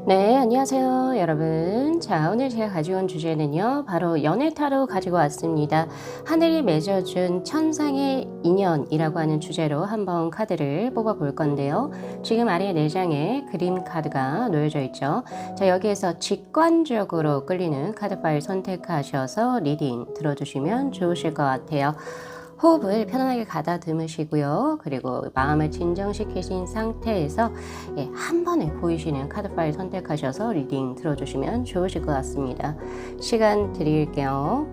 네, 안녕하세요, 여러분. 자, 오늘 제가 가져온 주제는요, 바로 연애 타로 가지고 왔습니다. 하늘이 맺어준 천상의 인연이라고 하는 주제로 한번 카드를 뽑아 볼 건데요. 지금 아래 4장의 그림 카드가 놓여져 있죠. 자, 여기에서 직관적으로 끌리는 카드 파일 선택하셔서 리딩 들어주시면 좋으실 것 같아요. 호흡을 편안하게 가다듬으시고요. 그리고 마음을 진정시키신 상태에서 한 번에 보이시는 카드 파일 선택하셔서 리딩 들어주시면 좋으실 것 같습니다. 시간 드릴게요.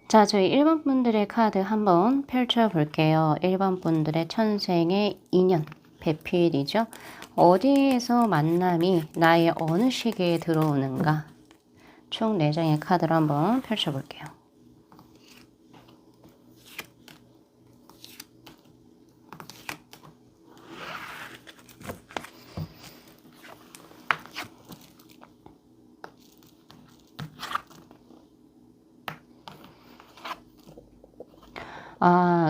자, 저희 1번 분들의 카드 한번 펼쳐볼게요. 1번 분들의 천생의 인연, 배필이죠. 어디에서 만남이 나의 어느 시기에 들어오는가? 총 4장의 카드를 한번 펼쳐볼게요.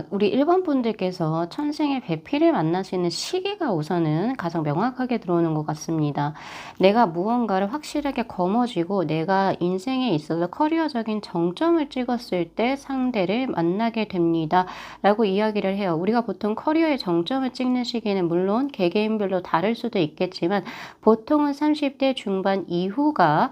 우리 1번 분들께서 천생의 배필을 만나시는 시기가 우선은 가장 명확하게 들어오는 것 같습니다. 내가 무언가를 확실하게 거머쥐고 내가 인생에 있어서 커리어적인 정점을 찍었을 때 상대를 만나게 됩니다. 라고 이야기를 해요. 우리가 보통 커리어의 정점을 찍는 시기는 물론 개개인별로 다를 수도 있겠지만 보통은 30대 중반 이후가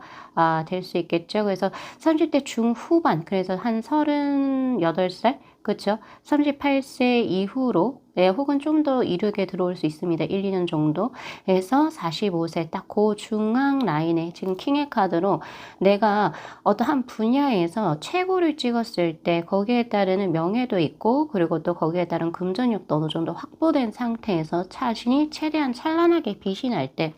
될 수 있겠죠. 그래서 30대 중후반, 그래서 한 38살? 그쵸? 38세 이후로 혹은 좀 더 이르게 들어올 수 있습니다. 1, 2년 정도. 에서 45세 딱 그 중앙 라인에 지금 킹의 카드로 내가 어떤 한 분야에서 최고를 찍었을 때 거기에 따르는 명예도 있고 그리고 또 거기에 따른 금전력도 어느 정도 확보된 상태에서 자신이 최대한 찬란하게 빛이 날 때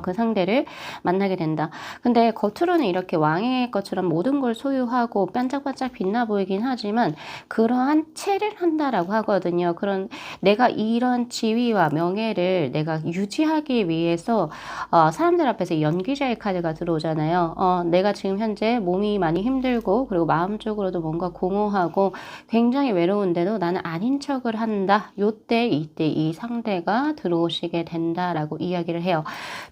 그 상대를 만나게 된다. 근데 겉으로는 이렇게 왕의 것처럼 모든 걸 소유하고 반짝반짝 빛나 보이긴 하지만 그러한 채를 한다라고 하거든요. 그런 내가 이런 지위와 명예를 내가 유지하기 위해서 사람들 앞에서 연기자의 카드가 들어오잖아요. 내가 지금 현재 몸이 많이 힘들고 그리고 마음적으로도 뭔가 공허하고 굉장히 외로운데도 나는 아닌 척을 한다. 요때 이때 이 상대가 들어오시게 된다라고 이야기를 해요.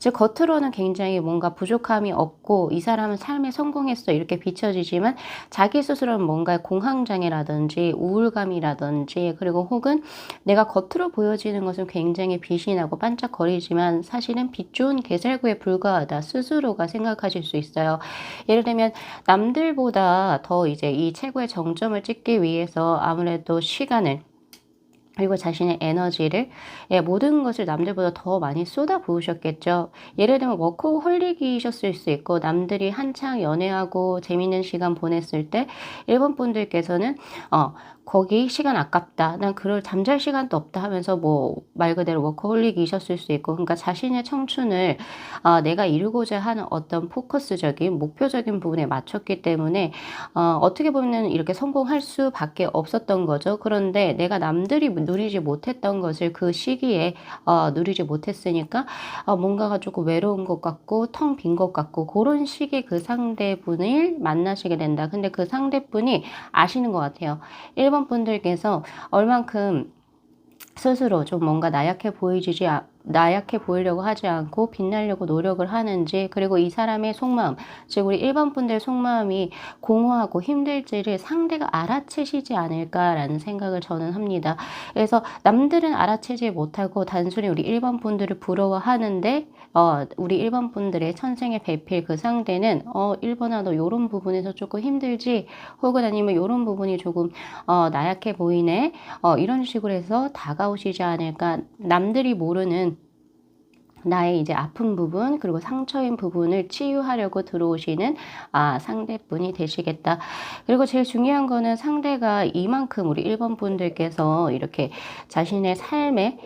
즉 겉으로는 굉장히 뭔가 부족함이 없고 이 사람은 삶에 성공했어 이렇게 비춰지지만 자기 스스로는 뭔가 공황장애라든지 우울감이라든지 그리고 혹은 내가 겉으로 보여지는 것은 굉장히 빛이 나고 반짝거리지만 사실은 빛 좋은 개살구에 불과하다 스스로가 생각하실 수 있어요. 예를 들면 남들보다 더 이제 이 최고의 정점을 찍기 위해서 아무래도 시간을 그리고 자신의 에너지를 모든 것을 남들보다 더 많이 쏟아 부으셨겠죠. 예를 들면 워커홀릭이셨을 수 있고 남들이 한창 연애하고 재밌는 시간 보냈을 때 일본 분들께서는 거기 시간 아깝다. 난 그럴 잠잘 시간도 없다 하면서 뭐 말 그대로 워커홀릭이셨을 수 있고 그러니까 자신의 청춘을 내가 이루고자 하는 어떤 포커스적인 목표적인 부분에 맞췄기 때문에 어떻게 보면 이렇게 성공할 수밖에 없었던 거죠. 그런데 내가 남들이 누리지 못했던 것을 그 시기에 누리지 못했으니까 뭔가가 조금 외로운 것 같고 텅 빈 것 같고 그런 식의 그 상대분을 만나시게 된다. 근데 그 상대분이 아시는 것 같아요. 1번 분들께서 얼만큼 스스로 좀 뭔가 나약해 보이려고 하지 않고 빛나려고 노력을 하는지 그리고 이 사람의 속마음 즉 우리 1번 분들의 속마음이 공허하고 힘들지를 상대가 알아채시지 않을까라는 생각을 저는 합니다. 그래서 남들은 알아채지 못하고 단순히 우리 1번 분들을 부러워하는데 우리 1번 분들의 천생의 배필 그 상대는 1번아 너 요런 부분에서 조금 힘들지 혹은 아니면 요런 부분이 조금 나약해 보이네 이런 식으로 해서 다가오시지 않을까 남들이 모르는 나의 이제 아픈 부분 그리고 상처인 부분을 치유하려고 들어오시는 상대분이 되시겠다. 그리고 제일 중요한 거는 상대가 이만큼 우리 1번 분들께서 이렇게 자신의 삶에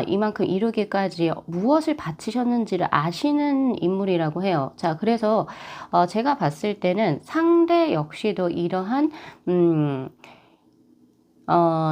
이만큼 이루기까지 무엇을 바치셨는지를 아시는 인물이라고 해요. 자, 그래서 제가 봤을 때는 상대 역시도 이러한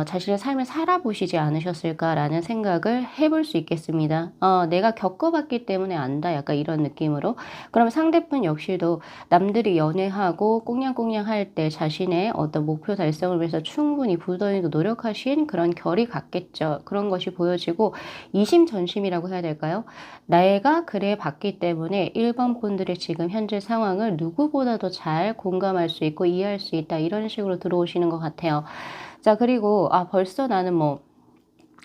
자신의 삶을 살아보시지 않으셨을까라는 생각을 해볼 수 있겠습니다. 내가 겪어봤기 때문에 안다. 약간 이런 느낌으로. 그럼 상대분 역시도 남들이 연애하고 꽁냥꽁냥 할 때 자신의 어떤 목표 달성을 위해서 충분히 부단히도 노력하신 그런 결이 같겠죠. 그런 것이 보여지고 이심전심이라고 해야 될까요? 내가 그래 봤기 때문에 1번 분들의 지금 현재 상황을 누구보다도 잘 공감할 수 있고 이해할 수 있다. 이런 식으로 들어오시는 것 같아요. 자, 그리고 벌써 나는 뭐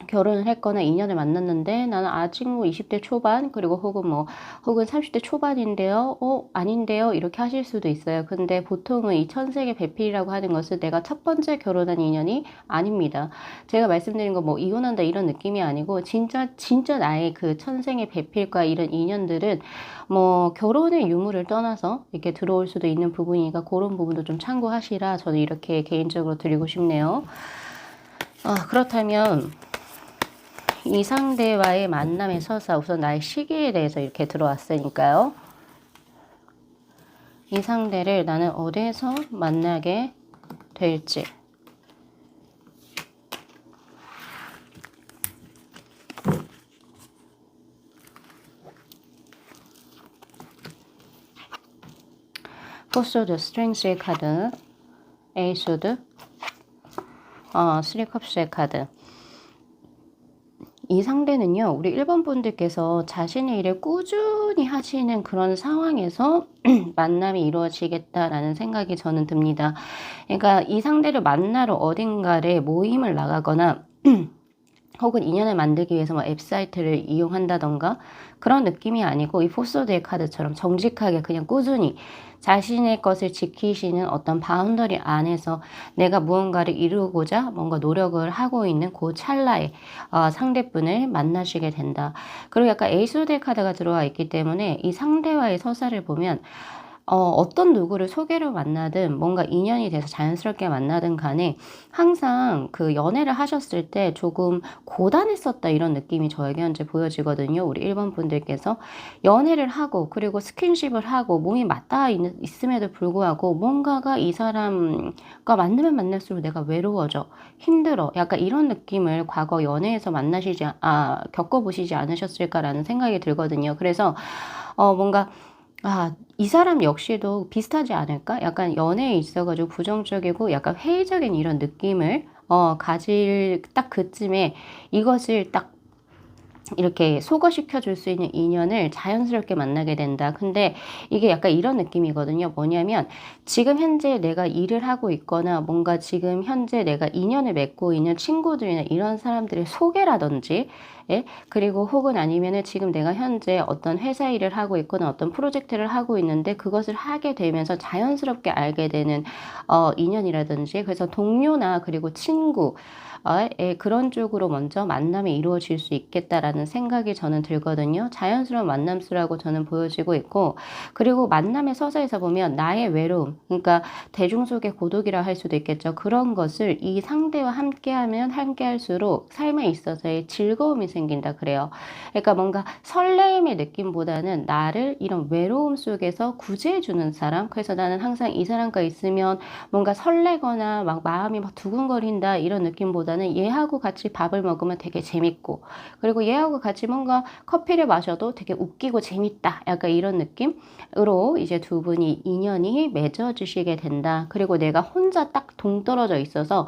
결혼을 했거나 인연을 만났는데 나는 아직 뭐 20대 초반 그리고 혹은 30대 초반인데요. 아닌데요. 이렇게 하실 수도 있어요. 근데 보통은 이 천생의 배필이라고 하는 것은 내가 첫 번째 결혼한 인연이 아닙니다. 제가 말씀드린 거 뭐 이혼한다 이런 느낌이 아니고 진짜 나의 그 천생의 배필과 이런 인연들은 뭐 결혼의 유무를 떠나서 이렇게 들어올 수도 있는 부분이니까 그런 부분도 좀 참고하시라 저는 이렇게 개인적으로 드리고 싶네요. 그렇다면 이 상대와의 만남의 서사 우선 나의 시기에 대해서 이렇게 들어왔으니까요. 이 상대를 나는 어디에서 만나게 될지. 포소드 스트렝스의 카드, 에이소드, 쓰리컵스의 카드. 이 상대는요, 우리 1번 분들께서 자신의 일을 꾸준히 하시는 그런 상황에서 만남이 이루어지겠다라는 생각이 저는 듭니다. 그러니까 이 상대를 만나러 어딘가를 모임을 나가거나 혹은 인연을 만들기 위해서 뭐 앱사이트를 이용한다던가 그런 느낌이 아니고 이 포소드의 카드처럼 정직하게 그냥 꾸준히 자신의 것을 지키시는 어떤 바운더리 안에서 내가 무언가를 이루고자 뭔가 노력을 하고 있는 그 찰나에 상대분을 만나시게 된다. 그리고 약간 에이스오드의 카드가 들어와 있기 때문에 이 상대와의 서사를 보면 어떤 누구를 소개로 만나든 뭔가 인연이 돼서 자연스럽게 만나든 간에 항상 그 연애를 하셨을 때 조금 고단했었다 이런 느낌이 저에게 현재 보여지거든요. 우리 1번 분들께서 연애를 하고 그리고 스킨십을 하고 몸이 맞닿아 있음에도 불구하고 뭔가가 이 사람과 만나면 만날수록 내가 외로워져 힘들어 약간 이런 느낌을 과거 연애에서 겪어보시지 않으셨을까라는 생각이 들거든요. 그래서 뭔가 이 사람 역시도 비슷하지 않을까? 약간 연애에 있어가지고 부정적이고 약간 회의적인 이런 느낌을 가질 딱 그쯤에 이것을 딱 이렇게 소거시켜 줄 수 있는 인연을 자연스럽게 만나게 된다. 근데 이게 약간 이런 느낌이거든요. 뭐냐면 지금 현재 내가 일을 하고 있거나 뭔가 지금 현재 내가 인연을 맺고 있는 친구들이나 이런 사람들의 소개라든지 그리고 혹은 아니면은 지금 내가 현재 어떤 회사 일을 하고 있거나 어떤 프로젝트를 하고 있는데 그것을 하게 되면서 자연스럽게 알게 되는 인연이라든지 그래서 동료나 그리고 친구 그런 쪽으로 먼저 만남이 이루어질 수 있겠다라는 생각이 저는 들거든요. 자연스러운 만남수라고 저는 보여지고 있고 그리고 만남의 서사에서 보면 나의 외로움 그러니까 대중 속의 고독이라 할 수도 있겠죠. 그런 것을 이 상대와 함께하면 함께할수록 삶에 있어서의 즐거움이 생긴다 그래요. 그러니까 뭔가 설레임의 느낌보다는 나를 이런 외로움 속에서 구제해주는 사람 그래서 나는 항상 이 사람과 있으면 뭔가 설레거나 막 마음이 막 두근거린다 이런 느낌보다는 얘하고 같이 밥을 먹으면 되게 재밌고 그리고 얘하고 같이 뭔가 커피를 마셔도 되게 웃기고 재밌다 약간 이런 느낌으로 이제 두 분이 인연이 맺어지시게 된다. 그리고 내가 혼자 딱 동떨어져 있어서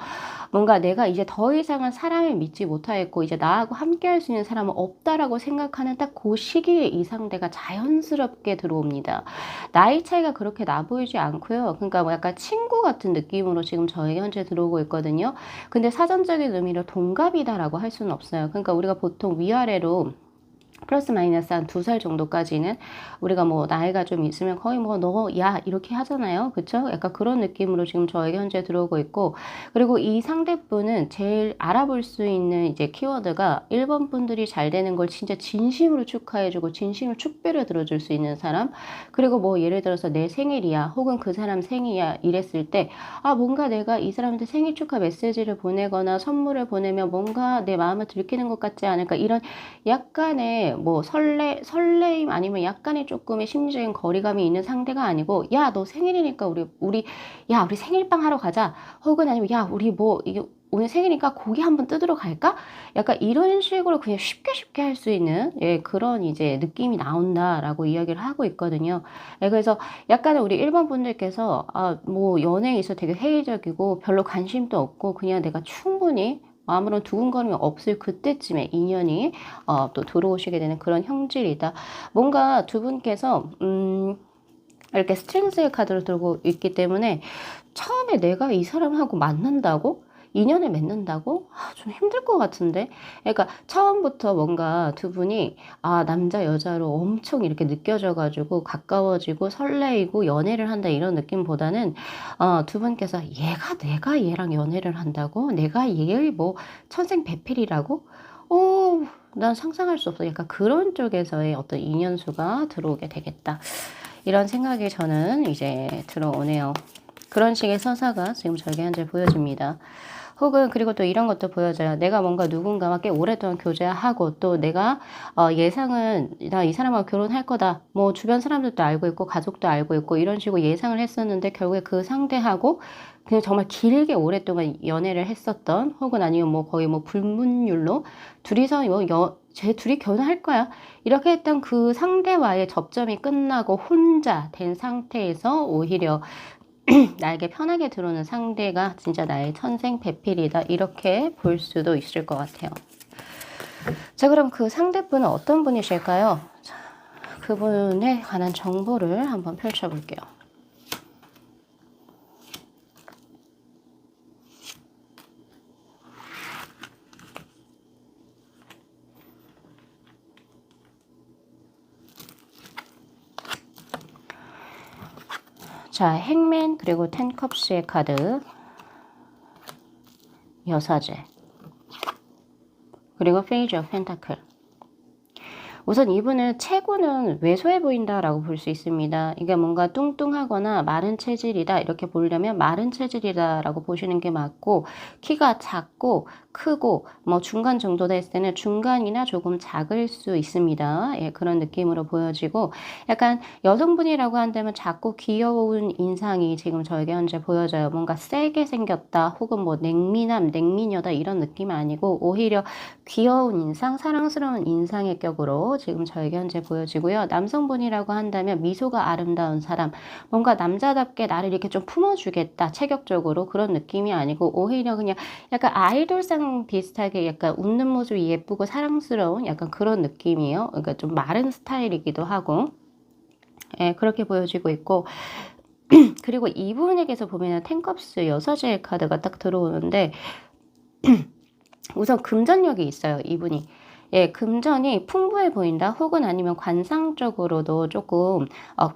뭔가 내가 이제 더 이상은 사람을 믿지 못하겠고 이제 나하고 함께 할 수 있는 사람은 없다라고 생각하는 딱 그 시기에 이 상대가 자연스럽게 들어옵니다. 나이 차이가 그렇게 나 보이지 않고요. 그러니까 뭐 약간 친구 같은 느낌으로 지금 저에게 현재 들어오고 있거든요. 근데 사전적인 의미로 동갑이다라고 할 수는 없어요. 그러니까 우리가 보통 위아래로 플러스 마이너스 한 2살 정도까지는 우리가 뭐 나이가 좀 있으면 거의 뭐 너, 야, 이렇게 하잖아요. 그쵸? 약간 그런 느낌으로 지금 저에게 현재 들어오고 있고, 그리고 이 상대분은 제일 알아볼 수 있는 이제 키워드가 1번 분들이 잘 되는 걸 진짜 진심으로 축하해주고, 진심으로 축배를 들어줄 수 있는 사람, 그리고 뭐 예를 들어서 내 생일이야, 혹은 그 사람 생일이야, 이랬을 때, 아, 뭔가 내가 이 사람한테 생일 축하 메시지를 보내거나 선물을 보내면 뭔가 내 마음을 들키는 것 같지 않을까, 이런 약간의 뭐 설레임 아니면 약간의 조금의 심리적인 거리감이 있는 상대가 아니고, 야, 너 생일이니까 우리 생일빵 하러 가자. 혹은 아니면 야, 우리 뭐 이게 오늘 생일이니까 고기 한번 뜯으러 갈까? 약간 이런 식으로 그냥 쉽게 쉽게 할 수 있는, 예, 그런 이제 느낌이 나온다라고 이야기를 하고 있거든요. 예, 그래서 약간은 우리 1번 분들께서 뭐 연애에 있어 되게 회의적이고 별로 관심도 없고 그냥 내가 충분히 아무런 두근거림이 없을 그때쯤에 인연이 또 들어오시게 되는 그런 형질이다. 뭔가 두 분께서 이렇게 스트렝스의 카드를 들고 있기 때문에 처음에 내가 이 사람하고 만난다고? 인연을 맺는다고? 좀 힘들 것 같은데? 그러니까 처음부터 뭔가 두 분이 남자, 여자로 엄청 이렇게 느껴져가지고 가까워지고 설레이고 연애를 한다 이런 느낌보다는 두 분께서 내가 얘랑 연애를 한다고? 내가 얘를 뭐 천생배필이라고? 난 상상할 수 없어. 약간 그런 쪽에서의 어떤 인연수가 들어오게 되겠다. 이런 생각이 저는 이제 들어오네요. 그런 식의 서사가 지금 저에게 현재 보여집니다. 혹은 그리고 또 이런 것도 보여져요. 내가 뭔가 누군가와 꽤 오랫동안 교제하고 또 내가 예상은 나 이 사람하고 결혼할 거다. 뭐 주변 사람들도 알고 있고 가족도 알고 있고 이런 식으로 예상을 했었는데 결국에 그 상대하고 그냥 정말 길게 오랫동안 연애를 했었던 혹은 아니면 뭐 거의 뭐 불문율로 둘이서 쟤 둘이 결혼할 거야. 이렇게 했던 그 상대와의 접점이 끝나고 혼자 된 상태에서 오히려 나에게 편하게 들어오는 상대가 진짜 나의 천생배필이다. 이렇게 볼 수도 있을 것 같아요. 자, 그럼 그 상대분은 어떤 분이실까요? 자, 그분에 관한 정보를 한번 펼쳐볼게요. 자, 행맨 그리고 텐컵스의 카드, 여사제, 그리고 페이지 오브 펜타클. 우선 이분은 체구는 왜소해 보인다라고 볼 수 있습니다. 이게 뭔가 뚱뚱하거나 마른 체질이다 이렇게 보려면 마른 체질이다라고 보시는 게 맞고, 키가 작고 크고 뭐 중간 정도 됐을 때는 중간이나 조금 작을 수 있습니다. 예, 그런 느낌으로 보여지고, 약간 여성분이라고 한다면 작고 귀여운 인상이 지금 저에게 현재 보여져요. 뭔가 세게 생겼다 혹은 뭐 냉미녀다 이런 느낌 아니고 오히려 귀여운 인상, 사랑스러운 인상의 격으로 지금 저에게 현재 보여지고요. 남성분이라고 한다면 미소가 아름다운 사람, 뭔가 남자답게 나를 이렇게 좀 품어주겠다, 체격적으로 그런 느낌이 아니고 오히려 그냥 약간 아이돌상 비슷하게 약간 웃는 모습이 예쁘고 사랑스러운 약간 그런 느낌이에요. 그러니까 좀 마른 스타일이기도 하고, 예, 그렇게 보여지고 있고, 그리고 이분에게서 보면 텐컵스 여사제 카드가 딱 들어오는데 우선 금전력이 있어요, 이분이. 예, 금전이 풍부해 보인다 혹은 아니면 관상적으로도 조금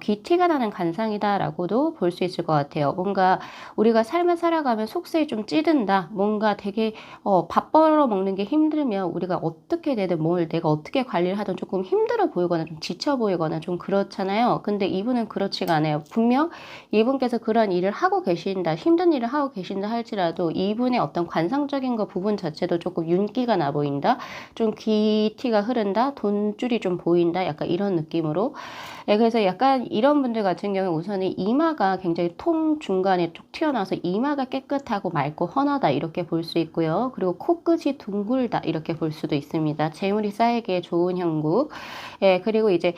귀티가 나는 관상이다라고도 볼 수 있을 것 같아요. 뭔가 우리가 삶을 살아가면 속세에 좀 찌든다, 뭔가 되게 밥 벌어 먹는 게 힘들면 우리가 어떻게 되든 뭘 내가 어떻게 관리를 하든 조금 힘들어 보이거나 좀 지쳐 보이거나 좀 그렇잖아요. 근데 이분은 그렇지가 않아요. 분명 이분께서 그런 일을 하고 계신다, 힘든 일을 하고 계신다 할지라도 이분의 어떤 관상적인 거 부분 자체도 조금 윤기가 나 보인다, 좀 귀티가 흐른다, 돈줄이 좀 보인다, 약간 이런 느낌으로. 예, 그래서 약간 이런 분들 같은 경우는 우선은 이마가 굉장히 통 중간에 쭉 튀어나와서 이마가 깨끗하고 맑고 환하다 이렇게 볼 수 있고요. 그리고 코끝이 둥글다 이렇게 볼 수도 있습니다. 재물이 쌓이기에 좋은 형국. 예, 그리고 이제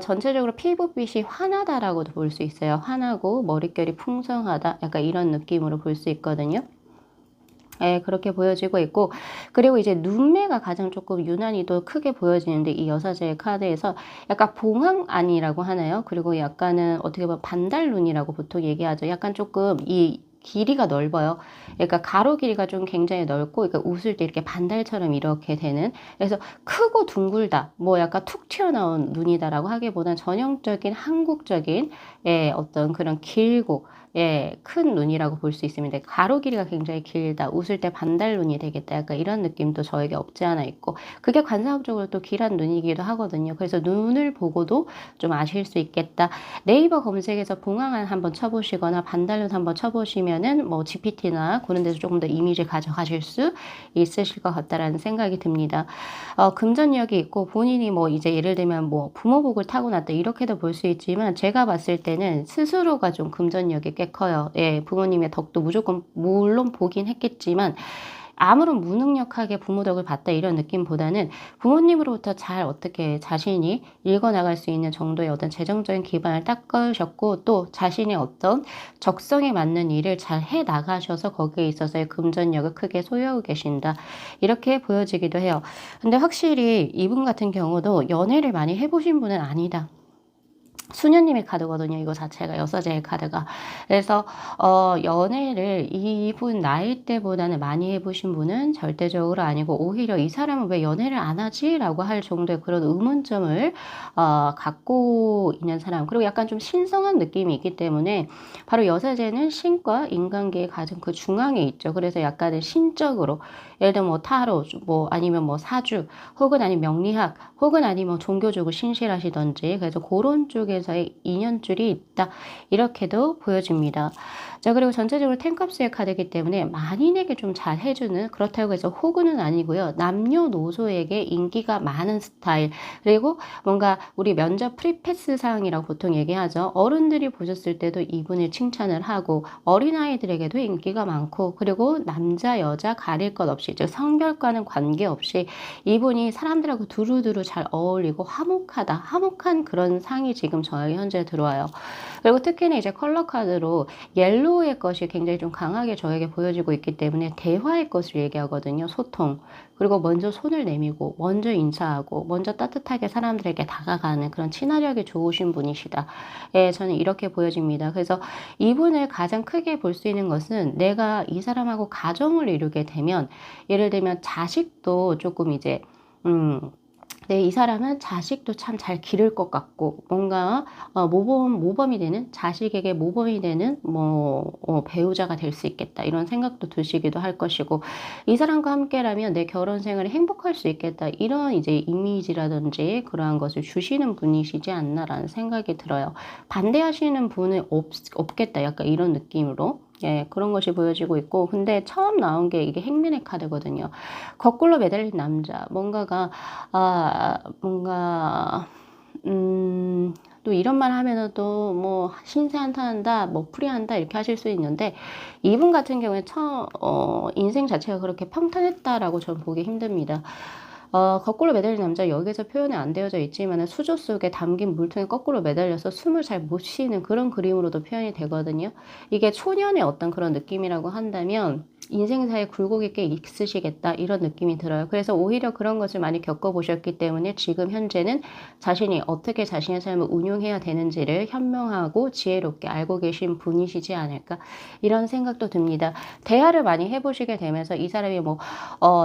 전체적으로 피부빛이 환하다라고도 볼 수 있어요. 환하고 머릿결이 풍성하다, 약간 이런 느낌으로 볼 수 있거든요. 예, 그렇게 보여지고 있고, 그리고 이제 눈매가 가장 조금 유난히도 크게 보여지는데 이 여사제의 카드에서 약간 봉황안이라고 하나요? 그리고 약간은 어떻게 보면 반달눈이라고 보통 얘기하죠. 약간 조금 이 길이가 넓어요. 그러니까 가로 길이가 좀 굉장히 넓고, 그러니까 웃을 때 이렇게 반달처럼 이렇게 되는. 그래서 크고 둥글다, 뭐 약간 툭 튀어나온 눈이다라고 하기보단 전형적인 한국적인 예, 어떤 그런 길고 예, 큰 눈이라고 볼 수 있습니다. 가로 길이가 굉장히 길다, 웃을 때 반달 눈이 되겠다, 약간 이런 느낌도 저에게 없지 않아 있고, 그게 관상학적으로 또 길한 눈이기도 하거든요. 그래서 눈을 보고도 좀 아실 수 있겠다. 네이버 검색에서 봉황안 한번 쳐보시거나 반달눈 한번 쳐보시면은 뭐 GPT나 그런 데서 조금 더 이미지 가져가실 수 있으실 것 같다라는 생각이 듭니다. 금전력이 있고 본인이 뭐 이제 예를 들면 뭐 부모복을 타고났다 이렇게도 볼 수 있지만, 제가 봤을 때는 스스로가 좀 금전력이 꽤 커요. 예, 부모님의 덕도 무조건 물론 보긴 했겠지만 아무런 무능력하게 부모 덕을 봤다 이런 느낌보다는 부모님으로부터 잘 어떻게 자신이 읽어나갈 수 있는 정도의 어떤 재정적인 기반을 닦으셨고, 또 자신의 어떤 적성에 맞는 일을 잘 해 나가셔서 거기에 있어서의 금전력을 크게 소유하고 계신다, 이렇게 보여지기도 해요. 근데 확실히 이분 같은 경우도 연애를 많이 해보신 분은 아니다. 수녀님의 카드거든요. 이거 자체가 여사제의 카드가. 그래서 연애를 이분 나이 때보다는 많이 해보신 분은 절대적으로 아니고, 오히려 이 사람은 왜 연애를 안 하지? 라고 할 정도의 그런 의문점을 갖고 있는 사람. 그리고 약간 좀 신성한 느낌이 있기 때문에, 바로 여사제는 신과 인간계의 가장 그 중앙에 있죠. 그래서 약간은 신적으로, 예를 들면 뭐 타로, 뭐 아니면 뭐 사주, 혹은 아니면 명리학, 혹은 아니면 종교적으로 신실하시던지, 그래서 그런 쪽에서의 인연줄이 있다, 이렇게도 보여집니다. 자, 그리고 전체적으로 텐컵스의 카드이기 때문에 만인에게 좀 잘 해주는, 그렇다고 해서 호구는 아니고요, 남녀노소에게 인기가 많은 스타일. 그리고 뭔가 우리 면접 프리패스 사항이라고 보통 얘기하죠. 어른들이 보셨을 때도 이분을 칭찬을 하고, 어린아이들에게도 인기가 많고, 그리고 남자 여자 가릴 것 없이, 즉 성별과는 관계없이 이분이 사람들하고 두루두루 잘 어울리고 화목하다, 화목한 그런 상이 지금 저에게 현재 들어와요. 그리고 특히나 이제 컬러 카드로 옐로우의 것이 굉장히 좀 강하게 저에게 보여지고 있기 때문에 대화의 것을 얘기하거든요. 소통. 그리고 먼저 손을 내밀고, 먼저 인사하고, 먼저 따뜻하게 사람들에게 다가가는 그런 친화력이 좋으신 분이시다. 예, 저는 이렇게 보여집니다. 그래서 이분을 가장 크게 볼 수 있는 것은, 내가 이 사람하고 가정을 이루게 되면, 예를 들면 자식도 조금 이제 네, 이 사람은 자식도 참 잘 기를 것 같고, 뭔가 모범이 되는, 자식에게 모범이 되는 배우자가 될 수 있겠다, 이런 생각도 드시기도 할 것이고, 이 사람과 함께라면 내 결혼 생활이 행복할 수 있겠다, 이런 이제 이미지라든지 그러한 것을 주시는 분이시지 않나라는 생각이 들어요. 반대하시는 분은 없겠다, 약간 이런 느낌으로. 예, 그런 것이 보여지고 있고, 근데 처음 나온 게 이게 행운의 카드거든요. 거꾸로 매달린 남자, 뭔가, 또 이런 말 하면은 또 뭐 신세 한탄한다, 뭐 풀이한다, 이렇게 하실 수 있는데, 이분 같은 경우에 인생 자체가 그렇게 평탄했다라고 저는 보기 힘듭니다. 거꾸로 매달린 남자, 여기서 표현이 안 되어져 있지만 수조 속에 담긴 물통에 거꾸로 매달려서 숨을 잘 못 쉬는 그런 그림으로도 표현이 되거든요. 이게 초년의 어떤 그런 느낌이라고 한다면 인생사에 굴곡이 꽤 있으시겠다, 이런 느낌이 들어요. 그래서 오히려 그런 것을 많이 겪어보셨기 때문에 지금 현재는 자신이 어떻게 자신의 삶을 운용해야 되는지를 현명하고 지혜롭게 알고 계신 분이시지 않을까, 이런 생각도 듭니다. 대화를 많이 해보시게 되면서 이 사람이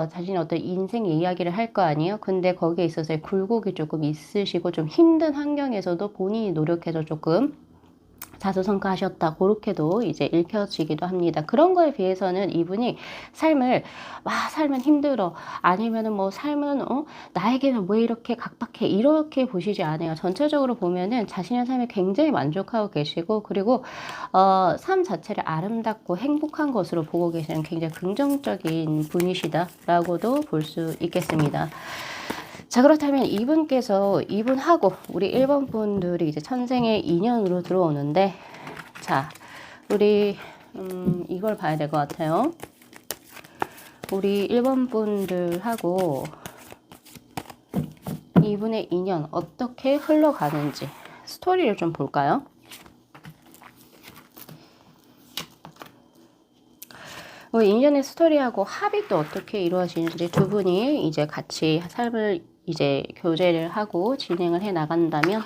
자신의 어떤 인생 이야기를 할 거 아니에요? 근데 거기에 있어서의 굴곡이 조금 있으시고, 좀 힘든 환경에서도 본인이 노력해서 조금 자수성가하셨다, 그렇게도 이제 읽혀지기도 합니다. 그런 거에 비해서는 이분이 삶을 살면 힘들어, 아니면은 뭐 삶은 나에게는 왜 이렇게 각박해, 이렇게 보시지 않아요. 전체적으로 보면은 자신의 삶에 굉장히 만족하고 계시고, 그리고 삶 자체를 아름답고 행복한 것으로 보고 계시는 굉장히 긍정적인 분이시다라고도 볼 수 있겠습니다. 자, 그렇다면 이분하고 우리 1번 분들이 이제 천생의 인연으로 들어오는데, 자, 우리 이걸 봐야 될 것 같아요. 우리 1번 분들하고 이분의 인연 어떻게 흘러가는지 스토리를 좀 볼까요? 인연의 스토리하고 합이 또 어떻게 이루어지는지, 두 분이 이제 같이 삶을 이제 교제를 하고 진행을 해 나간다면,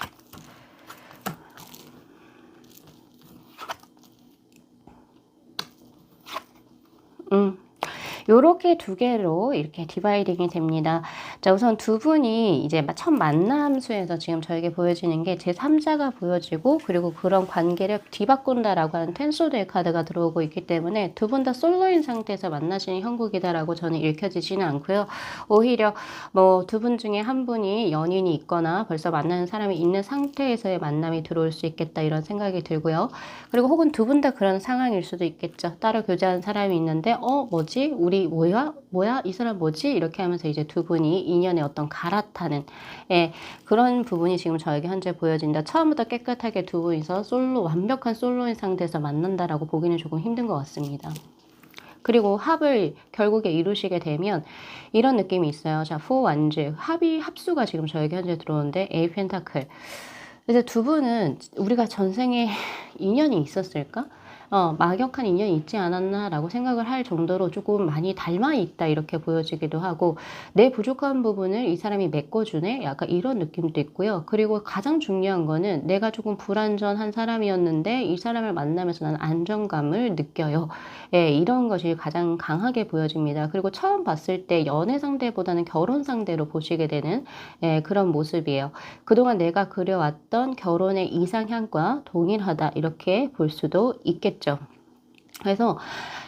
요렇게 두 개로 이렇게 디바이딩이 됩니다. 자, 우선 두 분이 이제 첫 만남 수에서 지금 저에게 보여지는 게 제3자가 보여지고, 그리고 그런 관계를 뒤바꾼다라고 하는 텐소드의 카드가 들어오고 있기 때문에 두 분 다 솔로인 상태에서 만나시는 형국이다라고 저는 읽혀지지는 않고요. 오히려 뭐 두 분 중에 한 분이 연인이 있거나 벌써 만나는 사람이 있는 상태에서의 만남이 들어올 수 있겠다, 이런 생각이 들고요. 그리고 혹은 두 분 다 그런 상황일 수도 있겠죠. 따로 교제한 사람이 있는데 뭐지? 우리 뭐야? 이 사람 뭐지? 이렇게 하면서 이제 두 분이 인연의 어떤 갈아타는, 예, 그런 부분이 지금 저에게 현재 보여진다. 처음부터 깨끗하게 두 분이서 완벽한 솔로인 상태에서 만난다라고 보기는 조금 힘든 것 같습니다. 그리고 합을 결국에 이루시게 되면 이런 느낌이 있어요. 자, 포 완즈, 합수가 지금 저에게 현재 들어오는데, 에이 펜타클. 이제 두 분은 우리가 전생에 인연이 있었을까? 막역한 인연이 있지 않았나라고 생각을 할 정도로 조금 많이 닮아 있다, 이렇게 보여지기도 하고, 내 부족한 부분을 이 사람이 메꿔주네? 약간 이런 느낌도 있고요. 그리고 가장 중요한 거는 내가 조금 불안전한 사람이었는데 이 사람을 만나면서 나는 안정감을 느껴요. 예, 이런 것이 가장 강하게 보여집니다. 그리고 처음 봤을 때 연애 상대보다는 결혼 상대로 보시게 되는, 예, 그런 모습이에요. 그동안 내가 그려왔던 결혼의 이상향과 동일하다, 이렇게 볼 수도 있겠죠. 그래서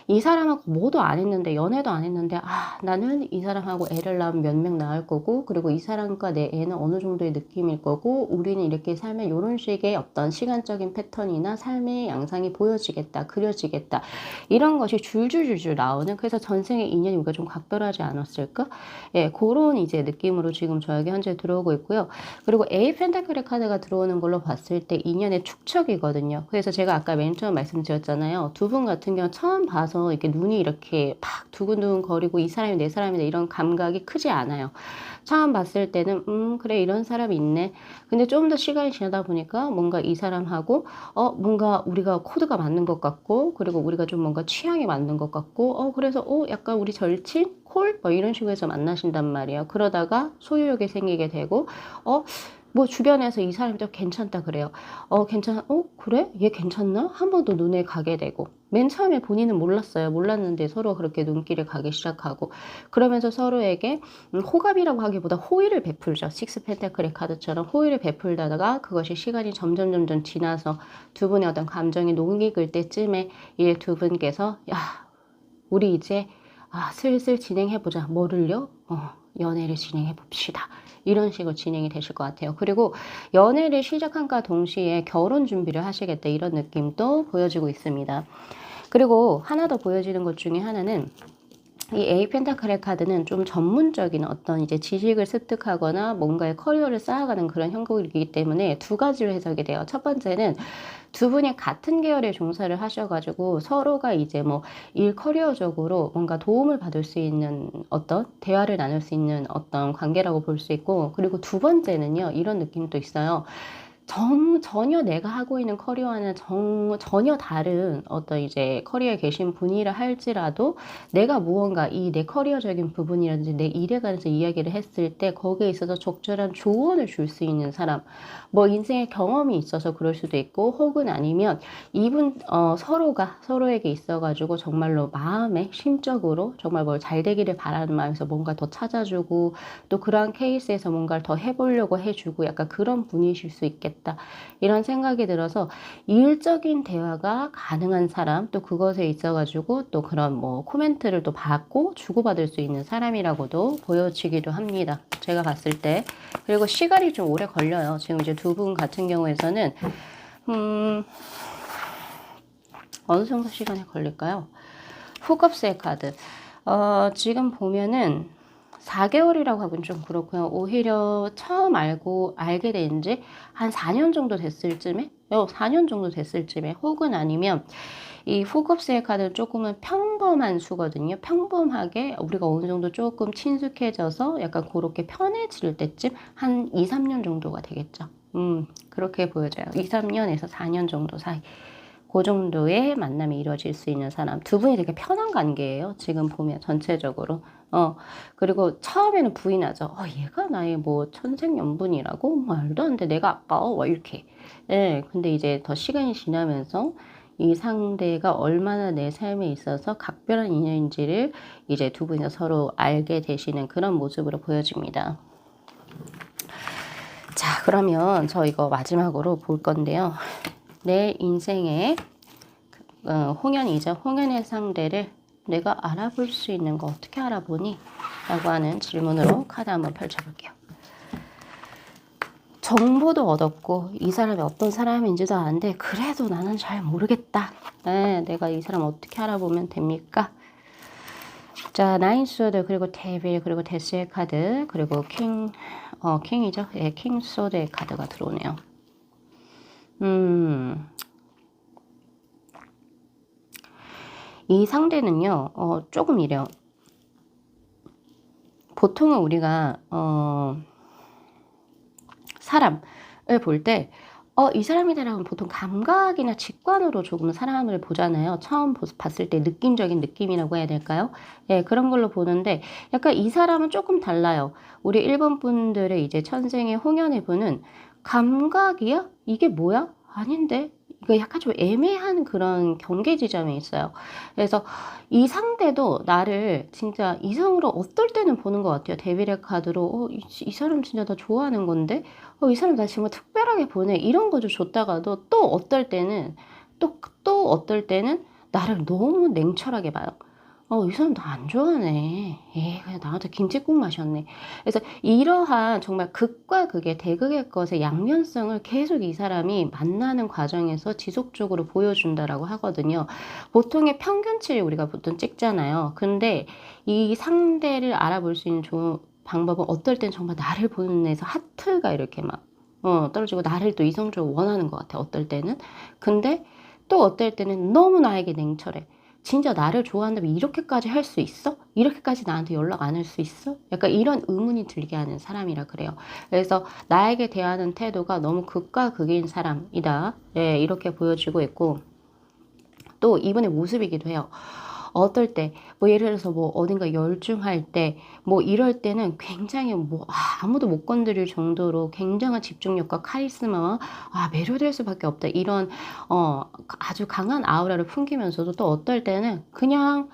이 사람하고 뭐도 안 했는데, 연애도 안 했는데, 나는 이 사람하고 애를 낳으면 몇 명 낳을 거고, 그리고 이 사람과 내 애는 어느 정도의 느낌일 거고, 우리는 이렇게 살면 이런 식의 어떤 시간적인 패턴이나 삶의 양상이 보여지겠다, 그려지겠다, 이런 것이 줄줄줄줄 나오는, 그래서 전생의 인연이 우리가 좀 각별하지 않았을까? 예, 그런 이제 느낌으로 지금 저에게 현재 들어오고 있고요. 그리고 에이 펜타클의 카드가 들어오는 걸로 봤을 때 인연의 축척이거든요. 그래서 제가 아까 맨 처음 말씀드렸잖아요. 두 분 같은 경우 처음 봐서 이렇게 눈이 이렇게 팍 두근두근 거리고 이 사람이 내 사람이다, 이런 감각이 크지 않아요. 처음 봤을 때는 그래, 이런 사람이 있네. 근데 좀 더 시간이 지나다 보니까 뭔가 이 사람하고 뭔가 우리가 코드가 맞는 것 같고, 그리고 우리가 좀 뭔가 취향이 맞는 것 같고, 그래서 약간 우리 절친? 콜? 뭐 이런 식으로 해서 만나신단 말이에요. 그러다가 소유욕이 생기게 되고, 뭐 주변에서 이 사람이 좀 괜찮다 그래요. 괜찮아? 그래? 얘 괜찮나? 한 번 더 눈에 가게 되고. 맨 처음에 본인은 몰랐어요. 몰랐는데 서로 그렇게 눈길을 가기 시작하고, 그러면서 서로에게 호감이라고 하기보다 호의를 베풀죠. 식스 펜타클의 카드처럼 호의를 베풀다가 그것이 시간이 점점 지나서 두 분의 어떤 감정이 녹익을 때쯤에 이 두 분께서, 야, 우리 이제 슬슬 진행해보자. 뭐를요? 연애를 진행해봅시다. 이런 식으로 진행이 되실 것 같아요. 그리고 연애를 시작한과 동시에 결혼 준비를 하시겠다, 이런 느낌도 보여지고 있습니다. 그리고 하나 더 보여지는 것 중에 하나는, 이 에이 펜타클의 카드는 좀 전문적인 어떤 이제 지식을 습득하거나 뭔가의 커리어를 쌓아가는 그런 형국이기 때문에 두 가지로 해석이 돼요. 첫 번째는 두 분이 같은 계열의 종사를 하셔가지고 서로가 이제 뭐 일 커리어적으로 뭔가 도움을 받을 수 있는 어떤 대화를 나눌 수 있는 어떤 관계라고 볼 수 있고, 그리고 두 번째는요, 이런 느낌도 있어요. 전혀 내가 하고 있는 커리어와는 전혀 다른 어떤 이제 커리어에 계신 분이라 할지라도, 내가 무언가 이 내 커리어적인 부분이라든지 내 일에 관해서 이야기를 했을 때 거기에 있어서 적절한 조언을 줄 수 있는 사람, 뭐 인생의 경험이 있어서 그럴 수도 있고, 혹은 아니면 이분 서로가 서로에게 있어가지고 정말로 마음에 심적으로 정말 뭘 잘 되기를 바라는 마음에서 뭔가 더 찾아주고, 또 그러한 케이스에서 뭔가를 더 해보려고 해주고, 약간 그런 분이실 수 있겠다, 이런 생각이 들어서 일적인 대화가 가능한 사람, 또 그것에 있어가지고 또 그런 뭐 코멘트를 또 받고 주고받을 수 있는 사람이라고도 보여지기도 합니다. 제가 봤을 때. 그리고 시간이 좀 오래 걸려요. 지금 이제 두 분 같은 경우에서는 어느 정도 시간이 걸릴까요? 훅업스의 카드. 지금 보면은 4개월이라고 하긴 좀 그렇고요. 오히려 처음 알게 된 지 한 4년 정도 됐을 쯤에, 4년 정도 됐을 쯤에, 혹은 아니면 이 훅업스의 카드는 조금은 평범한 수거든요. 평범하게 우리가 어느 정도 조금 친숙해져서 약간 그렇게 편해질 때쯤 한 2, 3년 정도가 되겠죠. 그렇게 보여져요. 2, 3년에서 4년 정도 사이. 그 정도의 만남이 이루어질 수 있는 사람. 두 분이 되게 편한 관계예요. 지금 보면 전체적으로. 그리고 처음에는 부인하죠. 얘가 나의 뭐 천생연분이라고? 말도 안 돼. 내가 아까워. 이렇게. 예, 근데 이제 더 시간이 지나면서 이 상대가 얼마나 내 삶에 있어서 각별한 인연인지를 이제 두 분이서 서로 알게 되시는 그런 모습으로 보여집니다. 자, 그러면 저 이거 마지막으로 볼 건데요. 내 인생의 홍연이죠. 홍연의 상대를 내가 알아볼 수 있는 거 어떻게 알아보니? 라고 하는 질문으로 카드 한번 펼쳐볼게요. 정보도 얻었고 이 사람이 어떤 사람인지도 아는데 그래도 나는 잘 모르겠다. 내가 이 사람 어떻게 알아보면 됩니까? 자, 나인 소드, 그리고 데빌, 그리고 데스의 카드, 그리고 킹이죠. 예, 킹 소드의 카드가 들어오네요. 이 상대는요, 조금 이래요. 보통은 우리가, 사람을 볼 때, 이 사람이다라고 보통 감각이나 직관으로 조금 사람을 보잖아요. 처음 봤을 때 느낌적인 느낌이라고 해야 될까요? 예, 그런 걸로 보는데, 약간 이 사람은 조금 달라요. 우리 일본 분들의 이제 천생의 홍연의 분은 감각이야? 이게 뭐야? 아닌데? 이거 약간 좀 애매한 그런 경계 지점에 있어요. 그래서 이 상대도 나를 진짜 이성으로 어떨 때는 보는 것 같아요. 데빌의 카드로, 이 사람 진짜 나 좋아하는 건데? 이 사람 나 정말 특별하게 보네. 이런 거 좀 줬다가도 또 어떨 때는, 또 어떨 때는 나를 너무 냉철하게 봐요. 이 사람 나 안 좋아하네. 그냥 나한테 김칫국 마셨네. 그래서 이러한 정말 극과 극의 대극의 것의 양면성을 계속 이 사람이 만나는 과정에서 지속적으로 보여준다라고 하거든요. 보통의 평균치를 우리가 보통 찍잖아요. 근데 이 상대를 알아볼 수 있는 좋은 방법은 어떨 땐 정말 나를 보는 데서 하트가 이렇게 막 떨어지고 나를 또 이성적으로 원하는 것 같아. 어떨 때는. 근데 또 어떨 때는 너무 나에게 냉철해. 진짜 나를 좋아한다면 이렇게까지 할 수 있어? 이렇게까지 나한테 연락 안 할 수 있어? 약간 이런 의문이 들게 하는 사람이라 그래요. 그래서 나에게 대하는 태도가 너무 극과 극인 사람이다. 네, 이렇게 보여지고 있고 또 이분의 모습이기도 해요. 어떨 때, 뭐 예를 들어서 뭐 어딘가 열중할 때, 뭐 이럴 때는 굉장히 뭐 아무도 못 건드릴 정도로 굉장한 집중력과 카리스마와 매료될 수밖에 없다. 이런 아주 강한 아우라를 풍기면서도 또 어떨 때는 그냥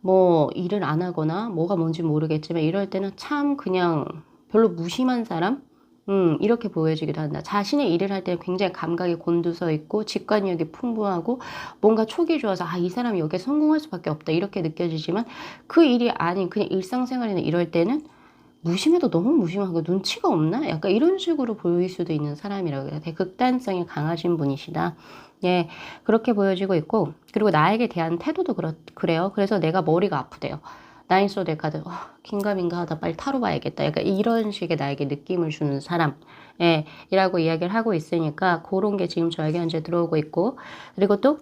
뭐 일을 안 하거나 뭐가 뭔지 모르겠지만 이럴 때는 참 그냥 별로 무심한 사람? 이렇게 보여지기도 한다. 자신의 일을 할 때는 굉장히 감각이 곤두서 있고 직관력이 풍부하고 뭔가 촉이 좋아서 이 사람이 여기에 성공할 수밖에 없다 이렇게 느껴지지만 그 일이 아닌 그냥 일상생활이나 이럴 때는 무심해도 너무 무심하고 눈치가 없나? 약간 이런 식으로 보일 수도 있는 사람이라고 해요. 되게 극단성이 강하신 분이시다. 예, 그렇게 보여지고 있고 그리고 나에게 대한 태도도 그래요. 그래서 내가 머리가 아프대요. 나인소드 카드, 긴가민가 하다 빨리 타로 봐야겠다. 약간 이런 식의 나에게 느낌을 주는 사람, 이라고 이야기를 하고 있으니까 그런 게 지금 저에게 현재 들어오고 있고 그리고 또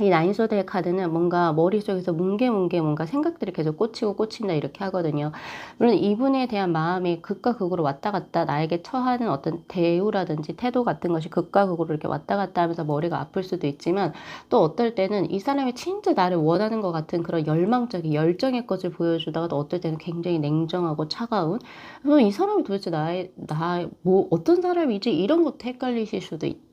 이 나인소드의 카드는 뭔가 머릿속에서 뭉게뭉게 뭔가 생각들이 계속 꽂히고 꽂힌다 이렇게 하거든요. 물론 이분에 대한 마음이 극과 극으로 왔다 갔다 나에게 처하는 어떤 대우라든지 태도 같은 것이 극과 극으로 이렇게 왔다 갔다 하면서 머리가 아플 수도 있지만 또 어떨 때는 이 사람이 진짜 나를 원하는 것 같은 그런 열망적인 열정의 것을 보여주다가 또 어떨 때는 굉장히 냉정하고 차가운 그래서 이 사람이 도대체 뭐 어떤 사람이지 이런 것도 헷갈리실 수도 있다.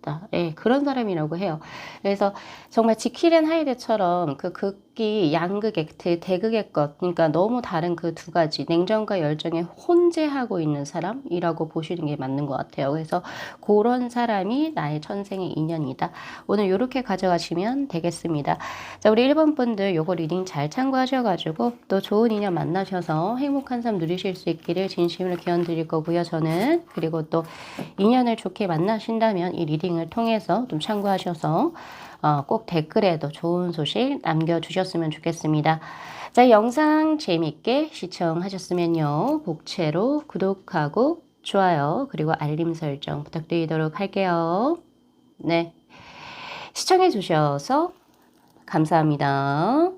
그런 사람이라고 해요. 그래서 정말 지킬앤 하이드처럼 그 극기 양극의 대극의 것 그러니까 너무 다른 그 두 가지 냉정과 열정에 혼재하고 있는 사람이라고 보시는 게 맞는 것 같아요. 그래서 그런 사람이 나의 천생의 인연이다. 오늘 이렇게 가져가시면 되겠습니다. 자, 우리 1번 분들 요거 리딩 잘 참고하셔가지고 또 좋은 인연 만나셔서 행복한 삶 누리실 수 있기를 진심으로 기원 드릴 거고요. 저는 그리고 또 인연을 좋게 만나신다면 이 리딩을 통해서 좀 참고하셔서 꼭 댓글에도 좋은 소식 남겨주셨으면 좋겠습니다. 자, 영상 재밌게 시청하셨으면요. 복채로 구독하고 좋아요 그리고 알림 설정 부탁드리도록 할게요. 네, 시청해주셔서 감사합니다.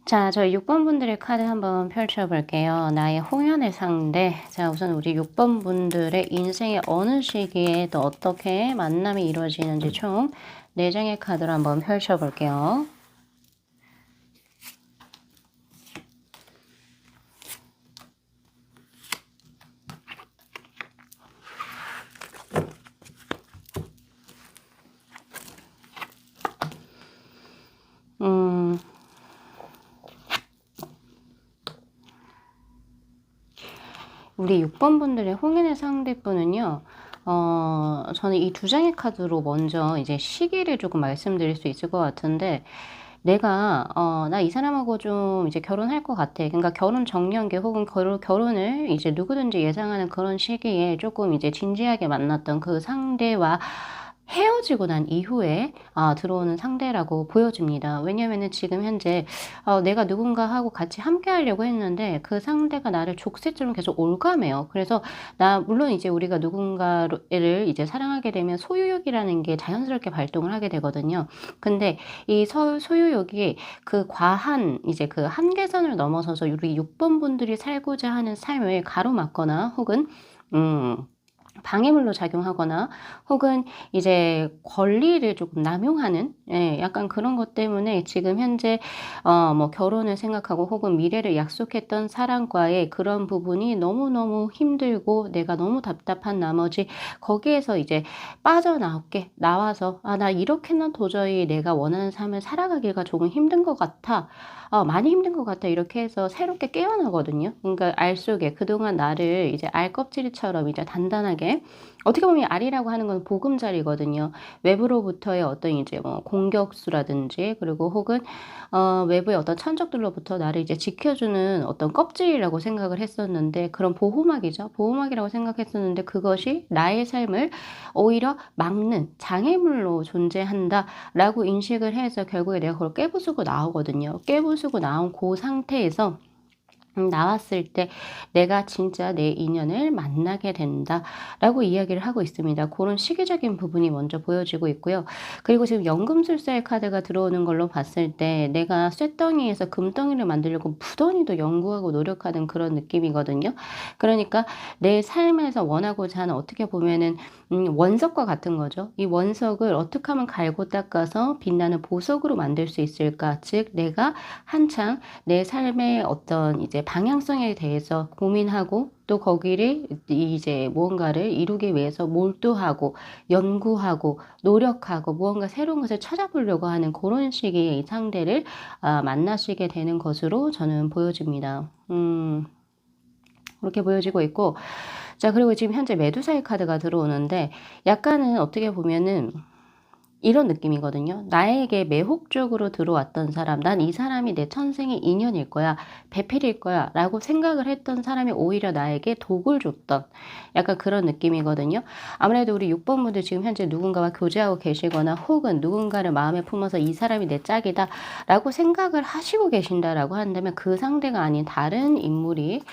자, 저희 6번 분들의 카드 한번 펼쳐볼게요. 나의 홍연의 상대. 자, 우선 우리 6번 분들의 인생의 어느 시기에 또 어떻게 만남이 이루어지는지 총 4장의 카드로 한번 펼쳐볼게요. 우리 6번 분들의 홍인의 상대분은요. 저는 이 두 장의 카드로 먼저 이제 시기를 조금 말씀드릴 수 있을 것 같은데, 내가 나 이 사람하고 좀 이제 결혼할 것 같아. 그러니까 결혼 정년기 혹은 결혼을 이제 누구든지 예상하는 그런 시기에 조금 이제 진지하게 만났던 그 상대와 헤어지고 난 이후에 들어오는 상대라고 보여집니다. 왜냐면은 지금 현재 내가 누군가하고 같이 함께 하려고 했는데 그 상대가 나를 족쇄처럼 계속 올가매요. 그래서 물론 이제 우리가 누군가를 이제 사랑하게 되면 소유욕이라는 게 자연스럽게 발동을 하게 되거든요. 근데 이 소유욕이 그 과한 이제 그 한계선을 넘어서서 우리 6번 분들이 살고자 하는 삶을 가로막거나 혹은 음 방해물로 작용하거나 혹은 이제 권리를 조금 남용하는 약간 그런 것 때문에 지금 현재 뭐 결혼을 생각하고 혹은 미래를 약속했던 사람과의 그런 부분이 너무너무 힘들고 내가 너무 답답한 나머지 거기에서 이제 빠져나올게 나와서 '아 나 이렇게는 도저히 내가 원하는 삶을 살아가기가 조금 힘든 것 같아. 많이 힘든 것 같아.' 이렇게 해서 새롭게 깨어나거든요. 그러니까 알 속에 그동안 나를 이제 알 껍질처럼 이제 단단하게 어떻게 보면 알이라고 하는 건 보금자리거든요. 외부로부터의 어떤 이제 뭐 공격수라든지 그리고 혹은 외부의 어떤 천적들로부터 나를 이제 지켜주는 어떤 껍질이라고 생각을 했었는데 그런 보호막이죠. 보호막이라고 생각했었는데 그것이 나의 삶을 오히려 막는 장애물로 존재한다라고 인식을 해서 결국에 내가 그걸 깨부수고 나오거든요. 깨부수고 나온 그 상태에서 나왔을 때 "내가 진짜 내 인연을 만나게 된다."라고 이야기를 하고 있습니다. 그런 시기적인 부분이 먼저 보여지고 있고요. 그리고 지금 연금술사의 카드가 들어오는 걸로 봤을 때 내가 쇳덩이에서 금덩이를 만들려고 부단히도 연구하고 노력하는 그런 느낌이거든요. 그러니까 내 삶에서 원하고자 하는 어떻게 보면은 원석과 같은 거죠. 이 원석을 어떻게 하면 갈고 닦아서 빛나는 보석으로 만들 수 있을까? 즉 내가 한창 내 삶의 어떤 이제 방향성에 대해서 고민하고 또 거기를 이제 무언가를 이루기 위해서 몰두하고 연구하고 노력하고 무언가 새로운 것을 찾아보려고 하는 그런 식의 이 상대를 만나시게 되는 것으로 저는 보여집니다. 그렇게 보여지고 있고, 자 그리고 지금 현재 매두사의 카드가 들어오는데 약간은 어떻게 보면은 이런 느낌이거든요. 나에게 매혹적으로 들어왔던 사람, '난 이 사람이 내 천생의 인연일 거야. 배필일 거야.'라고 생각을 했던 사람이 오히려 나에게 독을 줬던 약간 그런 느낌이거든요. 아무래도 우리 6번 분들 지금 현재 누군가와 교제하고 계시거나 혹은 누군가를 마음에 품어서 '이 사람이 내 짝이다.'라고 생각을 하시고 계신다라고 한다면 그 상대가 아닌 다른 인물이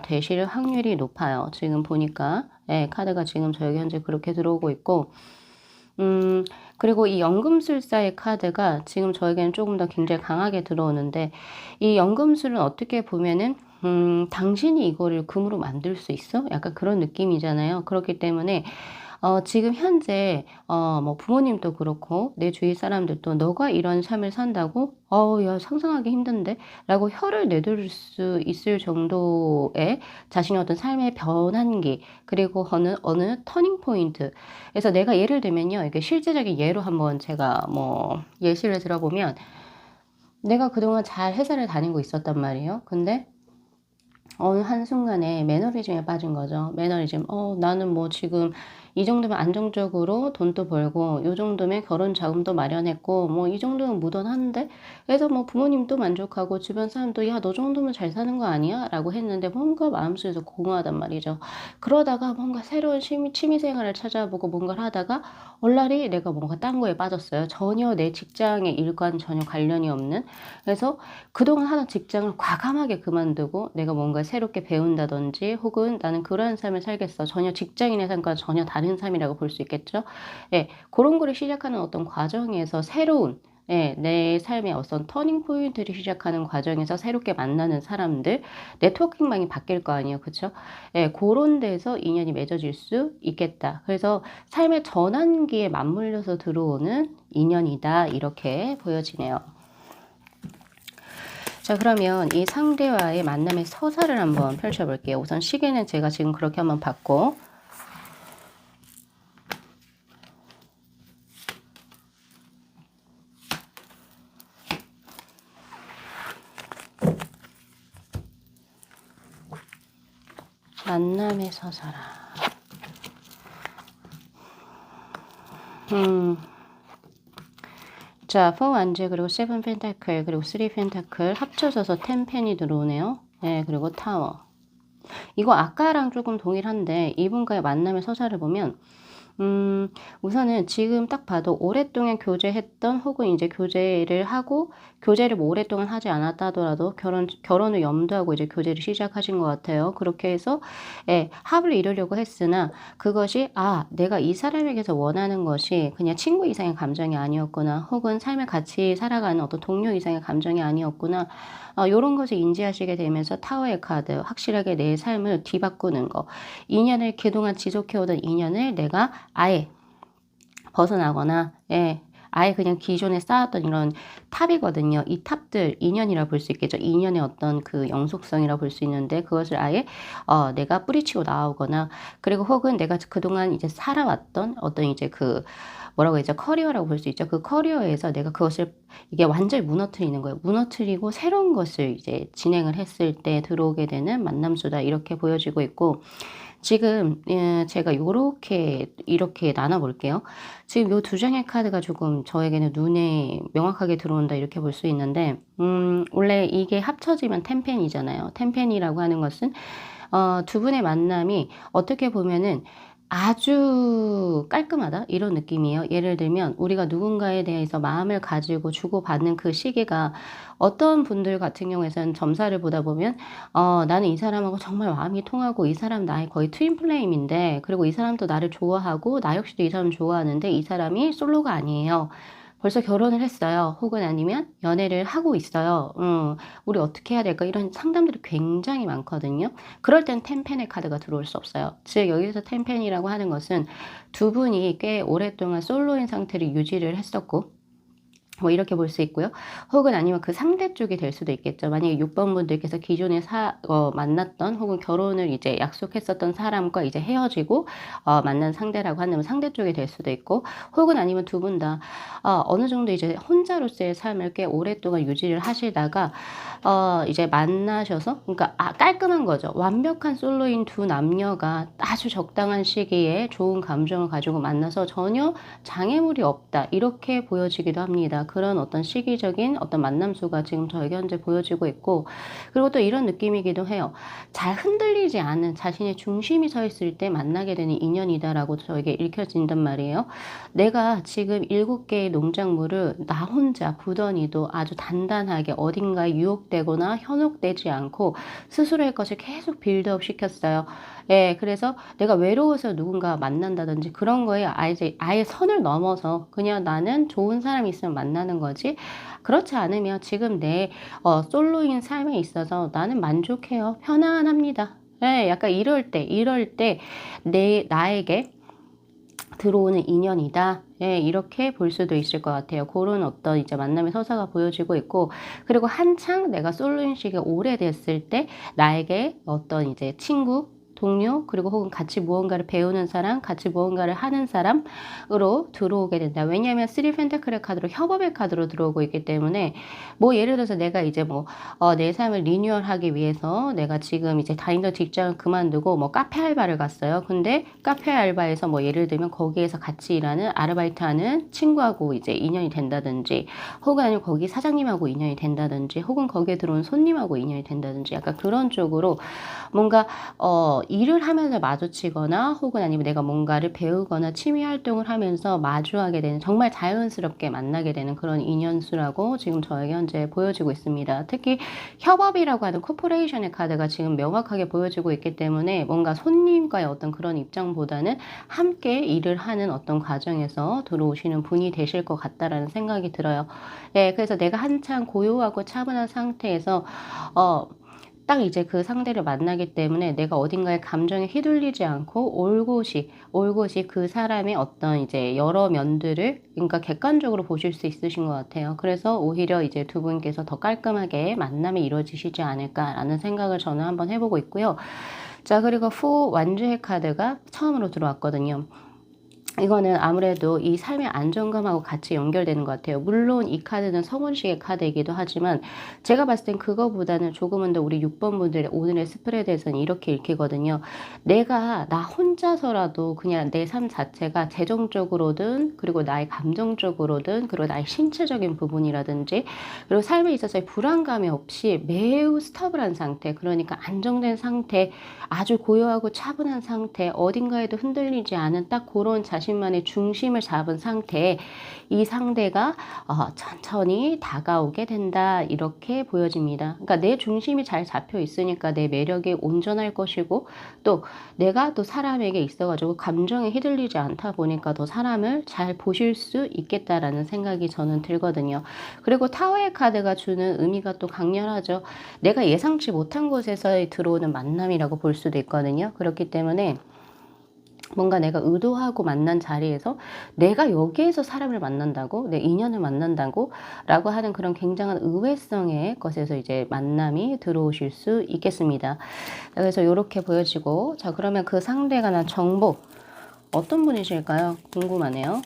되실 확률이 높아요. 지금 보니까. 예, 카드가 지금 저에게 현재 그렇게 들어오고 있고, 음 그리고 이 연금술사의 카드가 지금 저에게는 조금 더 굉장히 강하게 들어오는데 이 연금술은 어떻게 보면은 '당신이 이거를 금으로 만들 수 있어?' 약간 그런 느낌이잖아요. 그렇기 때문에 지금 현재 뭐 부모님도 그렇고 내 주위 사람들도 "너가 이런 삶을 산다고? 어우 야 상상하기 힘든데?"라고 혀를 내두를 수 있을 정도의 자신의 어떤 삶의 변환기 그리고 어느 터닝 포인트. 그래서 내가 예를 들면요. 이게 실제적인 예로 한번 제가 뭐 예시를 들어 보면 내가 그동안 잘 회사를 다니고 있었단 말이에요. 근데 어느 한순간에 매너리즘에 빠진 거죠. 매너리즘. 나는 뭐 지금 이 정도면 안정적으로 돈도 벌고 요 정도면 결혼 자금도 마련했고 뭐 이 정도면 무던한데? 그래서 뭐 부모님도 만족하고 주변 사람도 "야 너 정도면 잘 사는 거 아니야?" 라고 했는데 뭔가 마음속에서 공허하단 말이죠. 그러다가 뭔가 새로운 취미 생활을 찾아보고 뭔가를 하다가 얼라리 내가 뭔가 딴 거에 빠졌어요. 전혀 내 직장의 일과는 전혀 관련이 없는. 그래서 그동안 하던 직장을 과감하게 그만두고 내가 뭔가 새롭게 배운다든지 혹은 '나는 그러한 삶을 살겠어.' 전혀 직장인의 삶과 전혀 다른 삶이라고 볼 수 있겠죠. 예. 고런 거를 시작하는 어떤 과정에서 새로운 예 내 삶의 어떤 터닝 포인트를 시작하는 과정에서 새롭게 만나는 사람들 네트워킹망이 바뀔 거 아니에요. 그쵸? 예. 고런 데서 인연이 맺어질 수 있겠다. 그래서 '삶의 전환기에 맞물려서 들어오는 인연이다.' 이렇게 보여지네요. 자 그러면 이 상대와의 만남의 서사를 한번 펼쳐 볼게요. 우선 시계는 제가 지금 그렇게 한번 봤고, 만남에 서사라. 자, 4 완즈 그리고 7 펜타클 그리고 3 펜타클 합쳐져서 10 펜이 들어오네요. 네, 그리고 타워. 이거 아까랑 조금 동일한데 이분과의 만남의 서사를 보면 우선은 지금 딱 봐도 오랫동안 교제했던 혹은 이제 교제를 하고 교제를 뭐 오랫동안 하지 않았다 하더라도 결혼을 염두하고 이제 교제를 시작하신 것 같아요. 그렇게 해서 예, 합을 이루려고 했으나 그것이 내가 이 사람에게서 원하는 것이 그냥 친구 이상의 감정이 아니었구나 혹은 삶을 같이 살아가는 어떤 동료 이상의 감정이 아니었구나 요런 것을 인지하시게 되면서 타워의 카드 확실하게 내 삶을 뒤바꾸는 거 인연을 그동안 지속해오던 인연을 내가 아예 벗어나거나 아예 그냥 기존에 쌓았던 이런 탑이거든요. 이 탑들 인연이라 볼 수 있겠죠. 인연의 어떤 그 영속성이라 볼 수 있는데 그것을 아예 내가 뿌리치고 나오거나 그리고 혹은 내가 그동안 이제 살아왔던 어떤 이제 그 뭐라고 했죠? 커리어라고 볼 수 있죠. 그 커리어에서 내가 그것을 이게 완전히 무너뜨리는 거예요. 무너뜨리고 새로운 것을 이제 진행을 했을 때 들어오게 되는 만남수다 이렇게 보여지고 있고 지금 제가 이렇게 나눠 볼게요. 지금 요 두 장의 카드가 조금 저에게는 눈에 명확하게 들어온다 이렇게 볼 수 있는데 원래 이게 합쳐지면 10펜이잖아요. 10펜이라고 하는 것은 두 분의 만남이 어떻게 보면은 아주 깔끔하다 이런 느낌이에요. 예를 들면 우리가 누군가에 대해서 마음을 가지고 주고받는 그 시기가 어떤 분들 같은 경우에는 점사를 보다 보면 나는 이 사람하고 정말 마음이 통하고 이 사람 나의 거의 트윈 플레임인데 그리고 이 사람도 나를 좋아하고 나 역시도 이 사람 좋아하는데 이 사람이 솔로가 아니에요. 벌써 결혼을 했어요. 혹은 아니면 연애를 하고 있어요. 우리 어떻게 해야 될까? 이런 상담들이 굉장히 많거든요. 그럴 땐 텐펜의 카드가 들어올 수 없어요. 즉 여기서 텐펜이라고 하는 것은 두 분이 꽤 오랫동안 솔로인 상태를 유지를 했었고 뭐 이렇게 볼 수 있고요. 혹은 아니면 그 상대 쪽이 될 수도 있겠죠. 만약에 6번 분들께서 기존에 만났던 혹은 결혼을 이제 약속했었던 사람과 이제 헤어지고 만난 상대라고 한다면 상대 쪽이 될 수도 있고 혹은 아니면 두 분 다 어느 정도 이제 혼자로서의 삶을 꽤 오랫동안 유지를 하시다가 이제 만나셔서 그러니까 깔끔한 거죠. 완벽한 솔로인 두 남녀가 아주 적당한 시기에 좋은 감정을 가지고 만나서 전혀 장애물이 없다. 이렇게 보여지기도 합니다. 그런 어떤 시기적인 어떤 만남수가 지금 저에게 현재 보여지고 있고 그리고 또 이런 느낌이기도 해요. 잘 흔들리지 않은 자신의 중심이 서 있을 때 만나게 되는 인연이다라고 저에게 읽혀진단 말이에요. 내가 지금 7개의 농작물을 나 혼자 부더니도 아주 단단하게 어딘가에 유혹되거나 현혹되지 않고 스스로의 것을 계속 빌드업 시켰어요. 예, 그래서 내가 외로워서 누군가 만난다든지 그런 거에 아예 선을 넘어서 그냥 나는 좋은 사람이 있으면 만나는 거지. 그렇지 않으면 지금 내 솔로인 삶에 있어서 나는 만족해요. 편안합니다. 예, 약간 이럴 때 나에게 들어오는 인연이다. 예, 이렇게 볼 수도 있을 것 같아요. 그런 어떤 이제 만남의 서사가 보여지고 있고, 그리고 한창 내가 솔로인 시기가 오래됐을 때 나에게 어떤 이제 친구, 동료, 그리고 혹은 같이 무언가를 배우는 사람, 같이 무언가를 하는 사람으로 들어오게 된다. 왜냐하면 3 펜타클의 카드로 협업의 카드로 들어오고 있기 때문에 뭐 예를 들어서 내가 이제 내 삶을 리뉴얼하기 위해서 내가 지금 이제 다니던 직장을 그만두고 뭐 카페 알바를 갔어요. 근데 카페 알바에서 뭐 예를 들면 거기에서 같이 일하는 아르바이트 하는 친구하고 이제 인연이 된다든지 혹은 아니면 거기 사장님하고 인연이 된다든지 혹은 거기에 들어온 손님하고 인연이 된다든지 약간 그런 쪽으로 뭔가 일을 하면서 마주치거나 혹은 아니면 내가 뭔가를 배우거나 취미 활동을 하면서 마주하게 되는 정말 자연스럽게 만나게 되는 그런 인연수라고 지금 저에게 현재 보여지고 있습니다. 특히 협업이라고 하는 코퍼레이션의 카드가 지금 명확하게 보여지고 있기 때문에 뭔가 손님과의 어떤 그런 입장보다는 함께 일을 하는 어떤 과정에서 들어오시는 분이 되실 것 같다라는 생각이 들어요. 네, 그래서 내가 한창 고요하고 차분한 상태에서 딱 이제 그 상대를 만나기 때문에 내가 어딘가에 감정에 휘둘리지 않고 올곧이 그 사람의 어떤 이제 여러 면들을 그러니까 객관적으로 보실 수 있으신 것 같아요. 그래서 오히려 이제 두 분께서 더 깔끔하게 만남이 이루어지시지 않을까라는 생각을 저는 한번 해보고 있고요. 자, 그리고 4 완주의 카드가 처음으로 들어왔거든요. 이거는 아무래도 이 삶의 안정감하고 같이 연결되는 것 같아요. 물론 이 카드는 성운식의 카드이기도 하지만 제가 봤을 땐 그거보다는 조금은 더 우리 6번 분들의 오늘의 스프레드에서는 이렇게 읽히거든요. 내가 나 혼자서라도 그냥 내 삶 자체가 재정적으로든 그리고 나의 감정적으로든 그리고 나의 신체적인 부분이라든지 그리고 삶에 있어서의 불안감이 없이 매우 스터블한 상태, 그러니까 안정된 상태, 아주 고요하고 차분한 상태, 어딘가에도 흔들리지 않은 딱 그런 자신만의 중심을 잡은 상태에 이 상대가 천천히 다가오게 된다, 이렇게 보여집니다. 그러니까 내 중심이 잘 잡혀 있으니까 내 매력이 온전할 것이고, 또 내가 또 사람에게 있어가지고 감정에 휘둘리지 않다 보니까 더 사람을 잘 보실 수 있겠다라는 생각이 저는 들거든요. 그리고 타워의 카드가 주는 의미가 또 강렬하죠. 내가 예상치 못한 곳에서 들어오는 만남이라고 볼 수도 있거든요. 그렇기 때문에 뭔가 내가 의도하고 만난 자리에서 내가 여기에서 사람을 만난다고, 내 인연을 만난다고 라고 하는 그런 굉장한 의외성의 것에서 이제 만남이 들어오실 수 있겠습니다. 그래서 이렇게 보여지고, 자, 그러면 그 상대가 난 정보 어떤 분이실까요? 궁금하네요.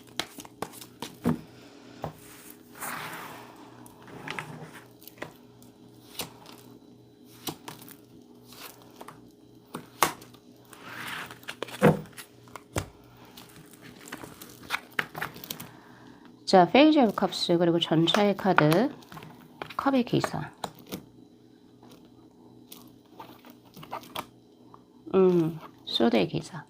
자, 페이지 오브 컵스, 그리고 전차의 카드, 컵의 기사. 소드의 기사.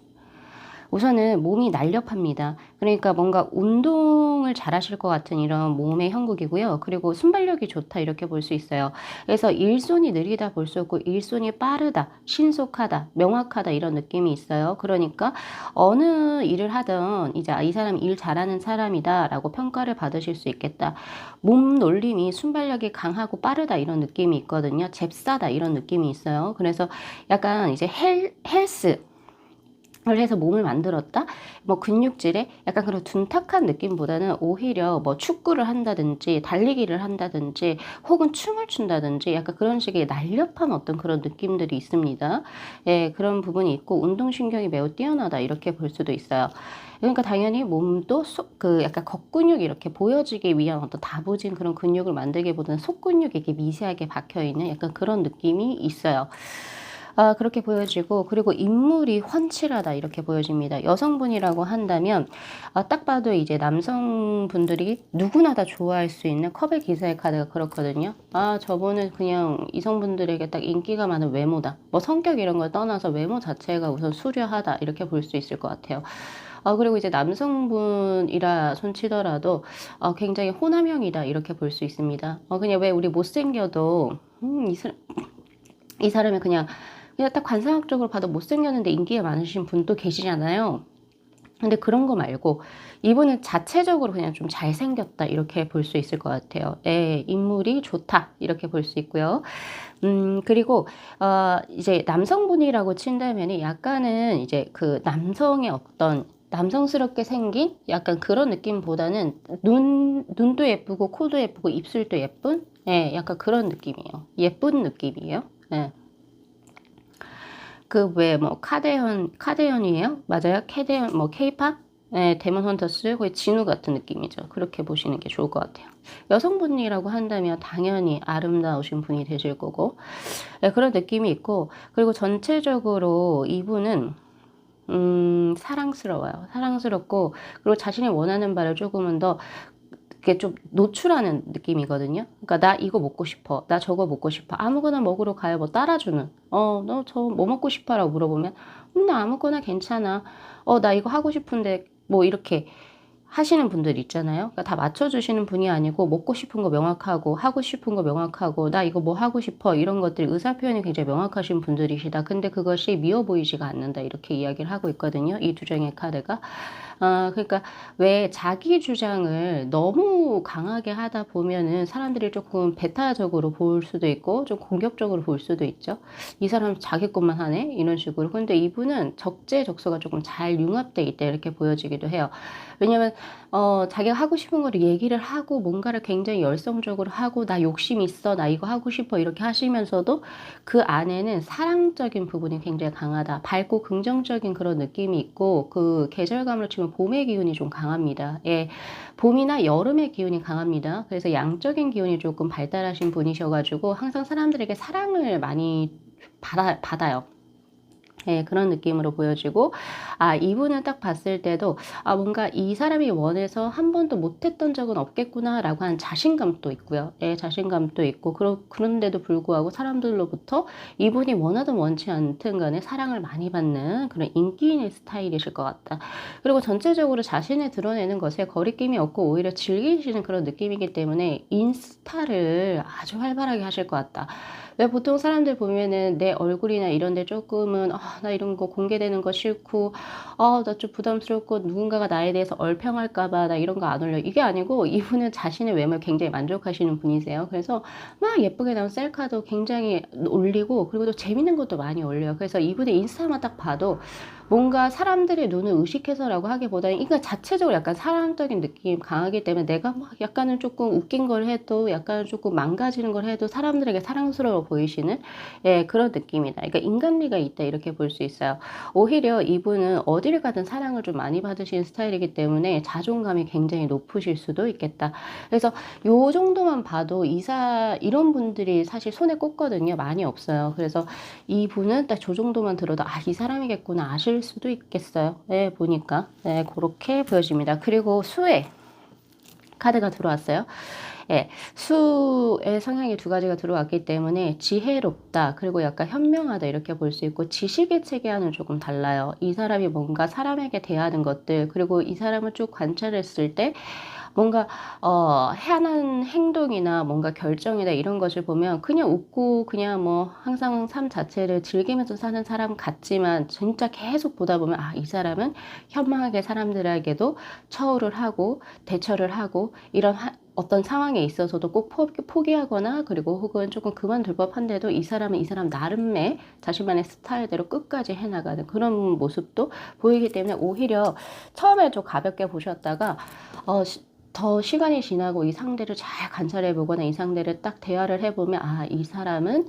우선은 몸이 날렵합니다. 그러니까 뭔가 운동을 잘 하실 것 같은 이런 몸의 형국이고요. 그리고 순발력이 좋다, 이렇게 볼 수 있어요. 그래서 일손이 느리다 볼 수 없고 일손이 빠르다, 신속하다, 명확하다, 이런 느낌이 있어요. 그러니까 어느 일을 하든 이제 이 사람 일 잘하는 사람이다 라고 평가를 받으실 수 있겠다. 몸 놀림이 순발력이 강하고 빠르다, 이런 느낌이 있거든요. 잽싸다, 이런 느낌이 있어요. 그래서 약간 이제 헬스 를 해서 몸을 만들었다? 뭐 근육질에 약간 그런 둔탁한 느낌보다는 오히려 뭐 축구를 한다든지 달리기를 한다든지 혹은 춤을 춘다든지 약간 그런 식의 날렵한 어떤 그런 느낌들이 있습니다. 예, 그런 부분이 있고 운동신경이 매우 뛰어나다, 이렇게 볼 수도 있어요. 그러니까 당연히 몸도 그 약간 겉근육이 이렇게 보여지기 위한 어떤 다부진 그런 근육을 만들기보다는 속근육이 이렇게 미세하게 박혀있는 약간 그런 느낌이 있어요. 그렇게 보여지고, 그리고 인물이 훤칠하다, 이렇게 보여집니다. 여성분이라고 한다면 딱 봐도 이제 남성분들이 누구나 다 좋아할 수 있는 컵의 기사의 카드가 그렇거든요. 저분은 그냥 이성분들에게 딱 인기가 많은 외모다, 뭐 성격 이런 걸 떠나서 외모 자체가 우선 수려하다, 이렇게 볼 수 있을 것 같아요. 그리고 이제 남성분이라 손치더라도 굉장히 호남형이다, 이렇게 볼 수 있습니다. 그냥 왜 우리 못생겨도 이 사람이 그냥 딱 관상학적으로 봐도 못생겼는데 인기가 많으신 분도 계시잖아요. 근데 그런 거 말고 이분은 자체적으로 그냥 좀 잘생겼다, 이렇게 볼 수 있을 것 같아요. 예, 인물이 좋다, 이렇게 볼 수 있고요. 그리고 이제 남성분이라고 친다면이 약간은 이제 그 남성의 어떤 남성스럽게 생긴 약간 그런 느낌보다는 눈도 예쁘고 코도 예쁘고 입술도 예쁜, 예, 약간 그런 느낌이에요. 예쁜 느낌이에요. 예. 그 왜 뭐 카데현이에요? 맞아요? 캐데현 뭐 케이팝? 네, 데몬 헌터스 거의 진우 같은 느낌이죠. 그렇게 보시는 게 좋을 것 같아요. 여성분이라고 한다면 당연히 아름다우신 분이 되실 거고, 네, 그런 느낌이 있고, 그리고 전체적으로 이분은 사랑스러워요. 사랑스럽고, 그리고 자신이 원하는 바를 조금은 더 그게 좀 노출하는 느낌이거든요. 그러니까 나 이거 먹고 싶어, 나 저거 먹고 싶어, 아무거나 먹으러 가요. 뭐 따라주는, 너 저 뭐 먹고 싶어? 라고 물어보면 나 아무거나 괜찮아, 나 이거 하고 싶은데, 뭐 이렇게 하시는 분들 있잖아요. 그러니까 다 맞춰주시는 분이 아니고 먹고 싶은 거 명확하고 하고 싶은 거 명확하고 나 이거 뭐 하고 싶어, 이런 것들 의사표현이 굉장히 명확하신 분들이시다. 근데 그것이 미워 보이지가 않는다, 이렇게 이야기를 하고 있거든요. 이 두 장의 카드가. 그러니까 왜 자기 주장을 너무 강하게 하다 보면은 사람들이 조금 배타적으로 볼 수도 있고 좀 공격적으로 볼 수도 있죠. 이 사람 자기 것만 하네, 이런 식으로. 근데 이분은 적재적소가 조금 잘 융합돼 있다, 이렇게 보여지기도 해요. 왜냐면 자기가 하고 싶은 거를 얘기를 하고 뭔가를 굉장히 열성적으로 하고 나 욕심 있어, 나 이거 하고 싶어, 이렇게 하시면서도 그 안에는 사랑적인 부분이 굉장히 강하다, 밝고 긍정적인 그런 느낌이 있고, 그 계절감을 치면 보면 봄의 기운이 좀 강합니다. 예, 봄이나 여름의 기운이 강합니다. 그래서 양적인 기운이 조금 발달하신 분이셔가지고 항상 사람들에게 사랑을 많이 받아요. 예, 그런 느낌으로 보여지고, 아, 이분은 딱 봤을 때도, 아, 뭔가 이 사람이 원해서 한 번도 못했던 적은 없겠구나라고 하는 자신감도 있고요. 예, 자신감도 있고, 그런데도 불구하고 사람들로부터 이분이 원하든 원치 않든 간에 사랑을 많이 받는 그런 인기인의 스타일이실 것 같다. 그리고 전체적으로 자신을 드러내는 것에 거리낌이 없고 오히려 즐기시는 그런 느낌이기 때문에 인스타를 아주 활발하게 하실 것 같다. 왜 보통 사람들 보면은 내 얼굴이나 이런 데 조금은 나 이런 거 공개되는 거 싫고 나 좀 부담스럽고 누군가가 나에 대해서 얼평할까 봐 나 이런 거 안 올려. 이게 아니고 이분은 자신의 외모에 굉장히 만족하시는 분이세요. 그래서 막 예쁘게 나온 셀카도 굉장히 올리고 그리고 또 재밌는 것도 많이 올려요. 그래서 이분의 인스타만 딱 봐도 뭔가 사람들의 눈을 의식해서라고 하기보다는 이거 자체적으로 약간 사랑적인 느낌 강하기 때문에 내가 막 약간은 조금 웃긴 걸 해도 약간은 조금 망가지는 걸 해도 사람들에게 사랑스러워 보이시는 예, 그런 느낌이다. 그러니까 인간미가 있다 이렇게 볼 수 있어요. 오히려 이분은 어디를 가든 사랑을 좀 많이 받으시는 스타일이기 때문에 자존감이 굉장히 높으실 수도 있겠다. 그래서 요 정도만 봐도 이런 분들이 사실 손에 꼽거든요. 많이 없어요. 그래서 이분은 딱 저 정도만 들어도 이 사람이겠구나 아실 수도 있겠어요. 네, 보니까. 네, 그렇게 보여집니다. 그리고 수의 카드가 들어왔어요. 예, 수의 성향이 두 가지가 들어왔기 때문에 지혜롭다, 그리고 약간 현명하다 이렇게 볼 수 있고 지식의 체계와는 조금 달라요. 이 사람이 뭔가 사람에게 대하는 것들, 그리고 이 사람을 쭉 관찰했을 때 뭔가 하는 행동이나 뭔가 결정이나 이런 것을 보면 그냥 웃고 그냥 뭐 항상 삶 자체를 즐기면서 사는 사람 같지만 진짜 계속 보다 보면 이 사람은 현명하게 사람들에게도 처우를 하고 대처를 하고 이런 어떤 상황에 있어서도 꼭 포기하거나 그리고 혹은 조금 그만둘 법한데도 이 사람은 이 사람 나름의 자신만의 스타일대로 끝까지 해나가는 그런 모습도 보이기 때문에 오히려 처음에 좀 가볍게 보셨다가 더 시간이 지나고 이 상대를 잘 관찰해 보거나 이 상대를 딱 대화를 해보면 이 사람은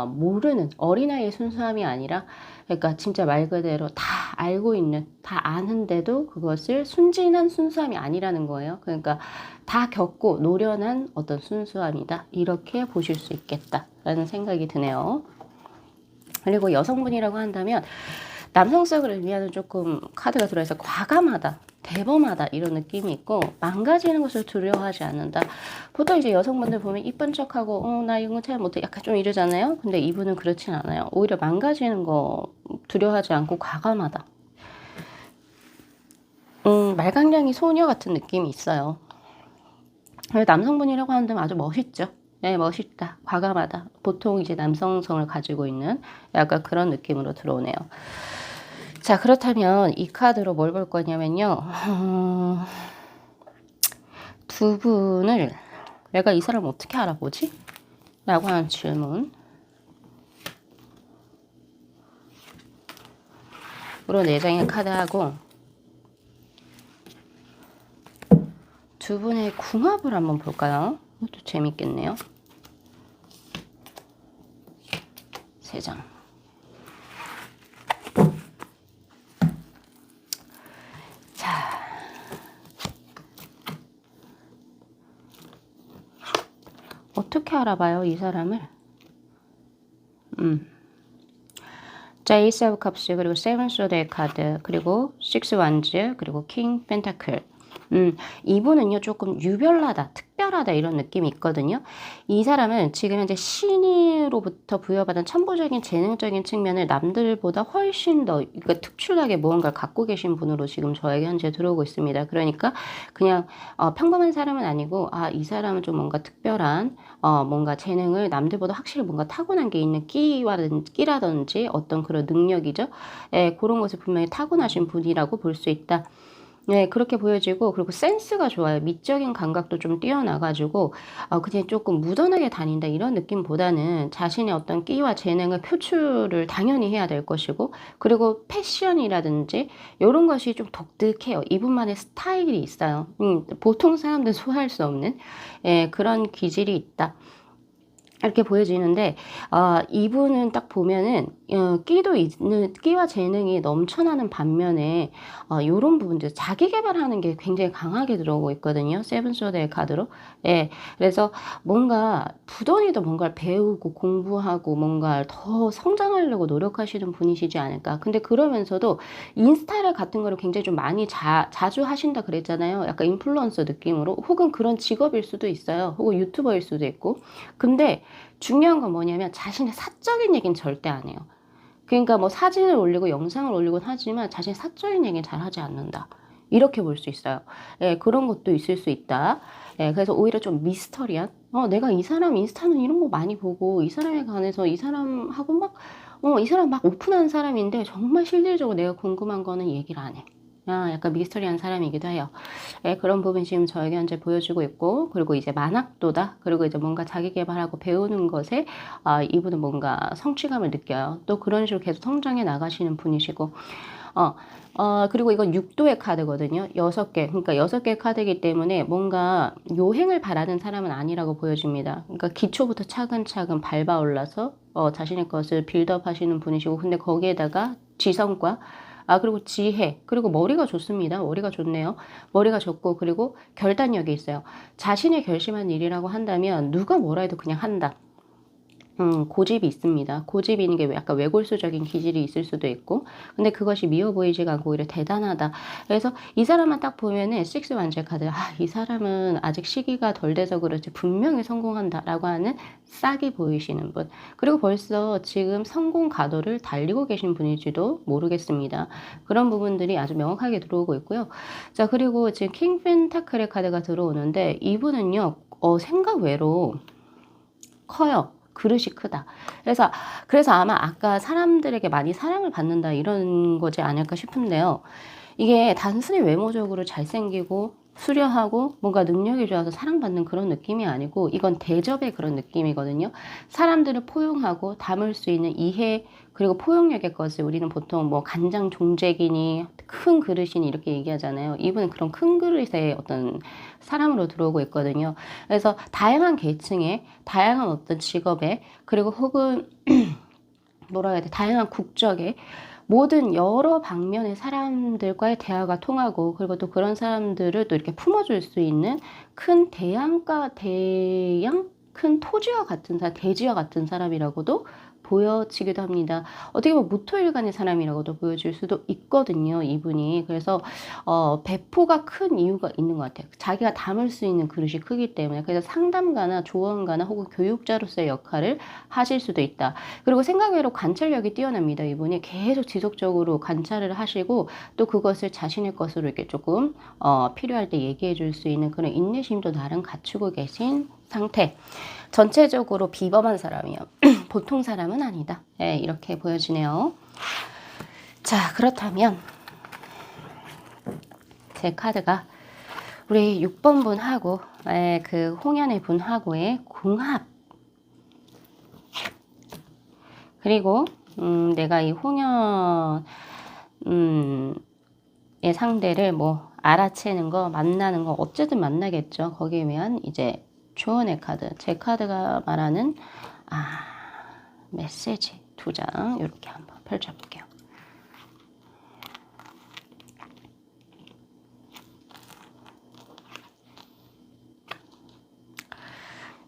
모르는 어린아이의 순수함이 아니라 그러니까 진짜 말 그대로 다 알고 있는, 다 아는데도 그것을 순진한 순수함이 아니라는 거예요. 그러니까 다 겪고 노련한 어떤 순수함이다. 이렇게 보실 수 있겠다라는 생각이 드네요. 그리고 여성분이라고 한다면 남성성을 의미하는 조금 카드가 들어있어 과감하다, 대범하다 이런 느낌이 있고 망가지는 것을 두려워하지 않는다. 보통 이제 여성분들 보면 이쁜 척하고 나 이런 거 잘 못해 약간 좀 이러잖아요. 근데 이분은 그렇진 않아요. 오히려 망가지는 거 두려워하지 않고 과감하다. 말강량이 소녀 같은 느낌이 있어요. 남성분이라고 한다면 아주 멋있죠. 네, 멋있다, 과감하다. 보통 이제 남성성을 가지고 있는 약간 그런 느낌으로 들어오네요. 자, 그렇다면 이 카드로 뭘 볼 거냐면요. 두 분을 내가 이 사람 어떻게 알아보지? 라고 하는 질문. 으로 4장의 카드하고 두 분의 궁합을 한번 볼까요? 이것도 재밌겠네요. 3장. 자, 어떻게 알아봐요, 이 사람을? 자, 에이스 오브 컵스, 그리고 세븐 소드의 카드, 그리고 식스 완즈, 그리고 킹 펜타클. 이분은요 조금 유별나다, 특별하다 이런 느낌이 있거든요. 이 사람은 지금 현재 신으로부터 부여받은 천부적인 재능적인 측면을 남들보다 훨씬 더 그러니까 특출나게 무언가를 갖고 계신 분으로 지금 저에게 현재 들어오고 있습니다. 그러니까 그냥 평범한 사람은 아니고 이 사람은 좀 뭔가 특별한 뭔가 재능을 남들보다 확실히 뭔가 타고난 게 있는 끼라든지 어떤 그런 능력이죠. 예, 그런 것을 분명히 타고나신 분이라고 볼 수 있다. 네, 그렇게 보여지고, 그리고 센스가 좋아요. 미적인 감각도 좀 뛰어나가지고, 그냥 조금 무던하게 다닌다, 이런 느낌보다는 자신의 어떤 끼와 재능을 표출을 당연히 해야 될 것이고, 그리고 패션이라든지, 이런 것이 좀 독특해요. 이분만의 스타일이 있어요. 보통 사람들은 소화할 수 없는, 그런 기질이 있다. 이렇게 보여지는데, 이분은 딱 보면은 끼와 재능이 넘쳐나는 반면에 요런 부분들 자기 개발하는 게 굉장히 강하게 들어오고 있거든요. 세븐 소드의 카드로. 예. 그래서 뭔가 부던히도 뭔가를 배우고 공부하고 뭔가 더 성장하려고 노력하시는 분이시지 않을까. 근데 그러면서도 인스타를 같은 거를 굉장히 좀 많이 자주 하신다 그랬잖아요. 약간 인플루언서 느낌으로. 혹은 그런 직업일 수도 있어요. 혹은 유튜버일 수도 있고. 근데 중요한 건 뭐냐면 자신의 사적인 얘기는 절대 안 해요. 그러니까 뭐 사진을 올리고 영상을 올리곤 하지만 자신의 사적인 얘기는 잘 하지 않는다. 이렇게 볼 수 있어요. 예, 그런 것도 있을 수 있다. 예, 그래서 오히려 좀 미스터리한, 내가 이 사람 인스타는 이런 거 많이 보고, 이 사람에 관해서 이 사람하고 막, 이 사람 막 오픈한 사람인데, 정말 실질적으로 내가 궁금한 거는 얘기를 안 해. 약간 미스터리한 사람이기도 해요. 예, 그런 부분이 지금 저에게 현재 보여지고 있고, 그리고 이제 만학도다. 그리고 이제 뭔가 자기 개발하고 배우는 것에, 이분은 뭔가 성취감을 느껴요. 또 그런 식으로 계속 성장해 나가시는 분이시고, 그리고 이건 6도의 카드거든요. 6개. 그러니까 6개의 카드이기 때문에 뭔가 요행을 바라는 사람은 아니라고 보여집니다. 그러니까 기초부터 차근차근 밟아 올라서, 자신의 것을 빌드업 하시는 분이시고, 근데 거기에다가 지성과 그리고 지혜, 그리고 머리가 좋습니다. 머리가 좋네요. 머리가 좋고, 그리고 결단력이 있어요. 자신이 결심한 일이라고 한다면, 누가 뭐라 해도 그냥 한다. 고집이 있습니다. 고집이 있는 게 약간 외골수적인 기질이 있을 수도 있고, 근데 그것이 미워 보이지가 않고 오히려 대단하다. 그래서 이 사람만 딱 보면은 식스 완제 카드, 이 사람은 아직 시기가 덜 돼서 그렇지 분명히 성공한다라고 하는 싹이 보이시는 분. 그리고 벌써 지금 성공 가도를 달리고 계신 분일지도 모르겠습니다. 그런 부분들이 아주 명확하게 들어오고 있고요. 자, 그리고 지금 킹 펜타클의 카드가 들어오는데 이분은요, 생각 외로 커요. 그릇이 크다. 그래서 아마 아까 사람들에게 많이 사랑을 받는다 이런 거지 않을까 싶은데요. 이게 단순히 외모적으로 잘생기고 수려하고 뭔가 능력이 좋아서 사랑받는 그런 느낌이 아니고 이건 대접의 그런 느낌이거든요. 사람들을 포용하고 담을 수 있는 이해 그리고 포용력의 것을 우리는 보통 뭐 간장 종재기니 큰 그릇이니 이렇게 얘기하잖아요. 이분은 그런 큰 그릇의 어떤 사람으로 들어오고 있거든요. 그래서 다양한 계층에 다양한 어떤 직업에 그리고 혹은 뭐라 해야 돼? 다양한 국적에 모든 여러 방면의 사람들과의 대화가 통하고 그리고 또 그런 사람들을 또 이렇게 품어줄 수 있는 큰 큰 토지와 같은 대지와 같은 사람이라고도 보여지기도 합니다. 어떻게 보면 무토일간의 사람이라고도 보여질 수도 있거든요, 이분이. 그래서 배포가 큰 이유가 있는 것 같아요. 자기가 담을 수 있는 그릇이 크기 때문에. 그래서 상담가나 조언가나 혹은 교육자로서의 역할을 하실 수도 있다. 그리고 생각 외로 관찰력이 뛰어납니다. 이분이 계속 지속적으로 관찰을 하시고 또 그것을 자신의 것으로 이렇게 조금 필요할 때 얘기해 줄 수 있는 그런 인내심도 나름 갖추고 계신 상태. 전체적으로 비범한 사람이요. 보통 사람은 아니다. 네, 이렇게 보여지네요. 자, 그렇다면 제 카드가 우리 6번 분하고 그 홍연의 분하고의 궁합 그리고 내가 이 홍연 의 상대를 뭐 알아채는 거 만나는 거 어쨌든 만나겠죠. 거기에 의한 이제 조언의 카드 제 카드가 말하는 메시지 2장 이렇게 한번 펼쳐볼게요.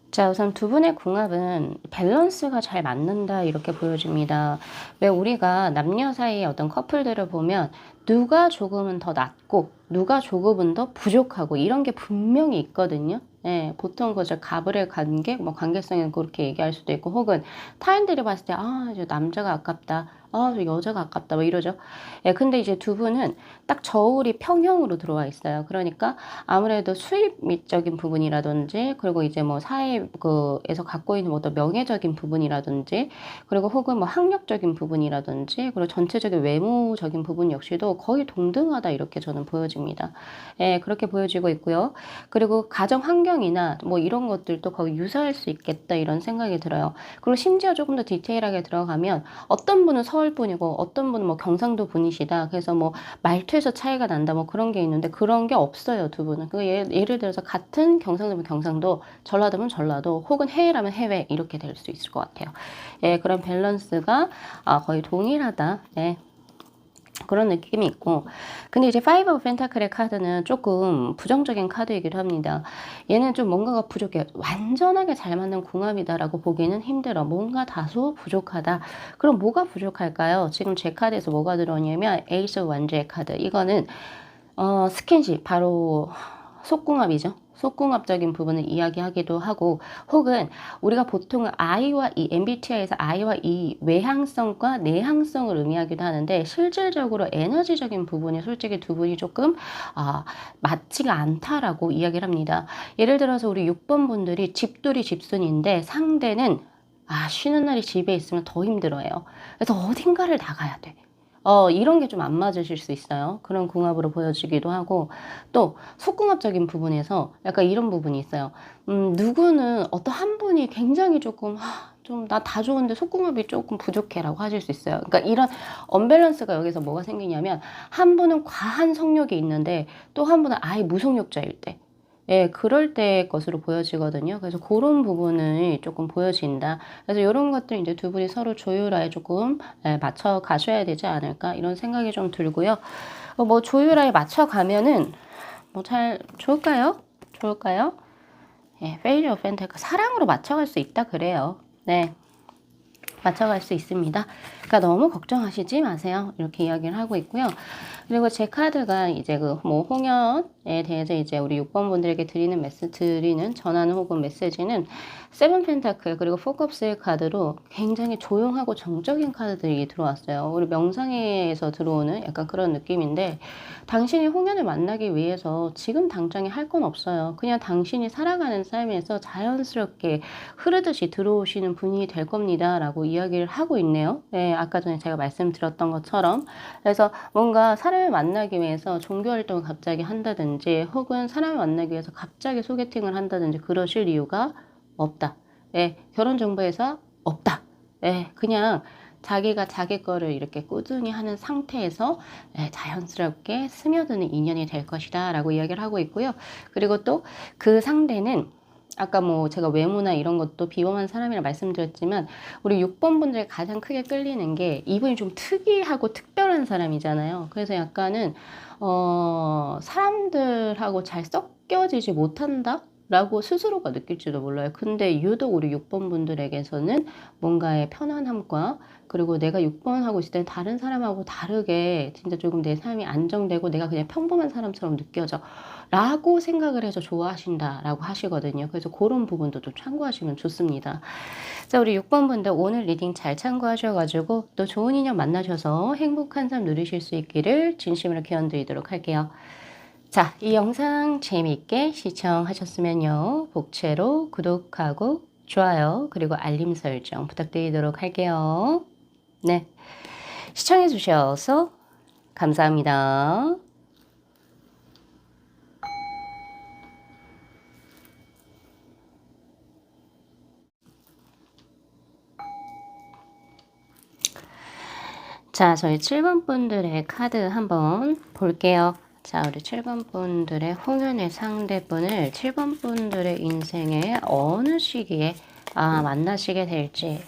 자, 우선 두 분의 궁합은 밸런스가 잘 맞는다 이렇게 보여집니다. 왜 우리가 남녀 사이의 어떤 커플들을 보면 누가 조금은 더 낫고 누가 조금은 더 부족하고 이런 게 분명히 있거든요. 예, 보통 그저 가불의 관계, 뭐 관계성은 그렇게 얘기할 수도 있고 혹은 타인들이 봤을 때 저 남자가 아깝다. 저 여자가 아깝다. 뭐 이러죠. 예, 근데 이제 두 분은 딱 저울이 평형으로 들어와 있어요. 그러니까 아무래도 수입적인 부분이라든지 그리고 이제 뭐 사회에서 갖고 있는 어떤 명예적인 부분이라든지 그리고 혹은 뭐 학력적인 부분이라든지 그리고 전체적인 외모적인 부분 역시도 거의 동등하다 이렇게 저는 보여집니다. 예, 그렇게 보여지고 있고요. 그리고 가정 환경이나 뭐 이런 것들도 거의 유사할 수 있겠다 이런 생각이 들어요. 그리고 심지어 조금 더 디테일하게 들어가면 어떤 분은 서울 서울 분이고 어떤 분은 뭐 경상도 분이시다. 그래서 뭐 말투에서 차이가 난다. 뭐 그런 게 있는데 그런 게 없어요, 두 분은. 그 예를 들어서 같은 경상도면 경상도, 전라도면 전라도, 혹은 해외라면 해외 이렇게 될 수 있을 것 같아요. 예, 그런 밸런스가 거의 동일하다. 예. 그런 느낌이 있고, 근데 이제 파이브 오브 펜타클의 카드는 조금 부정적인 카드이기도 합니다. 얘는 좀 뭔가가 부족해. 완전하게 잘 맞는 궁합이다라고 보기는 힘들어. 뭔가 다소 부족하다. 그럼 뭐가 부족할까요? 지금 제 카드에서 뭐가 들어오냐면 에이스 완주의 카드. 이거는 스킨십, 바로 속궁합이죠. 속궁합적인 부분을 이야기하기도 하고, 혹은 우리가 보통 I와 E, MBTI에서 I와 E 외향성과 내향성을 의미하기도 하는데, 실질적으로 에너지적인 부분이 솔직히 두 분이 조금 맞지가 않다라고 이야기를 합니다. 예를 들어서 우리 6번 분들이 집돌이 집순인데 상대는 쉬는 날이 집에 있으면 더 힘들어해요. 그래서 어딘가를 나가야 돼. 이런 게 좀 안 맞으실 수 있어요. 그런 궁합으로 보여지기도 하고, 또 속궁합적인 부분에서 약간 이런 부분이 있어요. 누구는 어떤 한 분이 굉장히 조금 좀 나 다 좋은데 속궁합이 조금 부족해라고 하실 수 있어요. 그러니까 이런 언밸런스가 여기서 뭐가 생기냐면, 한 분은 과한 성욕이 있는데 또 한 분은 아예 무성욕자일 때, 예, 그럴 때의 것으로 보여지거든요. 그래서 그런 부분을 조금 보여진다. 그래서 이런 것들 이제 두 분이 서로 조율하에 조금 맞춰 가셔야 되지 않을까 이런 생각이 좀 들고요. 뭐 조율하에 맞춰 가면은 뭐 잘 좋을까요? 좋을까요? 예, 페이지 오브 펜타클 사랑으로 맞춰갈 수 있다 그래요. 네. 맞춰갈 수 있습니다. 그러니까 너무 걱정하시지 마세요. 이렇게 이야기를 하고 있고요. 그리고 제 카드가 이제 그 뭐 홍연에 대해서 이제 우리 6번 분들에게 드리는 전하는 혹은 메시지는 세븐 펜타클 그리고 포컵스의 카드로 굉장히 조용하고 정적인 카드들이 들어왔어요. 우리 명상에서 들어오는 약간 그런 느낌인데, 당신이 홍연을 만나기 위해서 지금 당장에 할 건 없어요. 그냥 당신이 살아가는 삶에서 자연스럽게 흐르듯이 들어오시는 분이 될 겁니다. 라고 이야기를 하고 있네요. 네, 아까 전에 제가 말씀드렸던 것처럼. 그래서 뭔가 사람을 만나기 위해서 종교 활동을 갑자기 한다든지, 혹은 사람을 만나기 위해서 갑자기 소개팅을 한다든지 그러실 이유가 없다. 예, 결혼 정보에서 없다. 예, 그냥 자기가 자기 거를 이렇게 꾸준히 하는 상태에서 자연스럽게 스며드는 인연이 될 것이다 라고 이야기를 하고 있고요. 그리고 또 그 상대는 아까 뭐 제가 외모나 이런 것도 비범한 사람이라 말씀드렸지만, 우리 6번 분들 가장 크게 끌리는 게 이분이 좀 특이하고 특별한 사람이잖아요. 그래서 약간은 사람들하고 잘 섞여지지 못한다? 라고 스스로가 느낄지도 몰라요. 근데 유독 우리 6번 분들에게서는 뭔가의 편안함과, 그리고 내가 6번 하고 있을 때 다른 사람하고 다르게 진짜 조금 내 삶이 안정되고 내가 그냥 평범한 사람처럼 느껴져 라고 생각을 해서 좋아하신다 라고 하시거든요. 그래서 그런 부분도 좀 참고하시면 좋습니다. 자, 우리 6번 분들 오늘 리딩 잘 참고하셔가지고 또 좋은 인연 만나셔서 행복한 삶 누리실 수 있기를 진심으로 기원드리도록 할게요. 자, 이 영상 재미있게 시청하셨으면요, 복채로 구독하고 좋아요 그리고 알림 설정 부탁드리도록 할게요. 네, 시청해 주셔서 감사합니다. 자, 저희 7번 분들의 카드 한번 볼게요. 자, 우리 7번 분들의 홍연의 상대분을 7번 분들의 인생의 어느 시기에 만나시게 될지.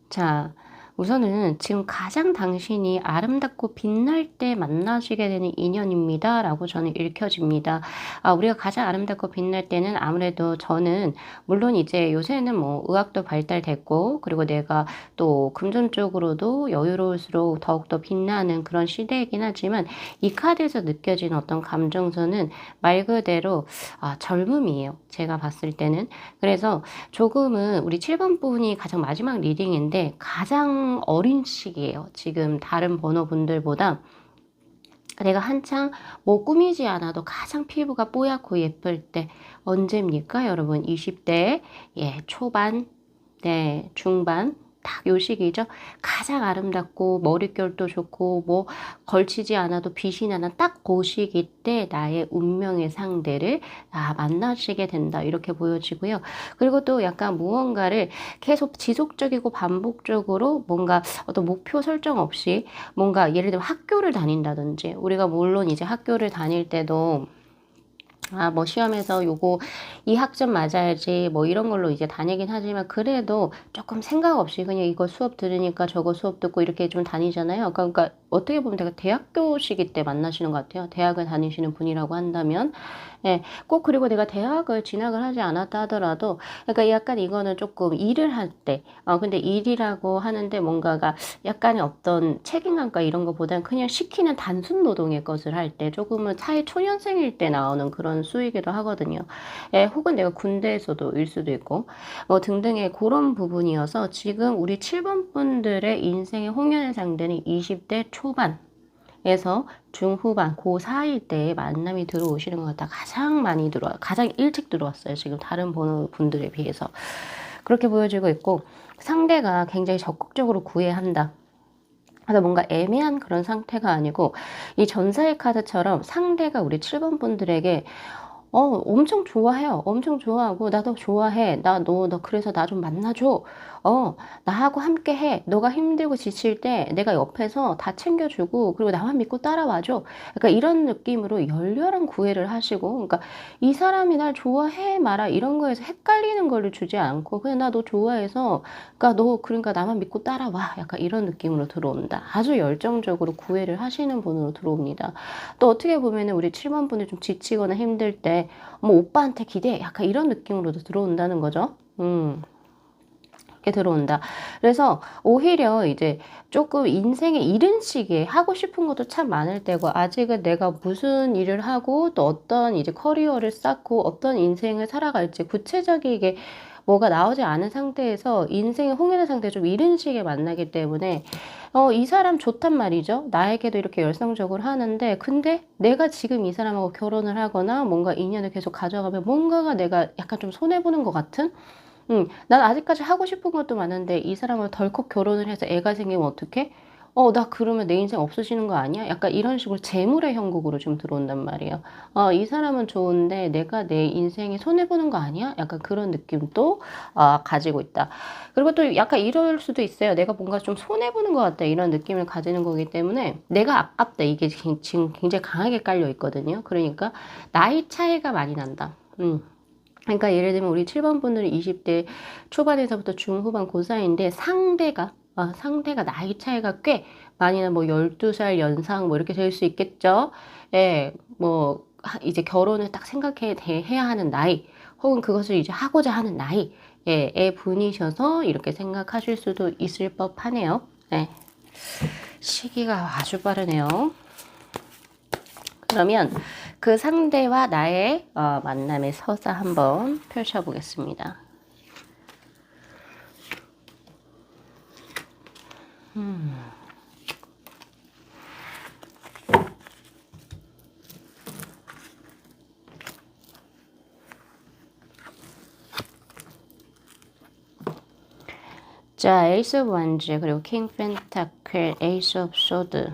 자, 우선은 지금 가장 당신이 아름답고 빛날 때 만나시게 되는 인연입니다. 라고 저는 읽혀집니다. 우리가 가장 아름답고 빛날 때는 아무래도 저는, 물론 이제 요새는 뭐 의학도 발달됐고, 그리고 내가 또 금전적으로도 여유로울수록 더욱더 빛나는 그런 시대이긴 하지만, 이 카드에서 느껴진 어떤 감정선은 말 그대로 젊음이에요. 제가 봤을 때는. 그래서 조금은 우리 7번 분이 가장 마지막 리딩인데 가장 어린 시기예요. 지금 다른 번호분들보다 내가 한창 뭐 꾸미지 않아도 가장 피부가 뽀얗고 예쁠 때 언제입니까? 여러분 20대 예, 초반, 네, 중반 딱 요 시기죠. 가장 아름답고 머릿결도 좋고 뭐 걸치지 않아도 빛이 나는 딱 그 시기 때 나의 운명의 상대를 만나시게 된다. 이렇게 보여지고요. 그리고 또 약간 무언가를 계속 지속적이고 반복적으로 뭔가 어떤 목표 설정 없이 뭔가 예를 들면 학교를 다닌다든지 우리가 물론 이제 학교를 다닐 때도 뭐 시험에서 요거 이 학점 맞아야지 뭐 이런 걸로 이제 다니긴 하지만 그래도 조금 생각 없이 그냥 이거 수업 들으니까 저거 수업 듣고 이렇게 좀 다니잖아요. 그러니까 어떻게 보면 내가 대학교 시기 때 만나시는 것 같아요. 대학을 다니시는 분이라고 한다면 예, 꼭 그리고 내가 대학을 진학을 하지 않았다 하더라도 그러니까 약간 이거는 조금 일을 할 때 근데 일이라고 하는데 뭔가가 약간의 어떤 책임감과 이런 것보다는 그냥 시키는 단순 노동의 것을 할 때 조금은 사회 초년생일 때 나오는 그런 수이기도 하거든요. 예, 혹은 내가 군대에서도 일 수도 있고 뭐 등등의 그런 부분이어서 지금 우리 7번 분들의 인생의 홍련의 상대는 20대 초반 에서 중후반 그 사이일 때 만남이 들어오시는 것 같다. 가장 많이 가장 일찍 들어왔어요. 지금 다른 번호 분들에 비해서. 그렇게 보여지고 있고 상대가 굉장히 적극적으로 구애한다. 그래서 뭔가 애매한 그런 상태가 아니고 이 전사의 카드처럼 상대가 우리 7번 분들에게 엄청 좋아해요. 엄청 좋아하고 나도 좋아해. 너 그래서 나 좀 만나줘. 나하고 함께 해. 너가 힘들고 지칠 때 내가 옆에서 다 챙겨주고 그리고 나만 믿고 따라와줘. 그러니까 이런 느낌으로 열렬한 구애를 하시고 그러니까 이 사람이 날 좋아해 마라 이런 거에서 헷갈리는 거를 주지 않고 그냥 나 너 좋아해서 그러니까 나만 믿고 따라와. 약간 이런 느낌으로 들어온다. 아주 열정적으로 구애를 하시는 분으로 들어옵니다. 또 어떻게 보면은 우리 7번 분이 좀 지치거나 힘들 때 오빠한테 기대 약간 이런 느낌으로도 들어온다는 거죠. 이렇게 들어온다. 그래서 오히려 이제 조금 인생의 이른 시기에 하고 싶은 것도 참 많을 때고 아직은 내가 무슨 일을 하고 또 어떤 이제 커리어를 쌓고 어떤 인생을 살아갈지 구체적이게 뭐가 나오지 않은 상태에서 인생의 홍연의 상태에 좀 이른 시기에 만나기 때문에 이 사람 좋단 말이죠. 나에게도 이렇게 열성적으로 하는데 근데 내가 지금 이 사람하고 결혼을 하거나 뭔가 인연을 계속 가져가면 뭔가가 내가 약간 좀 손해보는 것 같은 난 아직까지 하고 싶은 것도 많은데 이 사람을 덜컥 결혼을 해서 애가 생기면 어떡해? 나 그러면 내 인생 없어지는 거 아니야? 약간 이런 식으로 재물의 형국으로 좀 들어온단 말이에요. 이 사람은 좋은데 내가 내 인생에 손해보는 거 아니야? 약간 그런 느낌도 가지고 있다. 그리고 또 약간 이럴 수도 있어요. 내가 뭔가 좀 손해보는 것 같다. 이런 느낌을 가지는 거기 때문에 내가 아깝다. 이게 지금 굉장히 강하게 깔려 있거든요. 그러니까 나이 차이가 많이 난다. 그러니까 예를 들면 우리 7번 분들은 20대 초반에서부터 중후반 그 사이인데 상대가 나이 차이가 꽤 많이 나 뭐 12살 연상 뭐 이렇게 될 수 있겠죠. 예, 뭐 이제 결혼을 딱 해야 하는 나이 혹은 그것을 이제 하고자 하는 나이 애 분이셔서 이렇게 생각하실 수도 있을 법하네요. 네. 시기가 아주 빠르네요. 그러면 그 상대와 나의 만남의 서사 한번 펼쳐보겠습니다. 자, 에이스 오브 원즈 그리고 킹 펜타클, 에이스 오브 소드,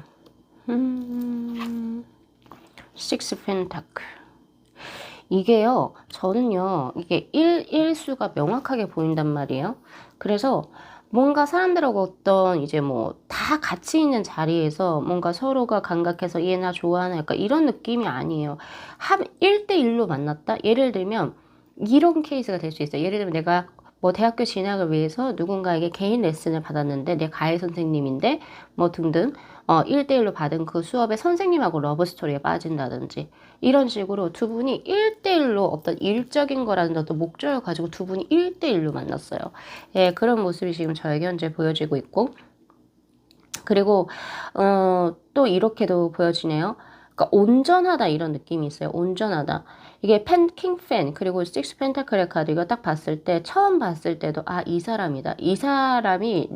식스 펜타클. 이게요, 저는요, 이게 일수가 명확하게 보인단 말이에요. 그래서 뭔가 사람들하고 어떤 이제 뭐 다 같이 있는 자리에서 뭔가 서로가 감각해서 얘 나 좋아하나 약간 이런 느낌이 아니에요. 1대1로 만났다? 예를 들면 이런 케이스가 될 수 있어요. 예를 들면 내가 뭐 대학교 진학을 위해서 누군가에게 개인 레슨을 받았는데 내 가해 선생님인데 뭐 등등 1대1로 받은 그 수업의 선생님하고 러브스토리에 빠진다든지 이런 식으로 두 분이 1대1로 어떤 일적인 거라는 어떤 목적을 가지고 두 분이 1대1로 만났어요. 예, 그런 모습이 지금 저에게 현재 보여지고 있고 그리고 또 이렇게도 보여지네요. 그러니까 온전하다 이런 느낌이 있어요. 온전하다. 이게 킹팬 그리고 식스 펜타클의 카드 이거 딱 봤을 때 처음 봤을 때도 아, 이 사람이다. 이 사람이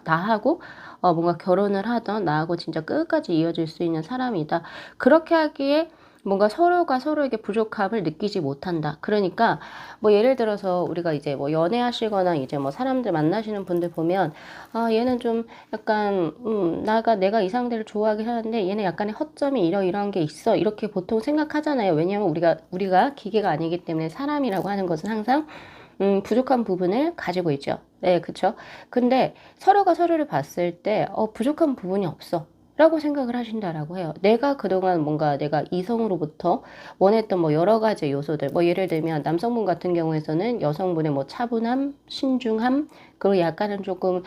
나하고 뭔가 결혼을 하던 나하고 진짜 끝까지 이어질 수 있는 사람이다. 그렇게 하기에 뭔가 서로가 서로에게 부족함을 느끼지 못한다. 그러니까 뭐 예를 들어서 우리가 이제 뭐 연애하시거나 이제 뭐 사람들 만나시는 분들 보면 아, 얘는 좀 약간 내가 이 상대를 좋아하긴 하는데 얘는 약간의 허점이 이러이러한 게 있어. 이렇게 보통 생각하잖아요. 왜냐하면 우리가 기계가 아니기 때문에 사람이라고 하는 것은 항상 부족한 부분을 가지고 있죠. 네, 그쵸? 근데 서로가 서로를 봤을 때, 부족한 부분이 없어. 라고 생각을 하신다라고 해요. 내가 그동안 뭔가 내가 이성으로부터 원했던 뭐 여러 가지 요소들, 뭐 예를 들면 남성분 같은 경우에서는 여성분의 뭐 차분함, 신중함, 그리고 약간은 조금,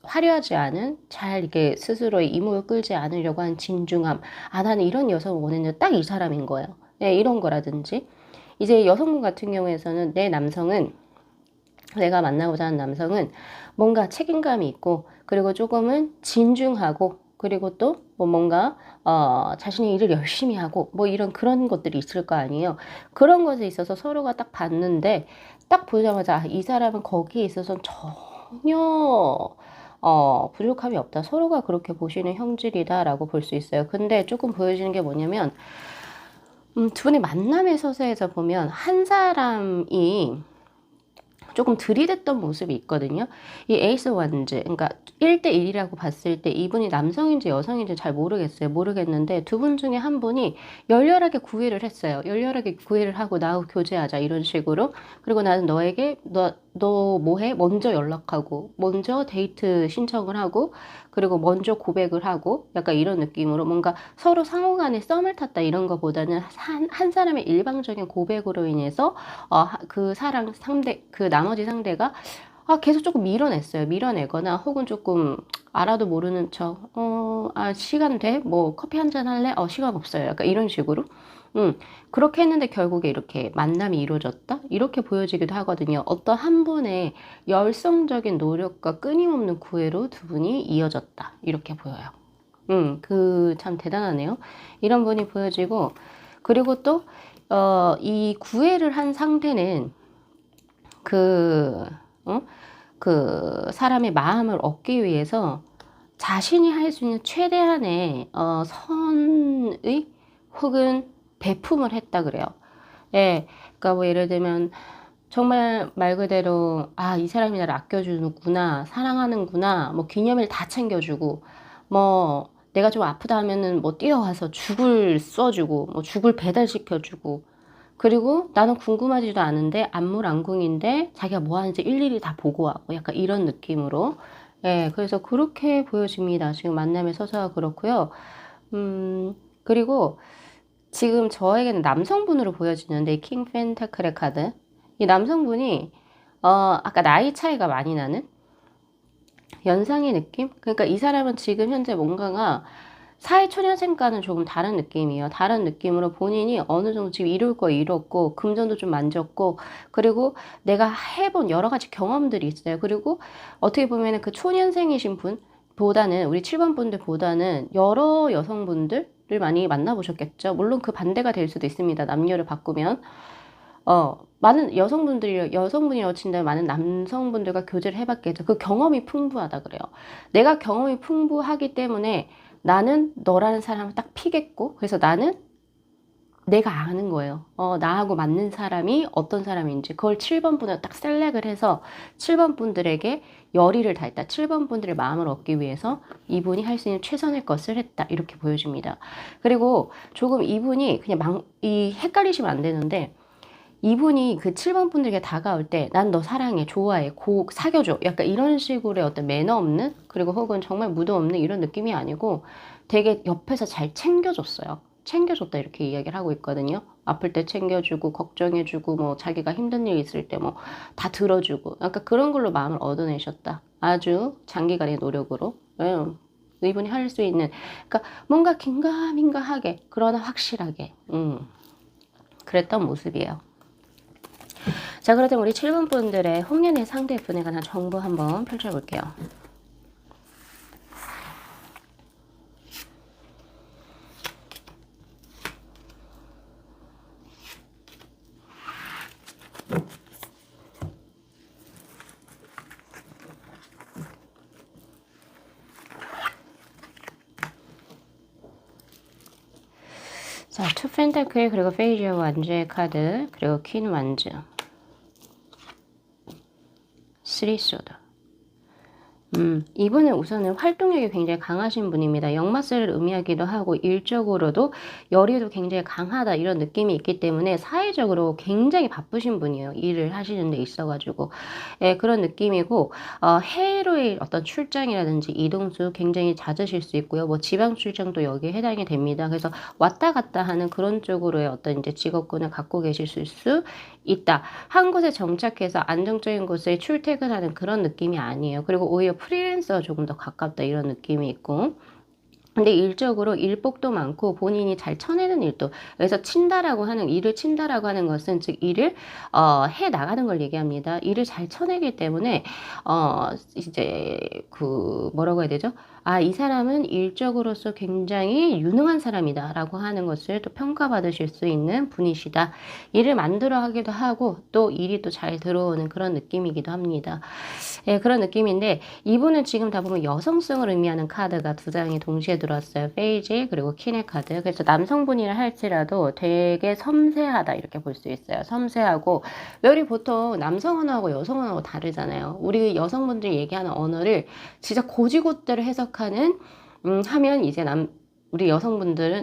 화려하지 않은, 잘 이렇게 스스로의 이목을 끌지 않으려고 하는 진중함. 아, 나는 이런 여성을 원했는데 딱 이 사람인 거예요. 네, 이런 거라든지. 이제 여성분 같은 경우에서는 내가 만나고자 하는 남성은 뭔가 책임감이 있고, 그리고 조금은 진중하고, 그리고 또 뭐 뭔가 자신의 일을 열심히 하고 뭐 이런 그런 것들이 있을 거 아니에요. 그런 것에 있어서 서로가 딱 봤는데 딱 보자마자 아, 이 사람은 거기에 있어서 전혀 부족함이 없다. 서로가 그렇게 보시는 형질이다라고 볼 수 있어요. 근데 조금 보여지는 게 뭐냐면 두 분의 만남의 서사에서 보면 한 사람이 조금 들이댔던 모습이 있거든요. 이 에이스 원즈, 그러니까 1대1이라고 봤을 때 이분이 남성인지 여성인지 잘 모르겠어요. 모르겠는데 두 분 중에 한 분이 열렬하게 구애를 했어요. 열렬하게 구애를 하고 나하고 교제하자 이런 식으로. 그리고 나는 너에게 너 뭐해? 먼저 연락하고 먼저 데이트 신청을 하고 그리고 먼저 고백을 하고 약간 이런 느낌으로 뭔가 서로 상호간에 썸을 탔다 이런 거보다는 한 사람의 일방적인 고백으로 인해서 그 나머지 상대가 계속 조금 밀어냈어요. 밀어내거나 혹은 조금 알아도 모르는 척, 시간 돼? 뭐 커피 한 잔 할래? 시간 없어요. 약간 이런 식으로. 그렇게 했는데 결국에 이렇게 만남이 이루어졌다? 이렇게 보여지기도 하거든요. 어떤 한 분의 열성적인 노력과 끊임없는 구애로 두 분이 이어졌다. 이렇게 보여요. 참 대단하네요. 이런 분이 보여지고, 그리고 또, 이 구애를 한 상태는 어? 그 사람의 마음을 얻기 위해서 자신이 할 수 있는 최대한의 선의 혹은 베품을 했다 그래요. 예, 그러니까 뭐 예를 들면 정말 말 그대로 이 사람이 나를 아껴주는구나, 사랑하는구나, 뭐 기념일 다 챙겨주고, 뭐 내가 좀 아프다 하면은 뭐 뛰어와서 죽을 써주고, 뭐 죽을 배달시켜주고, 그리고 나는 궁금하지도 않은데 안물안궁인데 자기가 뭐 하는지 일일이 다 보고 와고 약간 이런 느낌으로 예, 그래서 그렇게 보여집니다. 지금 만남의 서사가 그렇고요. 그리고 지금 저에게는 남성분으로 보여지는데 이 킹 펜타클의 카드 이 남성분이 아까 나이 차이가 많이 나는 연상의 느낌? 그러니까 이 사람은 지금 현재 뭔가가 사회초년생과는 조금 다른 느낌이에요. 다른 느낌으로 본인이 어느 정도 지금 이룰 거 이뤘고, 금전도 좀 만졌고, 그리고 내가 해본 여러 가지 경험들이 있어요. 그리고 어떻게 보면 그 초년생이신 분보다는, 우리 7번 분들보다는 여러 여성분들을 많이 만나보셨겠죠. 물론 그 반대가 될 수도 있습니다. 남녀를 바꾸면. 많은 여성분이라고 친다면 많은 남성분들과 교제를 해봤겠죠. 그 경험이 풍부하다 그래요. 내가 경험이 풍부하기 때문에 나는 너라는 사람을 딱 피겠고, 그래서 나는 내가 아는 거예요. 나하고 맞는 사람이 어떤 사람인지. 그걸 7번 분을 딱 셀렉을 해서 7번 분들에게 열의를 다했다. 7번 분들의 마음을 얻기 위해서 이분이 할 수 있는 최선의 것을 했다. 이렇게 보여집니다. 그리고 조금 이분이 그냥 헷갈리시면 안 되는데, 이분이 그 7번 분들에게 다가올 때, 난 너 사랑해, 좋아해, 사귀어줘. 약간 이런 식으로의 어떤 매너 없는, 그리고 혹은 정말 무도 없는 이런 느낌이 아니고 되게 옆에서 잘 챙겨줬어요. 챙겨줬다 이렇게 이야기를 하고 있거든요. 아플 때 챙겨주고, 걱정해주고, 뭐 자기가 힘든 일 있을 때 뭐 다 들어주고, 약간 그런 걸로 마음을 얻어내셨다. 아주 장기간의 노력으로. 이분이 할 수 있는, 그러니까 뭔가 긴가민가하게, 그러나 확실하게, 그랬던 모습이에요. 자, 그렇다면 우리 7번 분들의 홍련의 상대분에 관한 정보 한번 펼쳐볼게요. 자, 투 펜타클 그리고 페이지 완즈의 카드 그리고 퀸 완즈, 쓰리 소드. 이분은 우선은 활동력이 굉장히 강하신 분입니다. 역마스를 의미하기도 하고 일적으로도 열의도 굉장히 강하다 이런 느낌이 있기 때문에 사회적으로 굉장히 바쁘신 분이에요. 일을 하시는 데 있어가지고. 예, 그런 느낌이고 해외로의 어떤 출장이라든지 이동수 굉장히 잦으실 수 있고요. 뭐 지방 출장도 여기에 해당이 됩니다. 그래서 왔다 갔다 하는 그런 쪽으로의 어떤 이제 직업군을 갖고 계실 수 있다. 한 곳에 정착해서 안정적인 곳에 출퇴근하는 그런 느낌이 아니에요. 그리고 오히려 프리랜서가 조금 더 가깝다 이런 느낌이 있고, 근데 일적으로 일복도 많고 본인이 잘 쳐내는 일도, 그래서 친다라고 하는 일을 친다라고 하는 것은 즉 일을 해 나가는 걸 얘기합니다. 일을 잘 쳐내기 때문에 이제 그 뭐라고 해야 되죠? 아, 이 사람은 일적으로서 굉장히 유능한 사람이다라고 하는 것을 또 평가받으실 수 있는 분이시다. 일을 만들어 하기도 하고 또 일이 또 잘 들어오는 그런 느낌이기도 합니다. 예, 그런 느낌인데 이분은 지금 다 보면 여성성을 의미하는 카드가 두 장이 동시에 들어왔어요. 페이지 그리고 퀸의 카드. 그래서 남성분이라 할지라도 되게 섬세하다 이렇게 볼 수 있어요. 섬세하고 우리 보통 남성 언어하고 여성 언어하고 다르잖아요. 우리 여성분들이 얘기하는 언어를 진짜 고지고대로 해석하는 하면 이제 우리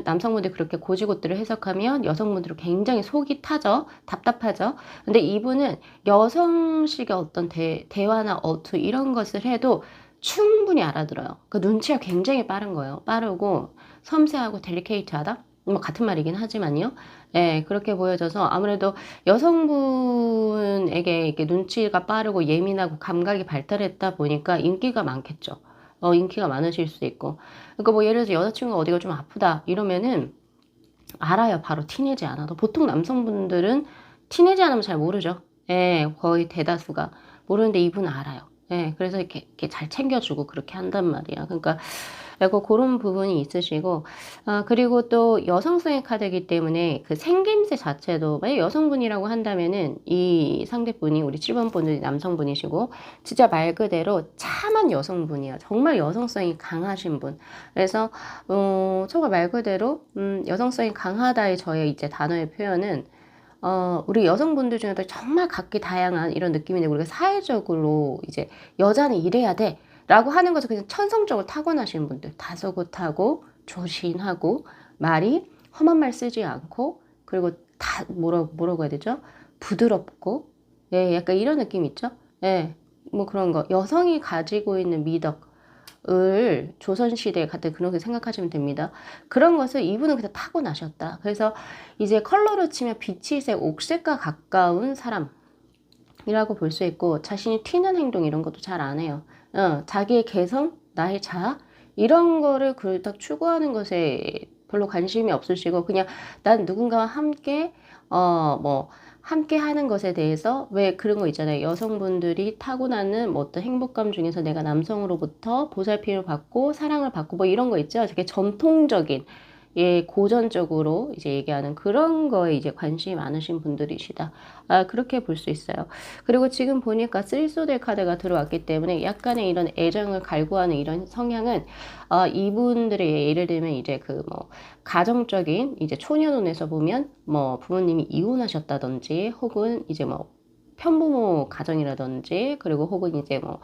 남성분들이 그렇게 고지고대로 해석하면 여성분들은 굉장히 속이 타죠. 답답하죠. 근데 이분은 여성식의 어떤 대화나 어투 이런 것을 해도 충분히 알아들어요. 그 눈치가 굉장히 빠른 거예요. 빠르고 섬세하고 델리케이트하다? 뭐 같은 말이긴 하지만요. 예, 그렇게 보여져서 아무래도 여성분에게 이렇게 눈치가 빠르고 예민하고 감각이 발달했다 보니까 인기가 많겠죠. 인기가 많으실 수 있고. 그러니까 뭐 예를 들어서 여자친구가 어디가 좀 아프다 이러면은 알아요. 바로 티내지 않아도. 보통 남성분들은 티내지 않으면 잘 모르죠. 예, 거의 대다수가. 모르는데 이분은 알아요. 예, 그래서 이렇게 잘 챙겨주고 그렇게 한단 말이야. 그러니까 약간 그런 부분이 있으시고, 그리고 또 여성성의 카드이기 때문에 그 생김새 자체도, 만약 여성분이라고 한다면은 이 상대분이 우리 7번 분이 남성분이시고, 진짜 말 그대로 참한 여성분이에요. 정말 여성성이 강하신 분. 그래서, 정말 말 그대로, 여성성이 강하다의 저의 이제 단어의 표현은, 우리 여성분들 중에도 정말 각기 다양한 이런 느낌인데, 우리가 사회적으로 이제 여자는 이래야 돼. 라고 하는 것을 그냥 천성적으로 타고나시는 분들. 다소곳하고, 조신하고, 말이 험한 말 쓰지 않고, 그리고 다, 뭐라고 해야 되죠? 부드럽고, 예, 약간 이런 느낌 있죠? 예, 뭐 그런 거. 여성이 가지고 있는 미덕을 조선시대에 같은 그런 게 생각하시면 됩니다. 그런 것을 이분은 그냥 타고나셨다. 그래서 이제 컬러로 치면 비치색, 옥색과 가까운 사람이라고 볼 수 있고, 자신이 튀는 행동 이런 것도 잘 안 해요. 자기의 개성, 나의 자아, 이런 거를 그렇다고 추구하는 것에 별로 관심이 없으시고, 그냥 난 누군가와 함께, 함께 하는 것에 대해서, 왜 그런 거 있잖아요. 여성분들이 타고나는 뭐 어떤 행복감 중에서 내가 남성으로부터 보살핌을 받고, 사랑을 받고, 뭐 이런 거 있죠. 되게 전통적인, 예, 고전적으로 이제 얘기하는 그런 거에 이제 관심이 많으신 분들이시다. 그렇게 볼 수 있어요. 그리고 지금 보니까 쓰리소드 카드가 들어왔기 때문에 약간의 이런 애정을 갈구하는 이런 성향은, 이분들의 예를 들면 이제 그 뭐, 가정적인 이제 초년원에서 보면 뭐 부모님이 이혼하셨다든지 혹은 이제 뭐 편부모 가정이라든지 그리고 혹은 이제 뭐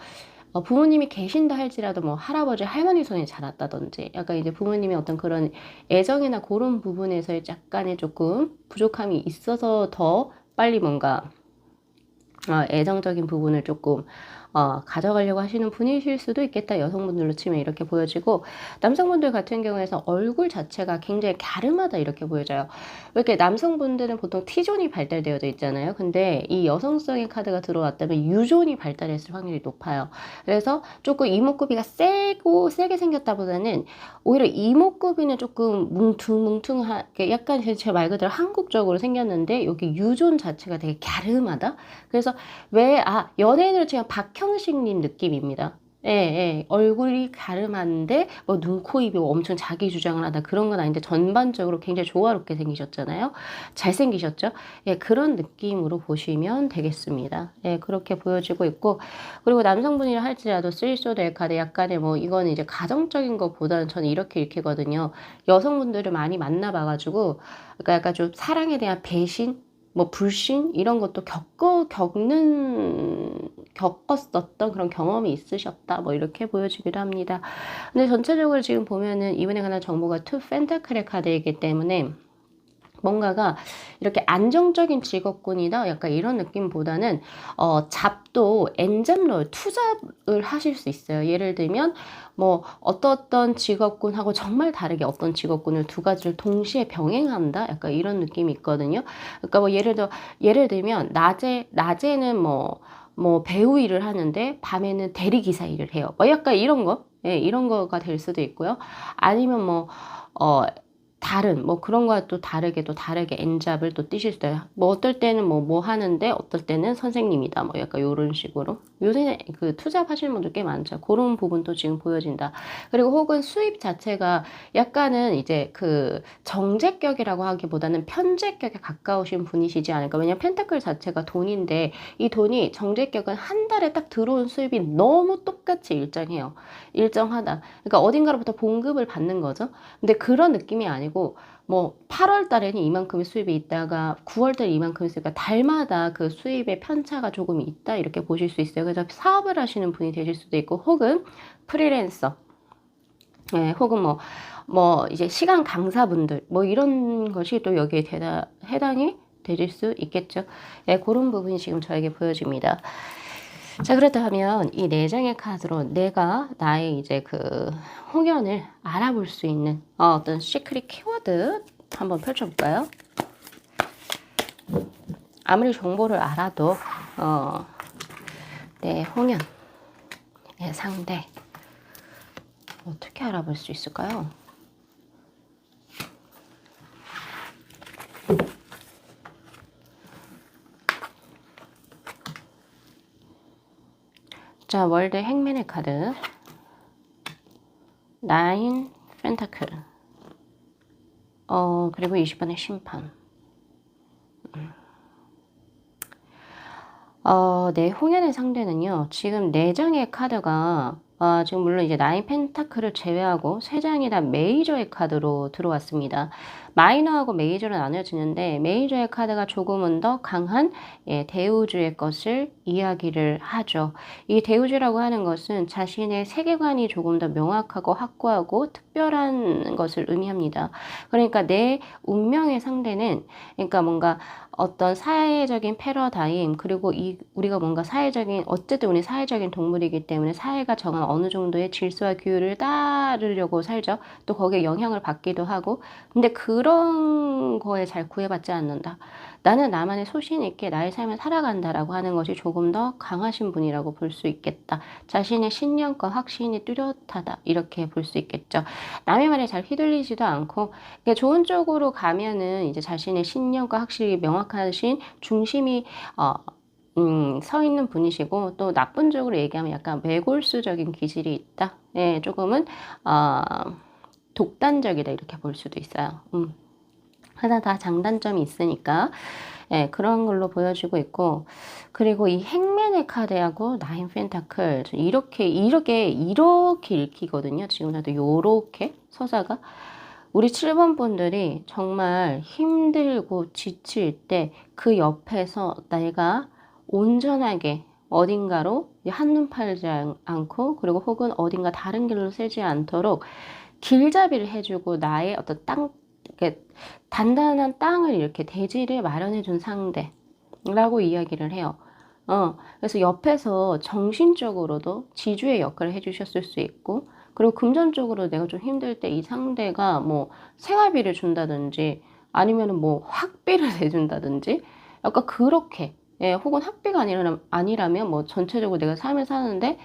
부모님이 계신다 할지라도 뭐 할아버지 할머니 손에 자랐다든지 약간 이제 부모님의 어떤 그런 애정이나 그런 부분에서 약간의 조금 부족함이 있어서 더 빨리 뭔가 애정적인 부분을 조금 가져가려고 하시는 분이실 수도 있겠다. 여성분들로 치면 이렇게 보여지고, 남성분들 같은 경우에서 얼굴 자체가 굉장히 갸름하다 이렇게 보여져요. 이렇게 남성분들은 보통 T존이 발달되어져 있잖아요. 근데 이 여성성의 카드가 들어왔다면 U존이 발달했을 확률이 높아요. 그래서 조금 이목구비가 세게 생겼다보다는 오히려 이목구비는 조금 뭉퉁뭉퉁하게 약간 제 말 그대로 한국적으로 생겼는데 여기 U존 자체가 되게 갸름하다. 그래서 연예인으로 치면 박형식님 느낌입니다. 예, 예. 얼굴이 갸름한데 뭐 눈, 코, 입이 엄청 자기 주장을 하다 그런 건 아닌데 전반적으로 굉장히 조화롭게 생기셨잖아요. 잘생기셨죠? 예, 그런 느낌으로 보시면 되겠습니다. 예, 그렇게 보여지고 있고 그리고 남성분이라 할지라도 쓰리소드 카드 약간의 뭐 이거는 이제 가정적인 것보다는 저는 이렇게 읽히거든요. 여성분들을 많이 만나봐가지고 그러니까 약간 좀 사랑에 대한 배신 뭐 불신 이런 것도 겪었었던 그런 경험이 있으셨다 뭐 이렇게 보여지기도 합니다. 근데 전체적으로 지금 보면은 이분에 관한 정보가 투 펜타클의 카드이기 때문에 뭔가가 이렇게 안정적인 직업군이다 약간 이런 느낌보다는 잡도 엔잡러 투잡을 하실 수 있어요. 예를 들면 뭐 어떤 직업군하고 정말 다르게 어떤 직업군을 두 가지를 동시에 병행한다 약간 이런 느낌이 있거든요. 그러니까 뭐 예를 들면 낮에는 뭐 배우 일을 하는데 밤에는 대리기사 일을 해요. 뭐 약간 이런 거. 예, 이런 거가 될 수도 있고요. 아니면 어, 다른 뭐 그런 거와 또 다르게 엔잡을 또 띄실 수 있어요. 뭐 어떨 때는 뭐 하는데 어떨 때는 선생님이다. 뭐 약간 요런 식으로. 요새 그 투잡하시는 분들 꽤 많죠. 그런 부분도 지금 보여진다. 그리고 혹은 수입 자체가 약간은 이제 그 정제격이라고 하기보다는 편제격에 가까우신 분이시지 않을까. 왜냐면 펜타클 자체가 돈인데 이 돈이 정제격은 한 달에 딱 들어온 수입이 너무 똑같이 일정해요. 일정하다. 그러니까 어딘가로부터 봉급을 받는 거죠. 근데 그런 느낌이 아니고 뭐 8월 달에는 이만큼의 수입이 있다가 9월 달에 이만큼의 수입이 있다가 달마다 그 수입의 편차가 조금 있다 이렇게 보실 수 있어요. 그래서 사업을 하시는 분이 되실 수도 있고 혹은 프리랜서 네, 혹은 뭐 이제 시간 강사분들 뭐 이런 것이 또 여기에 해당이 되실 수 있겠죠. 네, 그런 부분이 지금 저에게 보여집니다. 자, 그렇다면 이 네 장의 카드로 내가 나의 이제 그 홍연을 알아볼 수 있는 어떤 시크릿 키워드 한번 펼쳐볼까요? 아무리 정보를 알아도 내 홍연, 내 상대 어떻게 알아볼 수 있을까요? 자, 월드 행맨의 카드 나인 펜타클 그리고 20번의 심판 내 홍연의 상대는요, 지금 4장의 카드가, 지금 물론 이제 나인 펜타클을 제외하고 3장이 다 메이저의 카드로 들어왔습니다. 마이너하고 메이저로 나눠지는데, 메이저의 카드가 조금은 더 강한, 예, 대우주의 것을 이야기를 하죠. 이 대우주라고 하는 것은 자신의 세계관이 조금 더 명확하고 확고하고 특별한 것을 의미합니다. 그러니까 내 운명의 상대는, 그러니까 뭔가 어떤 사회적인 패러다임 그리고 우리가 뭔가 어쨌든 우리 사회적인 동물이기 때문에 사회가 정한 어느 정도의 질서와 규율을 따르려고 살죠. 또 거기에 영향을 받기도 하고 근데 그런 거에 잘 구애받지 않는다. 나는 나만의 소신 있게 나의 삶을 살아간다라고 하는 것이 조금 더 강하신 분이라고 볼 수 있겠다. 자신의 신념과 확신이 뚜렷하다. 이렇게 볼 수 있겠죠. 남의 말에 잘 휘둘리지도 않고 좋은 쪽으로 가면은 이제 자신의 신념과 확실히 명확하신 중심이 서 있는 분이시고 또 나쁜 쪽으로 얘기하면 약간 매골수적인 기질이 있다. 예, 조금은 독단적이다 이렇게 볼 수도 있어요. 하나 다 장단점이 있으니까 예, 그런 걸로 보여지고 있고 그리고 이 행맨의 카드하고 나인 펜타클 이렇게 읽히거든요. 지금 나도 요렇게 서사가 우리 7번 분들이 정말 힘들고 지칠 때 그 옆에서 내가 온전하게 어딘가로 한눈 팔지 않고 그리고 혹은 어딘가 다른 길로 새지 않도록 길잡이를 해주고 나의 어떤 이렇게 단단한 땅을 이렇게 대지를 마련해 준 상대라고 이야기를 해요. 그래서 옆에서 정신적으로도 지주의 역할을 해주셨을 수 있고, 그리고 금전적으로 내가 좀 힘들 때 이 상대가 뭐 생활비를 준다든지, 아니면은 뭐 학비를 내준다든지, 약간 그렇게, 예, 혹은 학비가 아니라면 뭐 전체적으로 내가 삶을 사는데,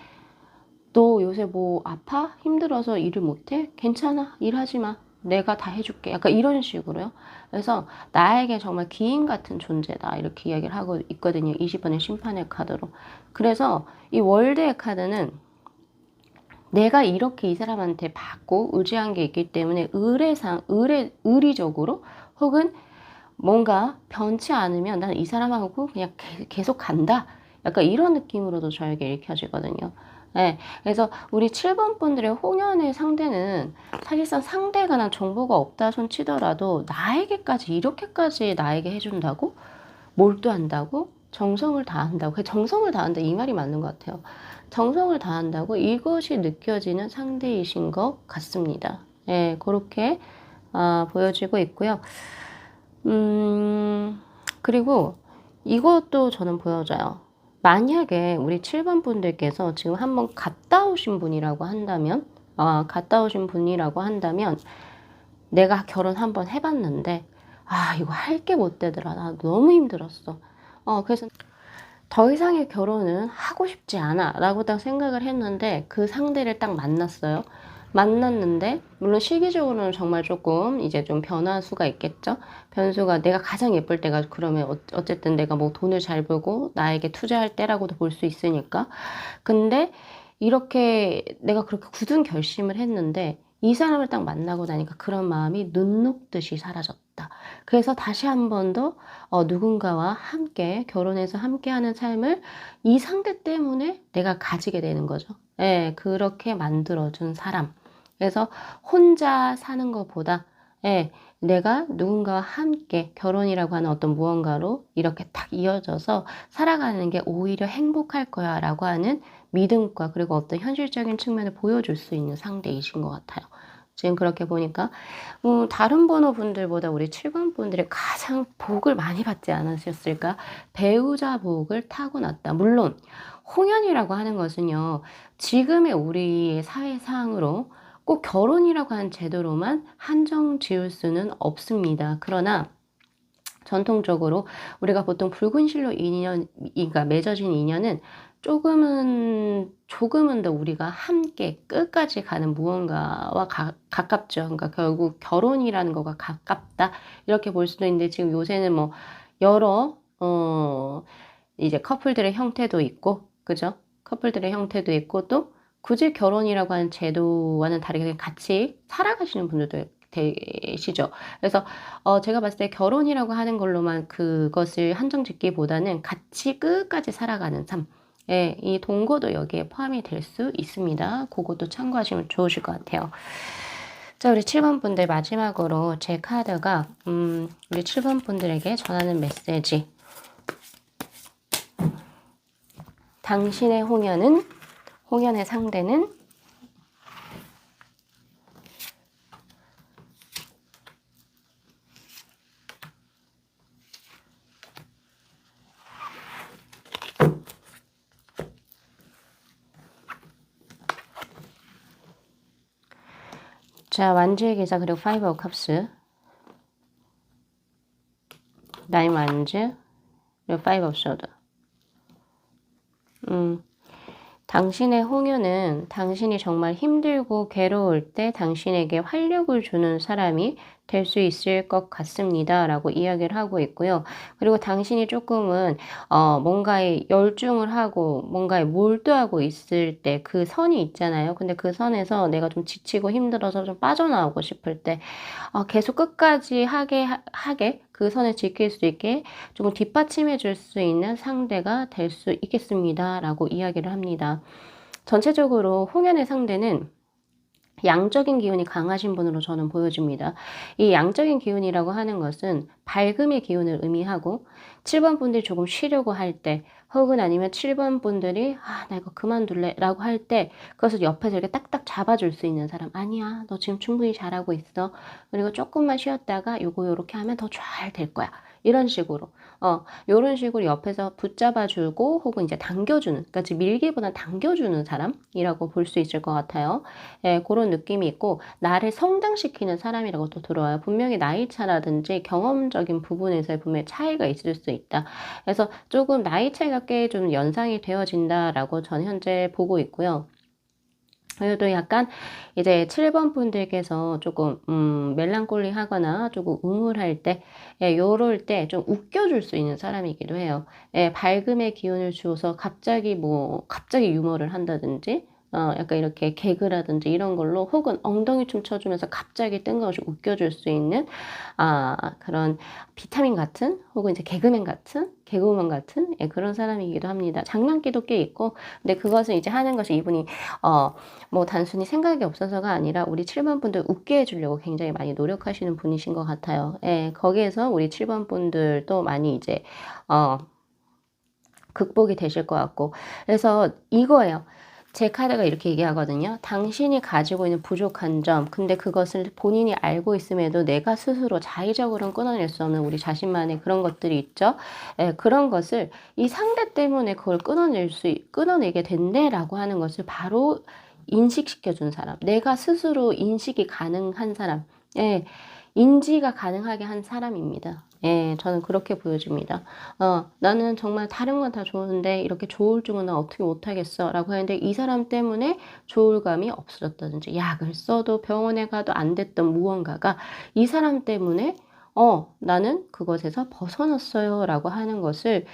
너 요새 뭐 아파? 힘들어서 일을 못해? 괜찮아. 일하지 마. 내가 다 해줄게. 약간 이런 식으로요. 그래서 나에게 정말 기인 같은 존재다. 이렇게 이야기를 하고 있거든요. 20번의 심판의 카드로. 그래서 이 월드의 카드는 내가 이렇게 이 사람한테 받고 의지한 게 있기 때문에 의리적으로 혹은 뭔가 변치 않으면 난 이 사람하고 그냥 계속 간다. 약간 이런 느낌으로도 저에게 읽혀지거든요. 예. 그래서 우리 7번 분들의 홍연의 상대는 사실상 상대에 관한 정보가 없다 손 치더라도 나에게까지 이렇게까지 나에게 해준다고? 몰두한다고? 정성을 다한다고? 그 정성을 다한다 이 말이 맞는 것 같아요. 정성을 다한다고 이것이 느껴지는 상대이신 것 같습니다. 예, 그렇게 보여지고 있고요. 그리고 이것도 저는 보여져요. 만약에 우리 7번 분들께서 지금 한번 갔다 오신 분이라고 한다면, 내가 결혼 한번 해봤는데, 이거 할 게 못 되더라. 나 너무 힘들었어. 그래서 더 이상의 결혼은 하고 싶지 않아 라고 딱 생각을 했는데 그 상대를 딱 만났어요. 만났는데 물론 시기적으로는 정말 조금 이제 좀 변화수가 있겠죠. 변수가 내가 가장 예쁠 때가 그러면 어쨌든 내가 뭐 돈을 잘 벌고 나에게 투자할 때라고도 볼 수 있으니까. 근데 이렇게 내가 그렇게 굳은 결심을 했는데 이 사람을 딱 만나고 나니까 그런 마음이 눈 녹듯이 사라졌다. 그래서 다시 한 번 더 누군가와 함께 결혼해서 함께하는 삶을 이 상대 때문에 내가 가지게 되는 거죠. 예, 그렇게 만들어준 사람. 그래서 혼자 사는 것보다 예, 내가 누군가와 함께 결혼이라고 하는 어떤 무언가로 이렇게 딱 이어져서 살아가는 게 오히려 행복할 거야 라고 하는 믿음과 그리고 어떤 현실적인 측면을 보여줄 수 있는 상대이신 것 같아요. 지금 그렇게 보니까 다른 번호 분들보다 우리 7번 분들이 가장 복을 많이 받지 않으셨을까? 배우자 복을 타고났다. 물론 홍연이라고 하는 것은요. 지금의 우리의 사회상으로 꼭 결혼이라고 하는 제도로만 한정 지을 수는 없습니다. 그러나 전통적으로 우리가 보통 붉은 실로 그러니까 맺어진 인연은 조금은 더 우리가 함께 끝까지 가는 무언가와 가깝죠. 그러니까 결국 결혼이라는 거가 가깝다. 이렇게 볼 수도 있는데 지금 요새는 뭐 여러, 이제 커플들의 형태도 있고, 그죠? 커플들의 형태도 있고, 또 굳이 결혼이라고 하는 제도와는 다르게 그냥 같이 살아가시는 분들도 계시죠. 그래서 제가 봤을 때 결혼이라고 하는 걸로만 그것을 한정 짓기보다는 같이 끝까지 살아가는 삶. 예, 이 동거도 여기에 포함이 될 수 있습니다. 그것도 참고하시면 좋으실 것 같아요. 자, 우리 7번 분들 마지막으로 제 카드가 우리 7번 분들에게 전하는 메시지. 당신의 홍연의 상대는 자, 완주의 기사 그리고 파이브 오브 컵스, 나인 완주, 그리고 파이브 오브 소드. 당신의 홍유는 당신이 정말 힘들고 괴로울 때 당신에게 활력을 주는 사람이 될 수 있을 것 같습니다. 라고 이야기를 하고 있고요. 그리고 당신이 조금은 뭔가에 열중을 하고 뭔가에 몰두하고 있을 때 그 선이 있잖아요. 근데 그 선에서 내가 좀 지치고 힘들어서 좀 빠져나오고 싶을 때 계속 끝까지 하게 그 선을 지킬 수 있게 조금 뒷받침해 줄 수 있는 상대가 될 수 있겠습니다. 라고 이야기를 합니다. 전체적으로 홍연의 상대는 양적인 기운이 강하신 분으로 저는 보여집니다. 이 양적인 기운이라고 하는 것은 밝음의 기운을 의미하고 7번 분들이 조금 쉬려고 할 때 혹은 아니면 7번 분들이 나 이거 그만둘래 라고 할 때 그것을 옆에서 이렇게 딱딱 잡아줄 수 있는 사람. 아니야, 너 지금 충분히 잘하고 있어. 그리고 조금만 쉬었다가 요렇게 하면 더 잘 될 거야. 이런 식으로 요런 식으로 옆에서 붙잡아주고 혹은 이제 당겨주는, 그러니까 밀기보다 당겨주는 사람이라고 볼 수 있을 것 같아요. 예, 그런 느낌이 있고 나를 성장시키는 사람이라고 또 들어와요. 분명히 나이 차라든지 경험적인 부분에서 분명히 차이가 있을 수 있다. 그래서 조금 나이 차이가 꽤 좀 연상이 되어진다라고 저는 현재 보고 있고요. 그래도 약간 이제 7번 분들께서 조금 멜랑콜리 하거나 조금 우물할 때 요럴 때 좀 웃겨줄 수 있는 사람이기도 해요. 밝음의 기운을 주어서 갑자기 유머를 한다든지 약간 이렇게 개그라든지 이런 걸로 혹은 엉덩이 춤 춰주면서 갑자기 뜬금없이 웃겨줄 수 있는 그런 비타민 같은 혹은 이제 개그맨 같은 개그우먼 같은 예, 그런 사람이기도 합니다. 장난기도 꽤 있고 근데 그것을 이제 하는 것이 이분이 뭐 단순히 생각이 없어서가 아니라 우리 7번 분들 웃게 해주려고 굉장히 많이 노력하시는 분이신 것 같아요. 예, 거기에서 우리 7번 분들도 많이 이제 극복이 되실 것 같고 그래서 이거예요. 제 카드가 이렇게 얘기하거든요. 당신이 가지고 있는 부족한 점, 근데 그것을 본인이 알고 있음에도 내가 스스로 자의적으로는 끊어낼 수 없는 우리 자신만의 그런 것들이 있죠. 예, 그런 것을 이 상대 때문에 그걸 끊어내게 된대라고 하는 것을 바로 인식시켜 준 사람, 내가 스스로 인식이 가능한 사람, 예, 인지가 가능하게 한 사람입니다. 예, 저는 그렇게 보여집니다. 나는 정말 다른 건 다 좋은데 이렇게 조울증은 나 어떻게 못하겠어 라고 하는데 이 사람 때문에 조울감이 없어졌다든지 약을 써도 병원에 가도 안 됐던 무언가가 이 사람 때문에 나는 그것에서 벗어났어요 라고 하는 것을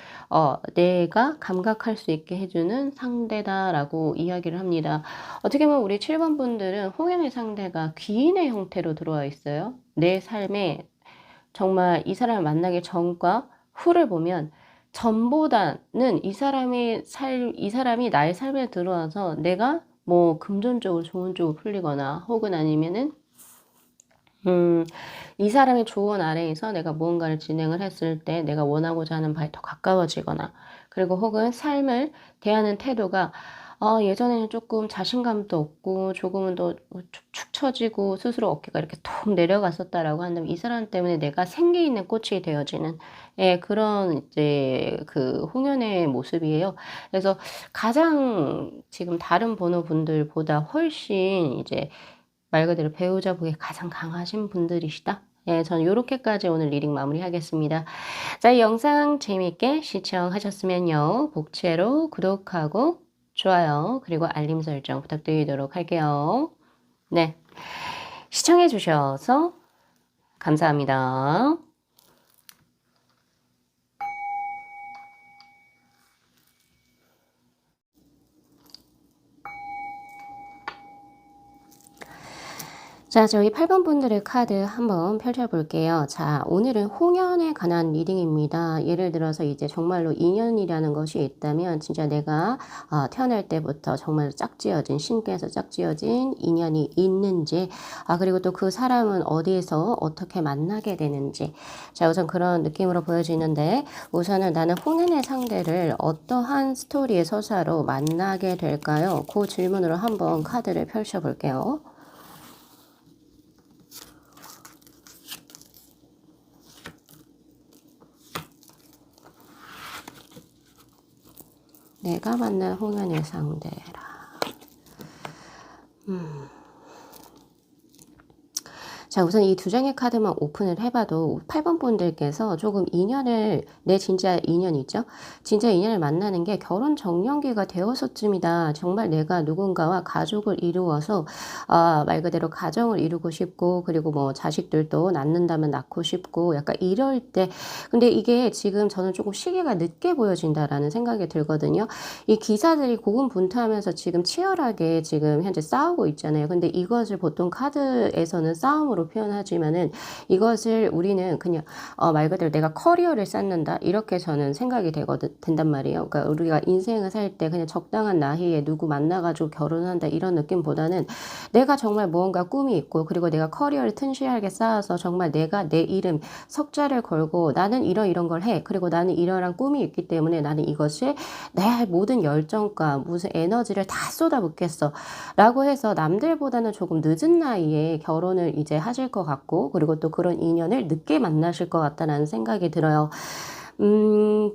내가 감각할 수 있게 해주는 상대다라고 이야기를 합니다. 어떻게 보면 우리 7번 분들은 홍연의 상대가 귀인의 형태로 들어와 있어요. 내 삶에 정말 이 사람을 만나기 전과 후를 보면 전보다는 이 사람이 나의 삶에 들어와서 내가 뭐 금전적으로 좋은 쪽으로 풀리거나 혹은 아니면은 이 사람의 조언 아래에서 내가 무언가를 진행을 했을 때 내가 원하고자 하는 바에 더 가까워지거나 그리고 혹은 삶을 대하는 태도가 예전에는 조금 자신감도 없고 조금은 더 축 처지고 스스로 어깨가 이렇게 툭 내려갔었다라고 한다면 이 사람 때문에 내가 생기 있는 꽃이 되어지는 예, 그런 이제 그 홍연의 모습이에요. 그래서 가장 지금 다른 번호 분들보다 훨씬 이제 말 그대로 배우자복이 가장 강하신 분들이시다. 예, 저는 요렇게까지 오늘 리딩 마무리하겠습니다. 자, 이 영상 재미있게 시청하셨으면요. 복채로 구독하고 좋아요 그리고 알림 설정 부탁드리도록 할게요. 네, 시청해 주셔서 감사합니다. 자, 저희 8번 분들의 카드 한번 펼쳐볼게요. 자, 오늘은 홍연에 관한 리딩입니다. 예를 들어서 이제 정말로 인연이라는 것이 있다면 진짜 내가 태어날 때부터 정말 짝지어진, 신께서 짝지어진 인연이 있는지 그리고 또 그 사람은 어디에서 어떻게 만나게 되는지 자, 우선 그런 느낌으로 보여지는데 우선은 나는 홍연의 상대를 어떠한 스토리의 서사로 만나게 될까요? 그 질문으로 한번 카드를 펼쳐볼게요. 내가 만난 홍연의 상대라. 자, 우선 이 두 장의 카드만 오픈을 해봐도 8번 분들께서 조금 인연을, 내 진짜 인연이죠? 진짜 인연을 만나는 게 결혼 정년기가 되어서쯤이다. 정말 내가 누군가와 가족을 이루어서, 말 그대로 가정을 이루고 싶고, 그리고 뭐 자식들도 낳는다면 낳고 싶고, 약간 이럴 때, 근데 이게 지금 저는 조금 시기가 늦게 보여진다라는 생각이 들거든요. 이 기사들이 고군분투하면서 지금 치열하게 지금 현재 싸우고 있잖아요. 근데 이것을 보통 카드에서는 싸움으로 표현하지만은 이것을 우리는 그냥 말 그대로 내가 커리어를 쌓는다 이렇게 저는 생각이 된단 말이에요. 그러니까 우리가 인생을 살 때 그냥 적당한 나이에 누구 만나가지고 결혼한다 이런 느낌보다는 내가 정말 무언가 꿈이 있고 그리고 내가 커리어를 튼실하게 쌓아서 정말 내가 내 이름 석자를 걸고 나는 이런 걸 해. 그리고 나는 이러한 꿈이 있기 때문에 나는 이것을 내 모든 열정과 무슨 에너지를 다 쏟아붓겠어 라고 해서 남들보다는 조금 늦은 나이에 결혼을 이제 하실 것 같고 그리고 또 그런 인연을 늦게 만나실 것 같다는 생각이 들어요.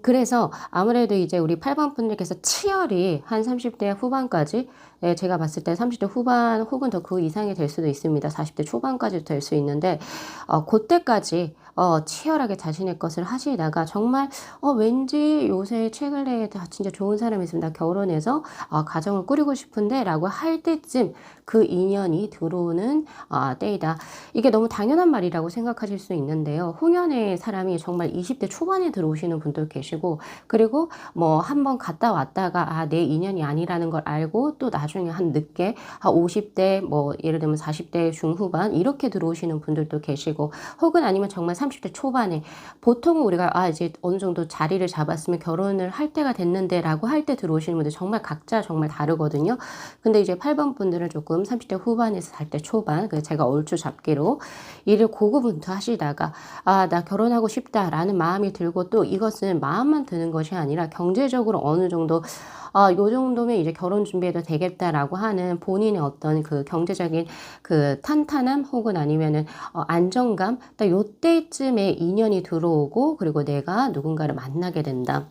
그래서 아무래도 이제 우리 8번 분들께서 치열이 한 30대 후반까지 제가 봤을 때 30대 후반 혹은 더 그 이상이 될 수도 있습니다. 40대 초반까지도 될 수 있는데 그때까지 치열하게 자신의 것을 하시다가 정말 왠지 요새 최근에 다 진짜 좋은 사람이 있으면 나 결혼해서 가정을 꾸리고 싶은데 라고 할 때쯤 그 인연이 들어오는 때이다. 이게 너무 당연한 말이라고 생각하실 수 있는데요. 홍연의 사람이 정말 20대 초반에 들어오시는 분도 계시고, 그리고 뭐 한번 갔다 왔다가 내 인연이 아니라는 걸 알고 또 나중에 한 늦게 한 50대 뭐 예를 들면 40대 중후반 이렇게 들어오시는 분들도 계시고, 혹은 아니면 정말 30대 초반에 보통은 우리가 이제 어느 정도 자리를 잡았으면 결혼을 할 때가 됐는데 라고 할 때 들어오시는 분들 정말 각자 정말 다르거든요. 근데 이제 8번 분들은 조금 30대 후반에서 40대 초반, 그래서 제가 얼추 잡기로 일을 고군분투 하시다가 나 결혼하고 싶다라는 마음이 들고, 또 이것은 마음만 드는 것이 아니라 경제적으로 어느 정도 요 정도면 이제 결혼 준비해도 되겠다라고 하는 본인의 어떤 그 경제적인 그 탄탄함 혹은 아니면은 안정감, 딱 요때쯤에 인연이 들어오고, 그리고 내가 누군가를 만나게 된다.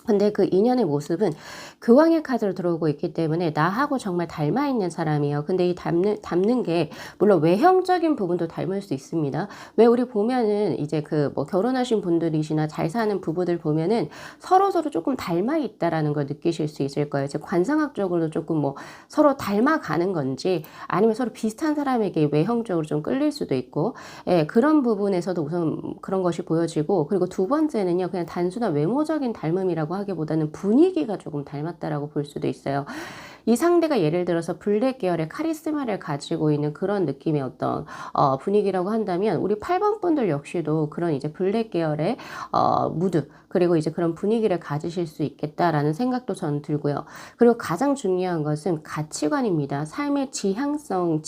근데 그 인연의 모습은 교황의 카드로 들어오고 있기 때문에 나하고 정말 닮아 있는 사람이에요. 근데 이 닮는 게 물론 외형적인 부분도 닮을 수 있습니다. 왜 우리 보면은 이제 그 뭐 결혼하신 분들이시나 잘 사는 부부들 보면은 서로 조금 닮아 있다라는 걸 느끼실 수 있을 거예요. 즉 관상학적으로도 조금 뭐 서로 닮아가는 건지, 아니면 서로 비슷한 사람에게 외형적으로 좀 끌릴 수도 있고, 그런 부분에서도 우선 그런 것이 보여지고, 그리고 두 번째는요, 그냥 단순한 외모적인 닮음이라고 하기보다는 분위기가 조금 닮았다라고 볼 수도 있어요. 이 상대가 예를 들어서 블랙 계열의 카리스마를 가지고 있는 그런 느낌의 어떤 분위기라고 한다면, 우리 8번 분들 역시도 그런 이제 블랙 계열의 무드, 그리고 이제 그런 분위기를 가지실 수 있겠다라는 생각도 저는 들고요. 그리고 가장 중요한 것은 가치관입니다. 삶의 지향성,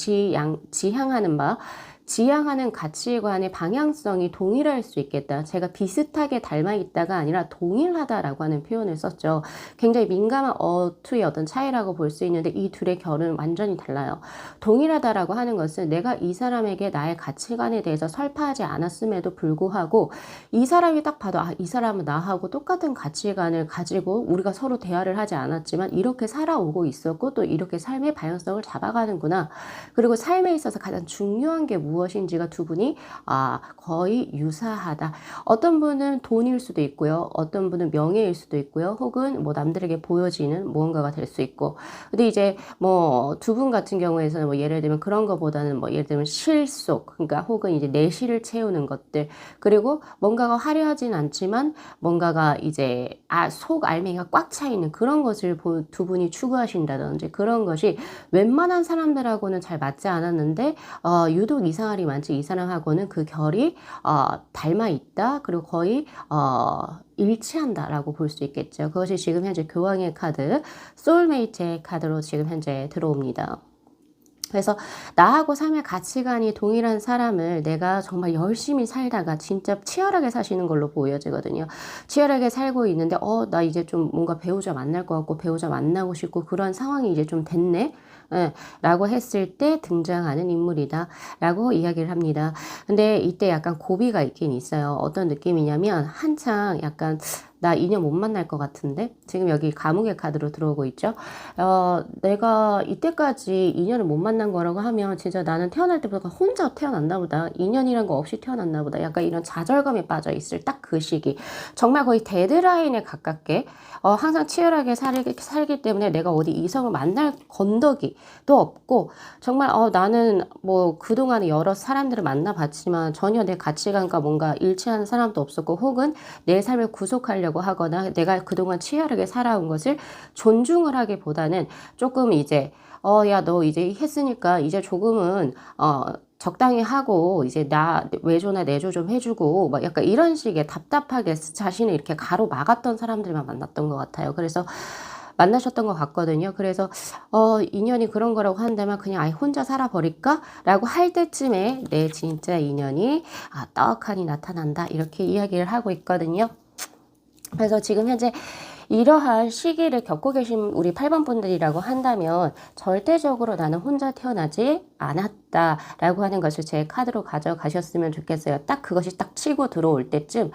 지향하는 바, 지향하는 가치관의 방향성이 동일할 수 있겠다. 제가 비슷하게 닮아 있다가 아니라 동일하다라고 하는 표현을 썼죠. 굉장히 민감한 어투의 어떤 차이라고 볼 수 있는데, 이 둘의 결은 완전히 달라요. 동일하다라고 하는 것은 내가 이 사람에게 나의 가치관에 대해서 설파하지 않았음에도 불구하고 이 사람이 딱 봐도 이 사람은 나하고 똑같은 가치관을 가지고 우리가 서로 대화를 하지 않았지만 이렇게 살아오고 있었고, 또 이렇게 삶의 방향성을 잡아가는구나. 그리고 삶에 있어서 가장 중요한 게 무엇인지가 두 분이 거의 유사하다. 어떤 분은 돈일 수도 있고요. 어떤 분은 명예일 수도 있고요. 혹은 뭐 남들에게 보여지는 무언가가 될 수 있고. 근데 이제 뭐 두 분 같은 경우에서는 뭐 예를 들면 그런 거보다는 뭐 예를 들면 실속, 그러니까 혹은 이제 내실을 채우는 것들, 그리고 뭔가가 화려하진 않지만 뭔가가 이제 속 알맹이가 꽉 차 있는 그런 것을 두 분이 추구하신다든지, 그런 것이 웬만한 사람들하고는 잘 맞지 않았는데 유독 이상할이 많지 이 사람하고는 그 결이 닮아 있다. 그리고 거의 일치한다라고 볼 수 있겠죠. 그것이 지금 현재 교황의 카드, 소울메이트의 카드로 지금 현재 들어옵니다. 그래서 나하고 삶의 가치관이 동일한 사람을 내가 정말 열심히 살다가 진짜 치열하게 사시는 걸로 보여지거든요. 치열하게 살고 있는데 나 이제 좀 뭔가 배우자 만날 것 같고 배우자 만나고 싶고 그런 상황이 이제 좀 됐네? 라고 했을 때 등장하는 인물이다 라고 이야기를 합니다. 근데 이때 약간 고비가 있긴 있어요. 어떤 느낌이냐면 한창 약간 나 인연 못 만날 것 같은데? 지금 여기 감옥의 카드로 들어오고 있죠? 내가 이때까지 인연을 못 만난 거라고 하면 진짜 나는 태어날 때부터 혼자 태어났나 보다. 인연이란 거 없이 태어났나 보다. 약간 이런 좌절감에 빠져 있을 딱 그 시기. 정말 거의 데드라인에 가깝게 항상 치열하게 살기 때문에 내가 어디 이성을 만날 건더기도 없고, 정말 나는 뭐 그동안에 여러 사람들을 만나봤지만 전혀 내 가치관과 뭔가 일치하는 사람도 없었고, 혹은 내 삶을 구속하려고 하거나 내가 그동안 치열하게 살아온 것을 존중을 하기보다는 조금 이제 야, 너 이제 했으니까 이제 조금은 적당히 하고 이제 나 외조나 내조 좀 해주고 막 약간 이런 식의 답답하게 자신을 이렇게 가로막았던 사람들만 만났던 것 같아요. 그래서 만나셨던 것 같거든요. 그래서 인연이 그런 거라고 한다면 그냥 아예 혼자 살아버릴까? 라고 할 때쯤에 내 진짜 인연이 떡하니 나타난다. 이렇게 이야기를 하고 있거든요. 그래서 지금 현재 이러한 시기를 겪고 계신 우리 8번 분들이라고 한다면 절대적으로 나는 혼자 태어나지 않았다라고 하는 것을 제 카드로 가져가셨으면 좋겠어요. 딱 그것이 딱 치고 들어올 때쯤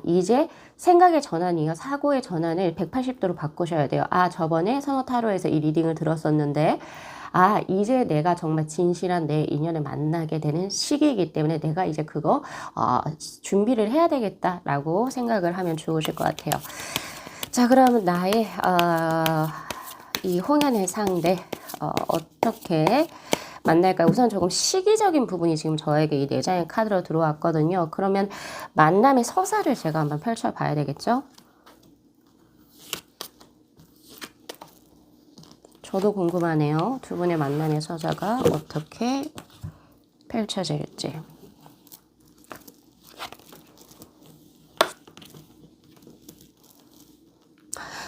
이제 생각의 전환이요. 사고의 전환을 180도로 바꾸셔야 돼요. 저번에 선호 타로에서 이 리딩을 들었었는데 아, 이제 내가 정말 진실한 내 인연을 만나게 되는 시기이기 때문에 내가 이제 그거 준비를 해야 되겠다라고 생각을 하면 좋으실 것 같아요. 자, 그러면 나의 이 홍연의 상대 어떻게 만날까요? 우선 조금 시기적인 부분이 지금 저에게 이 4장의 카드로 들어왔거든요. 그러면 만남의 서사를 제가 한번 펼쳐봐야 되겠죠? 저도 궁금하네요. 두 분의 만남의 서사가 어떻게 펼쳐질지.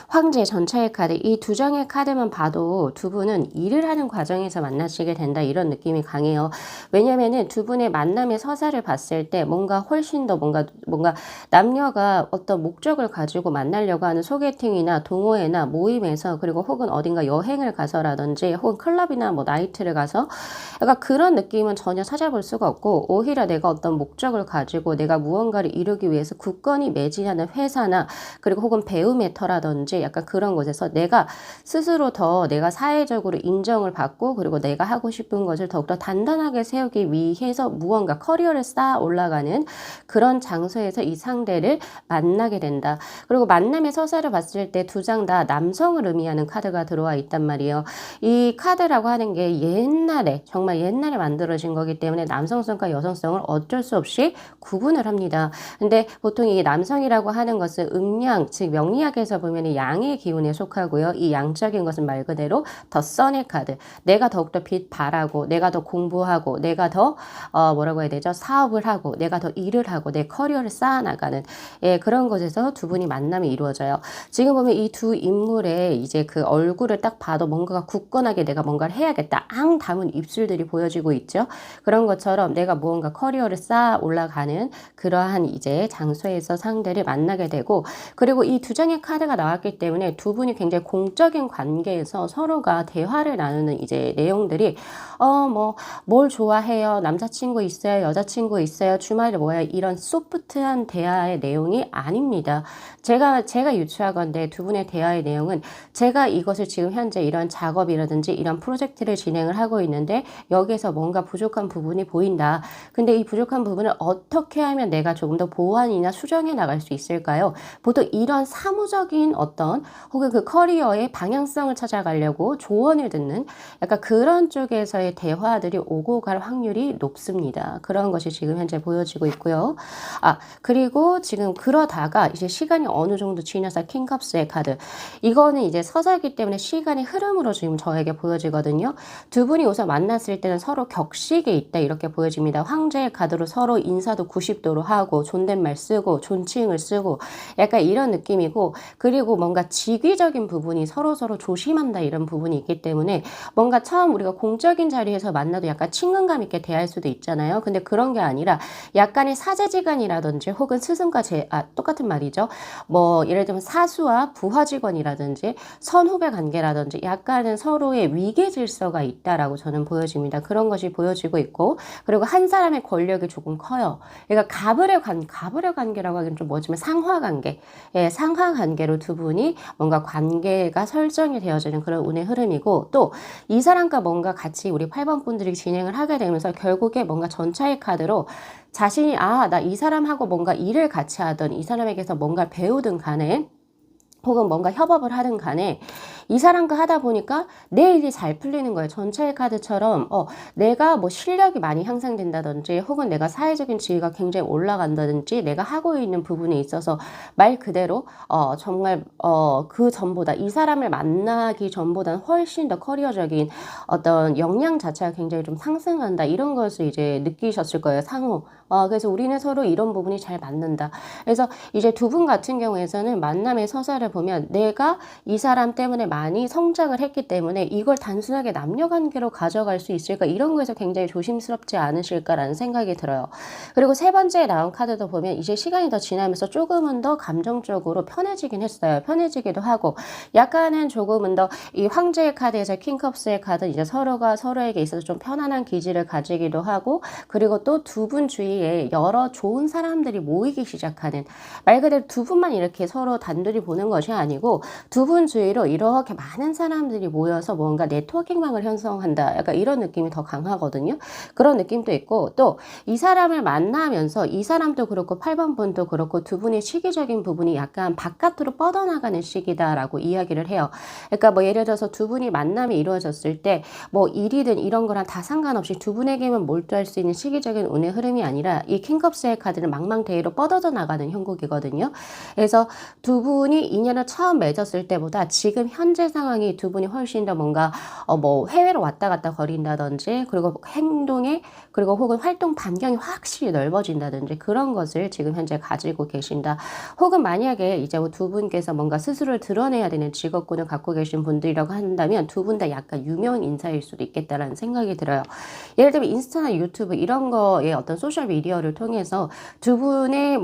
황제 전차의 카드, 이 2장의 카드만 봐도 두 분은 일을 하는 과정에서 만나시게 된다 이런 느낌이 강해요. 왜냐면은 두 분의 만남의 서사를 봤을 때 뭔가 훨씬 더 뭔가 남녀가 어떤 목적을 가지고 만나려고 하는 소개팅이나 동호회나 모임에서 그리고 혹은 어딘가 여행을 가서라든지 혹은 클럽이나 뭐 나이트를 가서 약간 그런 느낌은 전혀 찾아볼 수가 없고 오히려 내가 어떤 목적을 가지고 내가 무언가를 이루기 위해서 굳건히 매진하는 회사나 그리고 혹은 배움의 터라든지 약간 그런 곳에서 내가 스스로 더 내가 사회적으로 인정을 받고 그리고 내가 하고 싶은 것을 더욱더 단단하게 세우기 위해서 무언가 커리어를 쌓아 올라가는 그런 장소에서 이 상대를 만나게 된다. 그리고 만남의 서사를 봤을 때 2장 다 남성을 의미하는 카드가 들어와 있단 말이에요. 이 카드라고 하는 게 옛날에 정말 옛날에 만들어진 거기 때문에 남성성과 여성성을 어쩔 수 없이 구분을 합니다. 근데 보통 이 남성이라고 하는 것은 음양, 즉 명리학에서 보면 양의 기운에 속하고요. 이 양적인 것은 말 그대로 더 선의 카드. 내가 더욱더 빛 발하고 내가 더 공부하고 내가 더 뭐라고 해야 되죠? 사업을 하고 내가 더 일을 하고 내 커리어를 쌓아나가는 그런 곳에서 두 분이 만남이 이루어져요. 지금 보면 이 두 인물의 이제 그 얼굴을 딱 봐도 뭔가가 굳건하게 내가 뭔가를 해야겠다. 앙 담은 입술들이 보여지고 있죠. 그런 것처럼 내가 무언가 커리어를 쌓아 올라가는 그러한 이제 장소에서 상대를 만나게 되고 그리고 이 2장의 카드가 나왔기 때문에 두 분이 굉장히 공적인 관계에서 서로가 대화를 나누는 이제 내용들이 뭐 뭘 좋아해요? 남자친구 있어요? 여자친구 있어요? 주말에 뭐야? 이런 소프트한 대화의 내용이 아닙니다. 제가 유추하건대 두 분의 대화의 내용은 제가 이것을 지금 현재 이런 작업이라든지 이런 프로젝트를 진행을 하고 있는데 여기에서 뭔가 부족한 부분이 보인다. 근데 이 부족한 부분을 어떻게 하면 내가 조금 더 보완이나 수정해 나갈 수 있을까요? 보통 이런 사무적인 어떤 혹은 그 커리어의 방향성을 찾아가려고 조언을 듣는 약간 그런 쪽에서의 대화들이 오고 갈 확률이 높습니다. 그런 것이 지금 현재 보여지고 있고요. 그리고 지금 그러다가 이제 시간이 어느 정도 지나서 킹컵스의 카드. 이거는 이제 서사이기 때문에 시간의 흐름으로 지금 저에게 보여지거든요. 두 분이 우선 만났을 때는 서로 격식에 있다 이렇게 보여집니다. 황제의 카드로 서로 인사도 90도로 하고 존댓말 쓰고 존칭을 쓰고 약간 이런 느낌이고 그리고 뭔가 직위적인 부분이 서로서로 조심한다 이런 부분이 있기 때문에 뭔가 처음 우리가 공적인 자리에서 만나도 약간 친근감 있게 대할 수도 있잖아요. 근데 그런 게 아니라 약간의 사제지간이라든지 혹은 스승과 똑같은 말이죠. 뭐 예를 들면 사수와 부하 직원이라든지 선후배 관계라든지 약간은 서로의 위계 질서가 있다라고 저는 보여집니다. 그런 것이 보여지고 있고 그리고 한 사람의 권력이 조금 커요. 그러니까 가불의 관계라고 하기는 좀 뭐지만 상하 관계. 상하 관계로 두 분이 뭔가 관계가 설정이 되어지는 그런 운의 흐름이고 또 이 사람과 뭔가 같이 우리 8번 분들이 진행을 하게 되면서 결국에 뭔가 전차의 카드로 자신이 나 이 사람하고 뭔가 일을 같이 하던 이 사람에게서 뭔가 배우든 간에 혹은 뭔가 협업을 하든 간에 이 사람과 하다 보니까 내 일이 잘 풀리는 거예요. 전차의 카드처럼 내가 뭐 실력이 많이 향상된다든지 혹은 내가 사회적인 지위가 굉장히 올라간다든지 내가 하고 있는 부분에 있어서 말 그대로 정말 그 전보다 이 사람을 만나기 전보다는 훨씬 더 커리어적인 어떤 역량 자체가 굉장히 좀 상승한다. 이런 것을 이제 느끼셨을 거예요. 상호. 그래서 우리는 서로 이런 부분이 잘 맞는다. 그래서 이제 두 분 같은 경우에서는 만남의 서사를 보면 내가 이 사람 때문에 많이 성장을 했기 때문에 이걸 단순하게 남녀관계로 가져갈 수 있을까 이런 거에서 굉장히 조심스럽지 않으실까라는 생각이 들어요. 그리고 세 번째에 나온 카드도 보면 이제 시간이 더 지나면서 조금은 더 감정적으로 편해지긴 했어요. 편해지기도 하고 약간은 조금은 더 이 황제의 카드에서 킹컵스의 카드 이제 서로가 서로에게 있어서 좀 편안한 기질을 가지기도 하고 그리고 또 두 분 주위에 주위에 여러 좋은 사람들이 모이기 시작하는, 말 그대로 두 분만 이렇게 서로 단둘이 보는 것이 아니고 두 분 주위로 이렇게 많은 사람들이 모여서 뭔가 네트워킹망을 형성한다. 약간 이런 느낌이 더 강하거든요. 그런 느낌도 있고, 또 이 사람을 만나면서 이 사람도 그렇고 8번 분도 그렇고 두 분의 시기적인 부분이 약간 바깥으로 뻗어나가는 시기다라고 이야기를 해요. 그러니까 뭐 예를 들어서 두 분이 만남이 이루어졌을 때 뭐 일이든 이런 거랑 다 상관없이 두 분에게만 몰두할 수 있는 시기적인 운의 흐름이 아니라 이 킹컵스의 카드는 망망대해로 뻗어져 나가는 형국이거든요. 그래서 두 분이 인연을 처음 맺었을 때보다 지금 현재 상황이 두 분이 훨씬 더 뭔가 뭐 해외로 왔다 갔다 거린다든지, 그리고 행동에, 그리고 혹은 활동 반경이 확실히 넓어진다든지 그런 것을 지금 현재 가지고 계신다. 혹은 만약에 이제 두 분께서 뭔가 스스로를 드러내야 되는 직업군을 갖고 계신 분들이라고 한다면 두 분 다 약간 유명 인사일 수도 있겠다라는 생각이 들어요. 예를 들면 인스타나 유튜브 이런 거에 어떤 소셜 미디어를 통해서 두 분의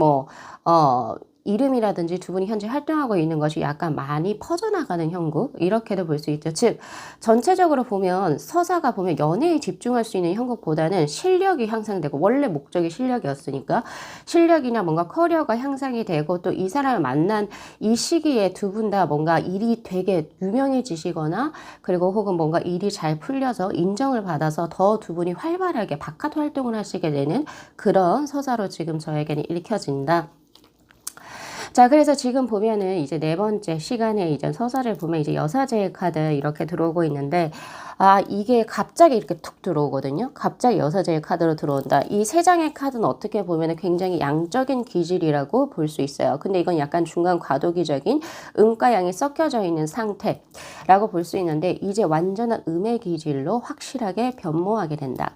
이름이라든지 두 분이 현재 활동하고 있는 것이 약간 많이 퍼져나가는 형국, 이렇게도 볼 수 있죠. 즉 전체적으로 보면 서사가 보면 연애에 집중할 수 있는 형국보다는 실력이 향상되고, 원래 목적이 실력이었으니까 실력이나 뭔가 커리어가 향상이 되고, 또 이 사람을 만난 이 시기에 두 분 다 뭔가 일이 되게 유명해지시거나, 그리고 혹은 뭔가 일이 잘 풀려서 인정을 받아서 더 두 분이 활발하게 바깥 활동을 하시게 되는 그런 서사로 지금 저에게는 읽혀진다. 자, 그래서 지금 보면은 이제 네 번째 시간에 이제 서사를 보면 이제 여사제의 카드 이렇게 들어오고 있는데, 이게 갑자기 이렇게 툭 들어오거든요. 갑자기 여사제의 카드로 들어온다. 이 세 장의 카드는 어떻게 보면은 굉장히 양적인 기질이라고 볼 수 있어요. 근데 이건 약간 중간 과도기적인 음과 양이 섞여져 있는 상태라고 볼 수 있는데, 이제 완전한 음의 기질로 확실하게 변모하게 된다.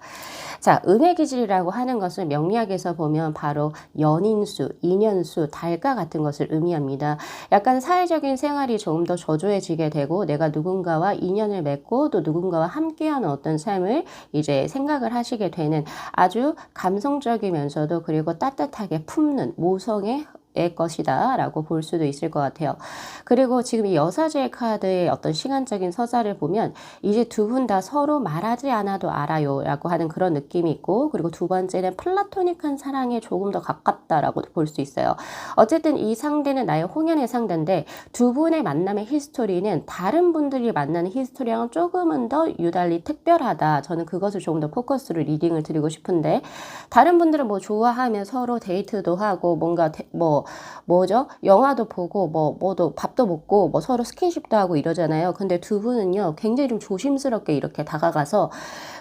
자, 음의 기질이라고 하는 것을 명리학에서 보면 바로 연인수, 인연수, 달과 같은 것을 의미합니다. 약간 사회적인 생활이 조금 더 저조해지게 되고, 내가 누군가와 인연을 맺고 또 누군가와 함께하는 어떤 삶을 이제 생각을 하시게 되는 아주 감성적이면서도 그리고 따뜻하게 품는 모성의 것이다 라고 볼 수도 있을 것 같아요. 그리고 지금 이 여사제 카드의 어떤 시간적인 서사를 보면 이제 두 분 다 서로 말하지 않아도 알아요 라고 하는 그런 느낌이 있고, 그리고 두 번째는 플라토닉한 사랑에 조금 더 가깝다라고 볼 수 있어요. 어쨌든 이 상대는 나의 홍연의 상대인데, 두 분의 만남의 히스토리는 다른 분들이 만나는 히스토리랑은 조금은 더 유달리 특별하다. 저는 그것을 조금 더 포커스로 리딩을 드리고 싶은데, 다른 분들은 뭐 좋아하면 서로 데이트도 하고 뭔가 뭐죠? 영화도 보고 밥도 먹고 뭐 서로 스킨십도 하고 이러잖아요. 근데 두 분은요, 굉장히 좀 조심스럽게 이렇게 다가가서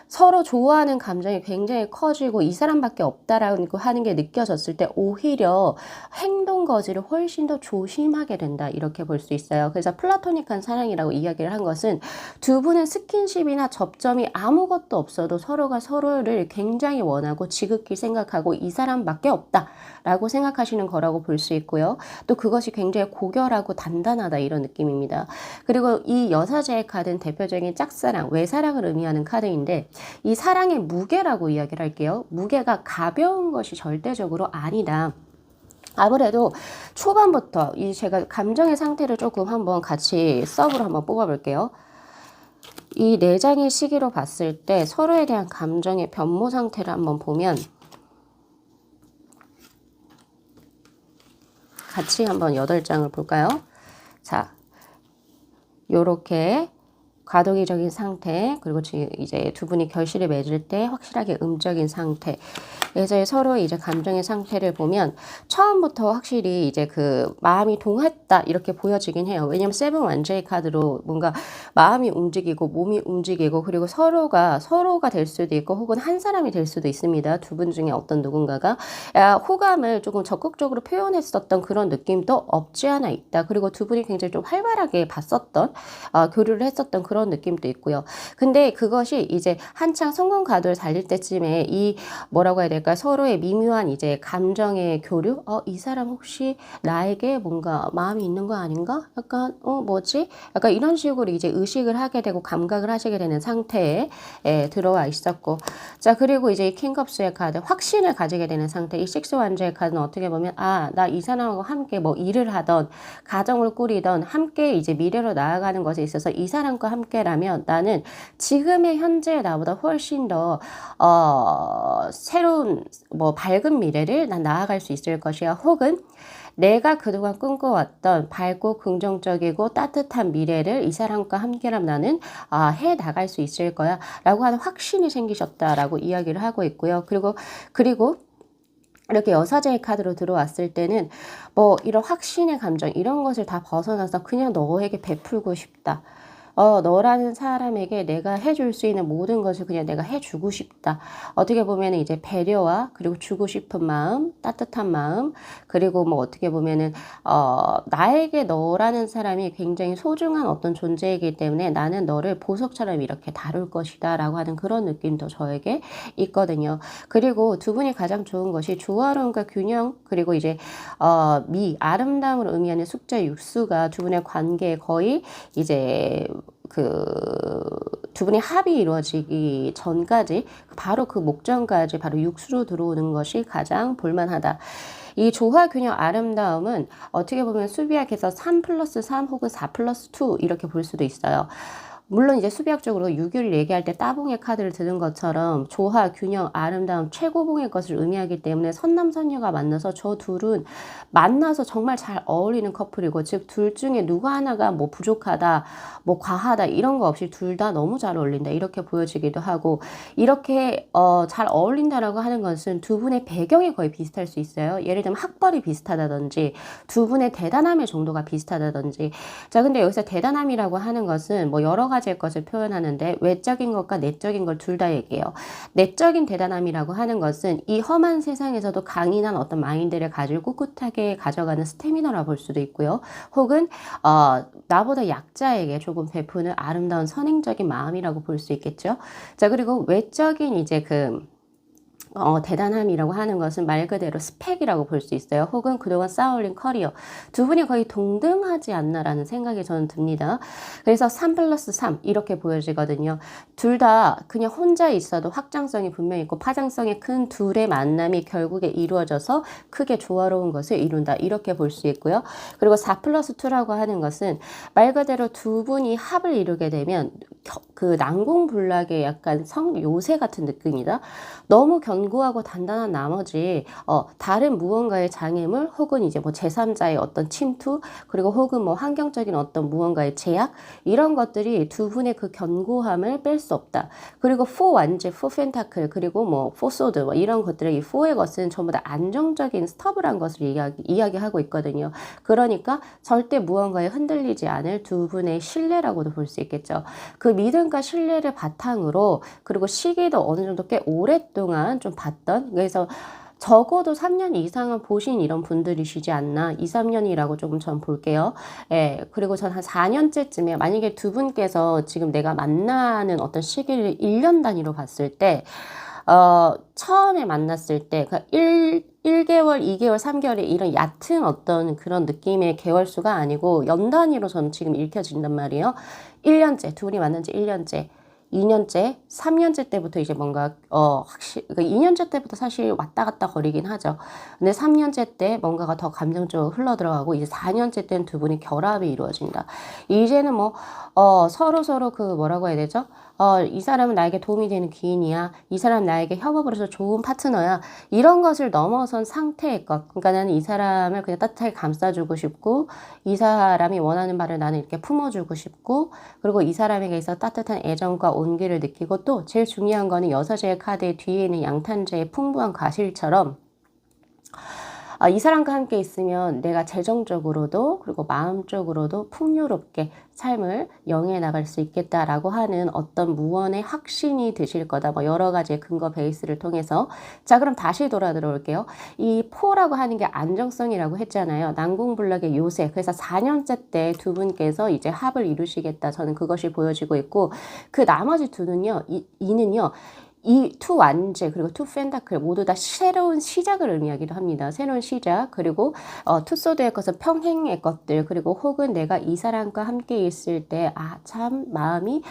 서로 좋아하는 감정이 굉장히 커지고 이 사람밖에 없다라고 하는 게 느껴졌을 때 오히려 행동 거지를 훨씬 더 조심하게 된다, 이렇게 볼 수 있어요. 그래서 플라토닉한 사랑이라고 이야기를 한 것은 두 분은 스킨십이나 접점이 아무것도 없어도 서로가 서로를 굉장히 원하고 지극히 생각하고 이 사람밖에 없다라고 생각하시는 거라고 볼 수 있고요. 또 그것이 굉장히 고결하고 단단하다, 이런 느낌입니다. 그리고 이 여사제의 카드는 대표적인 짝사랑, 외사랑을 의미하는 카드인데, 이 사랑의 무게라고 이야기를 할게요. 무게가 가벼운 것이 절대적으로 아니다. 아무래도 초반부터 제가 감정의 상태를 조금 한번 같이 서브로 한번 뽑아볼게요. 이 네 장의 시기로 봤을 때 서로에 대한 감정의 변모 상태를 한번 보면, 같이 한번 8장을 볼까요? 자, 요렇게 과도기적인 상태, 그리고 지금 이제 두 분이 결실을 맺을 때 확실하게 음적인 상태. 그래서 서로 이제 감정의 상태를 보면 처음부터 확실히 이제 그 마음이 동했다, 이렇게 보여지긴 해요. 왜냐면 세븐 완제의 카드로 뭔가 마음이 움직이고 몸이 움직이고, 그리고 서로가 될 수도 있고 혹은 한 사람이 될 수도 있습니다. 두 분 중에 어떤 누군가가 호감을 조금 적극적으로 표현했었던 그런 느낌도 없지 않아 있다. 그리고 두 분이 굉장히 좀 활발하게 봤었던, 교류를 했었던 그런 느낌도 있고요. 근데 그것이 이제 한창 성공 가도를 달릴 때쯤에 이 뭐라고 해야 될까, 서로의 미묘한 이제 감정의 교류, 이 사람 혹시 나에게 뭔가 마음이 있는 거 아닌가? 약간 뭐지? 약간 이런 식으로 이제 의식을 하게 되고 감각을 하시게 되는 상태에 들어와 있었고, 자, 그리고 이제 이 킹컵스의 카드, 확신을 가지게 되는 상태. 이 식스 완제의 카드는 어떻게 보면 나 이 사람하고 함께 뭐 일을 하던, 가정을 꾸리던, 함께 이제 미래로 나아가는 것에 있어서 이 사람과 함께라면 나는 지금의 현재의 나보다 훨씬 더 새로운 새로운 뭐 밝은 미래를 난 나아갈 수 있을 것이야. 혹은 내가 그동안 꿈꿔왔던 밝고 긍정적이고 따뜻한 미래를 이 사람과 함께라면 나는 해 나갈 수 있을 거야 라고 하는 확신이 생기셨다라고 이야기를 하고 있고요. 그리고 이렇게 여사제의 카드로 들어왔을 때는 뭐 이런 확신의 감정 이런 것을 다 벗어나서 그냥 너에게 베풀고 싶다. 너라는 사람에게 내가 해줄 수 있는 모든 것을 그냥 내가 해주고 싶다. 어떻게 보면 이제 배려와 그리고 주고 싶은 마음, 따뜻한 마음, 그리고 뭐 어떻게 보면은, 나에게 너라는 사람이 굉장히 소중한 어떤 존재이기 때문에 나는 너를 보석처럼 이렇게 다룰 것이다. 라고 하는 그런 느낌도 저에게 있거든요. 그리고 두 분이 가장 좋은 것이 조화로움과 균형, 그리고 이제, 아름다움을 의미하는 숫자 6수가 두 분의 관계에 거의 이제 두 분의 합이 이루어지기 전까지 바로 그 목전까지 바로 육수로 들어오는 것이 가장 볼만하다. 이 조화, 균형, 아름다움은 어떻게 보면 수비학에서 3+3 혹은 4+2 이렇게 볼 수도 있어요. 물론 이제 수비학적으로 6을 얘기할 때 따봉의 카드를 드는 것처럼 조화, 균형, 아름다움, 최고봉의 것을 의미하기 때문에 선남선녀가 만나서 저 둘은 만나서 정말 잘 어울리는 커플이고, 즉 둘 중에 누구 하나가 뭐 부족하다, 뭐 과하다 이런 거 없이 둘 다 너무 잘 어울린다 이렇게 보여지기도 하고, 이렇게 잘 어울린다라고 하는 것은 두 분의 배경이 거의 비슷할 수 있어요. 예를 들면 학벌이 비슷하다든지 두 분의 대단함의 정도가 비슷하다든지. 자, 근데 여기서 대단함이라고 하는 것은 뭐 여러 가지의 것을 표현하는데 외적인 것과 내적인 걸 둘 다 얘기해요. 내적인 대단함이라고 하는 것은 이 험한 세상에서도 강인한 어떤 마인드를 가지고 꿋꿋하게 가져가는 스태미너라 볼 수도 있고요. 혹은 나보다 약자에게 조금 베푸는 아름다운 선행적인 마음이라고 볼 수 있겠죠. 자, 그리고 외적인 이제 대단함이라고 하는 것은 말 그대로 스펙이라고 볼 수 있어요. 혹은 그동안 쌓아올린 커리어. 두 분이 거의 동등하지 않나라는 생각이 저는 듭니다. 그래서 3+3 이렇게 보여지거든요. 둘 다 그냥 혼자 있어도 확장성이 분명히 있고 파장성이 큰 둘의 만남이 결국에 이루어져서 크게 조화로운 것을 이룬다. 이렇게 볼 수 있고요. 그리고 4+2라고 하는 것은 말 그대로 두 분이 합을 이루게 되면 그 난공불락의 약간 성요새 같은 느낌이다. 너무 견고하고 단단한 나머지 다른 무언가의 장애물 혹은 이제 뭐 제3자의 어떤 침투, 그리고 혹은 뭐 환경적인 어떤 무언가의 제약, 이런 것들이 두 분의 그 견고함을 뺄 수 없다. 그리고 4 완제, 4 펜타클, 그리고 뭐 4 소드 뭐 이런 것들의 이 4의 것은 전부 다 안정적인 스터블한 것을 이야기하고 있거든요. 그러니까 절대 무언가에 흔들리지 않을 두 분의 신뢰라고도 볼 수 있겠죠. 그 믿음과 신뢰를 바탕으로, 그리고 시기도 어느 정도 꽤 오랫동안 좀 봤던, 그래서 적어도 3년 이상은 보신 이런 분들이시지 않나. 2, 3년이라고 조금 전 볼게요. 예, 그리고 전 한 4년째쯤에 만약에 두 분께서 지금 내가 만나는 어떤 시기를 1년 단위로 봤을 때 처음에 만났을 때, 1개월, 2개월, 3개월의 이런 얕은 어떤 그런 느낌의 개월수가 아니고 연 단위로 저는 지금 읽혀진단 말이에요. 1년째, 두 분이 만난 지 1년째. 2년째, 3년째 때부터 이제 뭔가 그러니까 2년째 때부터 사실 왔다 갔다 거리긴 하죠. 근데 3년째 때 뭔가가 더 감정적으로 흘러 들어가고, 이제 4년째 때는 두 분이 결합이 이루어진다. 이제는 뭐 서로 그 뭐라고 해야 되죠? 이 사람은 나에게 도움이 되는 기인이야. 이 사람은 나에게 협업으로서 좋은 파트너야. 이런 것을 넘어선 상태의 것. 그러니까 나는 이 사람을 그냥 따뜻하게 감싸주고 싶고, 이 사람이 원하는 바를 나는 이렇게 품어주고 싶고, 그리고 이 사람에게 있어 따뜻한 애정과 온기를 느끼고, 또 제일 중요한 거는 여사제의 카드의 뒤에 있는 양탄자의 풍부한 과실처럼 이 사람과 함께 있으면 내가 재정적으로도 그리고 마음적으로도 풍요롭게 삶을 영위해 나갈 수 있겠다라고 하는 어떤 무언의 확신이 드실 거다. 뭐 여러 가지의 근거 베이스를 통해서. 자, 그럼 다시 돌아올게요. 이 포라고 하는 게 안정성이라고 했잖아요. 난공불락의 요새. 그래서 4년째 때 두 분께서 이제 합을 이루시겠다. 저는 그것이 보여지고 있고, 그 나머지 두는요, 이는요, 이 투 완제 그리고 투 펜타클 모두 다 새로운 시작을 의미하기도 합니다. 새로운 시작, 그리고 투 소드의 것은 평행의 것들, 그리고 혹은 내가 이 사람과 함께 있을 때 참 마음이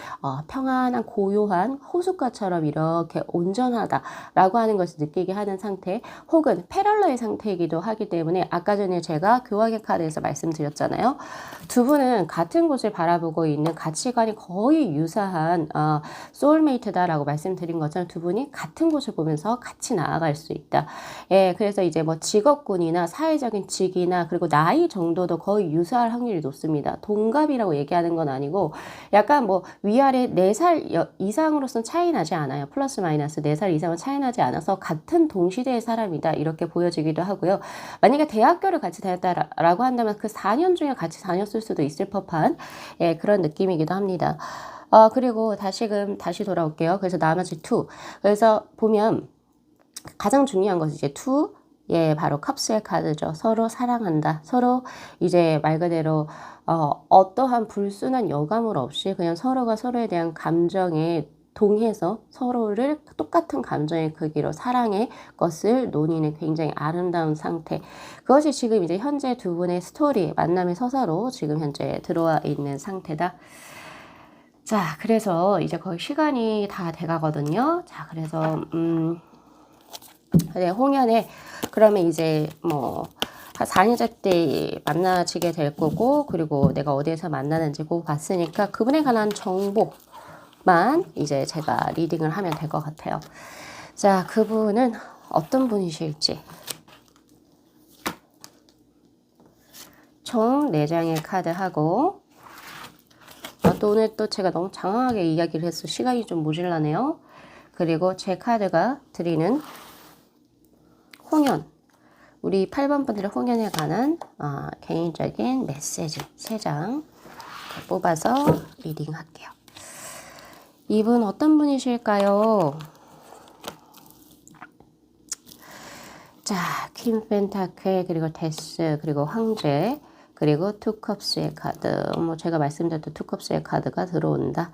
평안한 고요한 호숫가처럼 이렇게 온전하다라고 하는 것을 느끼게 하는 상태, 혹은 패럴러의 상태이기도 하기 때문에 아까 전에 제가 교황의 카드에서 말씀드렸잖아요. 두 분은 같은 곳을 바라보고 있는 가치관이 거의 유사한 소울메이트다라고 말씀드린 것처럼 있다면 두 분이 같은 곳을 보면서 같이 나아갈 수 있다. 예, 그래서 이제 뭐 직업군이나 사회적인 직위나 그리고 나이 정도도 거의 유사할 확률이 높습니다. 동갑이라고 얘기하는 건 아니고 약간 뭐 위아래 4살 이상으로서는 차이 나지 않아요. 플러스 마이너스 4살 이상은 차이 나지 않아서 같은 동시대의 사람이다. 이렇게 보여지기도 하고요. 만약에 대학교를 같이 다녔다라고 한다면 그 4년 중에 같이 다녔을 수도 있을 법한 예, 그런 느낌이기도 합니다. 그리고 다시 돌아올게요. 그래서 나머지 2. 그래서 보면 가장 중요한 것은 이제 2. 예, 바로 컵스의 카드죠. 서로 사랑한다. 서로 이제 말 그대로 어떠한 불순한 여감을 없이 그냥 서로가 서로에 대한 감정에 동해서 서로를 똑같은 감정의 크기로 사랑의 것을 논의는 굉장히 아름다운 상태. 그것이 지금 이제 현재 두 분의 스토리, 만남의 서사로 지금 현재 들어와 있는 상태다. 자, 그래서 이제 거의 시간이 다 돼가거든요. 자, 그래서 네, 홍연에 그러면 이제 뭐 한 4년째 때 만나지게 될 거고, 그리고 내가 어디에서 만나는지 그거 봤으니까 그분에 관한 정보만 이제 제가 리딩을 하면 될 것 같아요. 자, 그분은 어떤 분이실지. 총 4장의 카드하고, 또 오늘 또 제가 너무 장황하게 이야기를 해서 시간이 좀 모질라네요. 그리고 제 카드가 드리는 홍연, 우리 8번 분들의 홍연에 관한 개인적인 메시지 3장 뽑아서 리딩 할게요. 이분 어떤 분이실까요? 자, 퀸 펜타클, 그리고 데스, 그리고 황제, 그리고 투컵스의 카드. 뭐 제가 말씀드렸던 투컵스의 카드가 들어온다.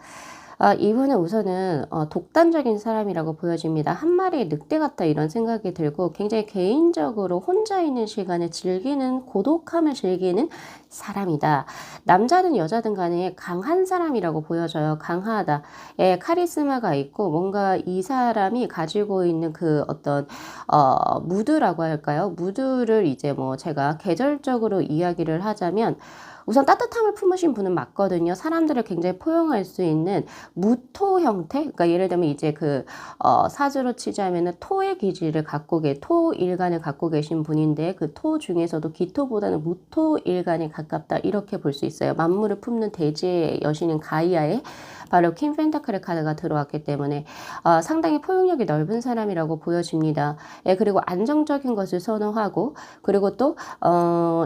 이분은 우선은 독단적인 사람이라고 보여집니다. 한 마리의 늑대 같다 이런 생각이 들고 굉장히 개인적으로 혼자 있는 시간을 즐기는, 고독함을 즐기는 사람이다. 남자든 여자든 간에 강한 사람이라고 보여져요. 강하다. 예, 카리스마가 있고 뭔가 이 사람이 가지고 있는 그 어떤 무드라고 할까요? 무드를 이제 뭐 제가 계절적으로 이야기를 하자면 우선 따뜻함을 품으신 분은 맞거든요. 사람들을 굉장히 포용할 수 있는 무토 형태? 그러니까 예를 들면 이제 사주로 치자면은 토의 기질을 토 일간을 갖고 계신 분인데 그 토 중에서도 기토보다는 무토 일간에 가깝다. 이렇게 볼 수 있어요. 만물을 품는 대지의 여신인 가이아의 바로 퀸 펜타클의 카드가 들어왔기 때문에 상당히 포용력이 넓은 사람이라고 보여집니다. 예, 그리고 안정적인 것을 선호하고 그리고 또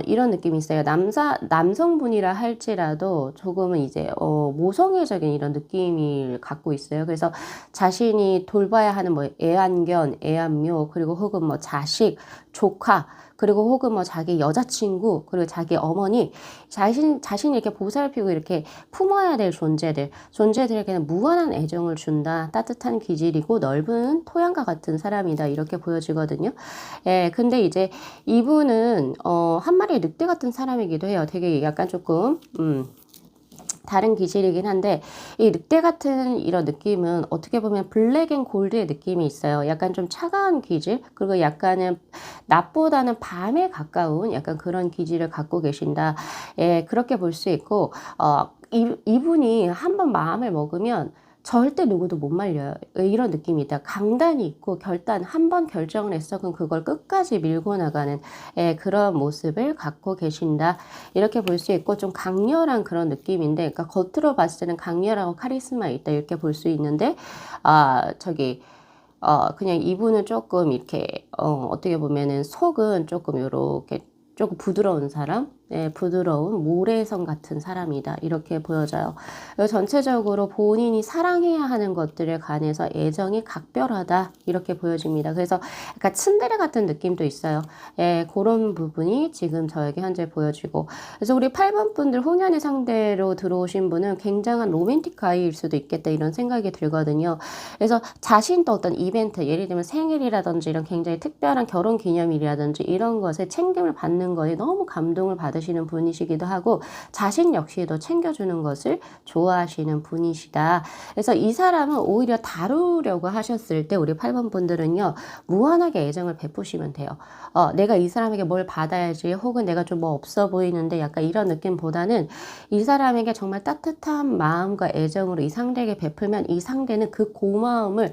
이런 느낌이 있어요. 남성분이라 할지라도 조금은 이제 모성애적인 이런 느낌을 갖고 있어요. 그래서 자신이 돌봐야 하는 뭐 애완견, 애완묘, 그리고 혹은 뭐 자식, 조카, 그리고 혹은 뭐 자기 여자친구, 그리고 자기 어머니, 자신이 이렇게 보살피고 이렇게 품어야 될 존재들에게는 무한한 애정을 준다. 따뜻한 기질이고 넓은 토양과 같은 사람이다. 이렇게 보여지거든요. 예, 근데 이제 이분은 한 마리의 늑대 같은 사람이기도 해요. 되게 약간 조금 다른 기질이긴 한데 이 늑대 같은 이런 느낌은 어떻게 보면 블랙 앤 골드의 느낌이 있어요. 약간 좀 차가운 기질, 그리고 약간은 낮보다는 밤에 가까운 약간 그런 기질을 갖고 계신다. 예, 그렇게 볼 수 있고 이분이 한번 마음을 먹으면 절대 누구도 못 말려요. 이런 느낌이 있다. 강단이 있고 한 번 결정을 했어. 그럼 그걸 끝까지 밀고 나가는 그런 모습을 갖고 계신다. 이렇게 볼 수 있고 좀 강렬한 그런 느낌인데, 그러니까 겉으로 봤을 때는 강렬하고 카리스마 있다. 이렇게 볼 수 있는데, 그냥 이분은 조금 이렇게, 어떻게 보면은 속은 조금 요렇게 조금 부드러운 사람? 네, 부드러운 모래성 같은 사람이다. 이렇게 보여져요. 전체적으로 본인이 사랑해야 하는 것들에 관해서 애정이 각별하다. 이렇게 보여집니다. 그래서 약간 츤데레 같은 느낌도 있어요. 예, 그런 부분이 지금 저에게 현재 보여지고. 그래서 우리 8번 분들 홍연의 상대로 들어오신 분은 굉장한 로맨틱 가이일 수도 있겠다. 이런 생각이 들거든요. 그래서 자신도 어떤 이벤트, 예를 들면 생일이라든지 이런 굉장히 특별한 결혼 기념일이라든지 이런 것에 챙김을 받는 거에 너무 감동을 받으시는 분이시기도 하고 자신 역시도 챙겨주는 것을 좋아하시는 분이시다. 그래서 이 사람은 오히려 다루려고 하셨을 때 우리 8번 분들은요. 무한하게 애정을 베푸시면 돼요. 내가 이 사람에게 뭘 받아야지 혹은 내가 좀 뭐 없어 보이는데 약간 이런 느낌보다는 이 사람에게 정말 따뜻한 마음과 애정으로 이 상대에게 베풀면 이 상대는 그 고마움을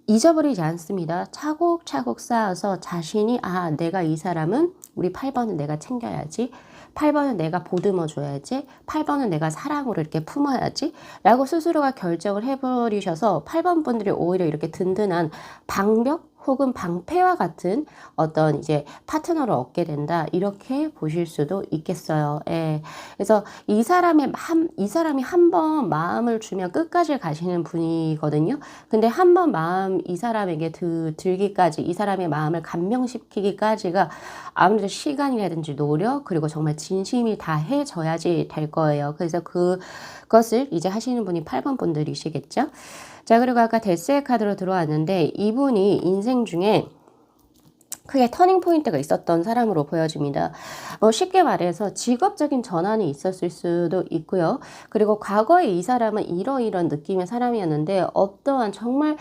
잊어버리지 않습니다. 차곡차곡 쌓아서 자신이 내가 이 사람은 우리 8번은 내가 챙겨야지. 8번은 내가 보듬어 줘야지. 8번은 내가 사랑으로 이렇게 품어야지. 라고 스스로가 결정을 해버리셔서 8번 분들이 오히려 이렇게 든든한 방벽 혹은 방패와 같은 어떤 이제 파트너를 얻게 된다. 이렇게 보실 수도 있겠어요. 예. 그래서 이 사람이 한 번 마음을 주면 끝까지 가시는 분이거든요. 근데 한 번 이 사람에게 들기까지, 이 사람의 마음을 감명시키기까지가 아무래도 시간이라든지 노력, 그리고 정말 진심이 다해져야지 될 거예요. 그래서 그것을 이제 하시는 분이 8번 분들이시겠죠. 자, 그리고 아까 데스의 카드로 들어왔는데 이분이 인생 중에 크게 터닝 포인트가 있었던 사람으로 보여집니다. 쉽게 말해서 직업적인 전환이 있었을 수도 있고요. 그리고 과거에 이 사람은 이런 느낌의 사람이었는데 어떠한 정말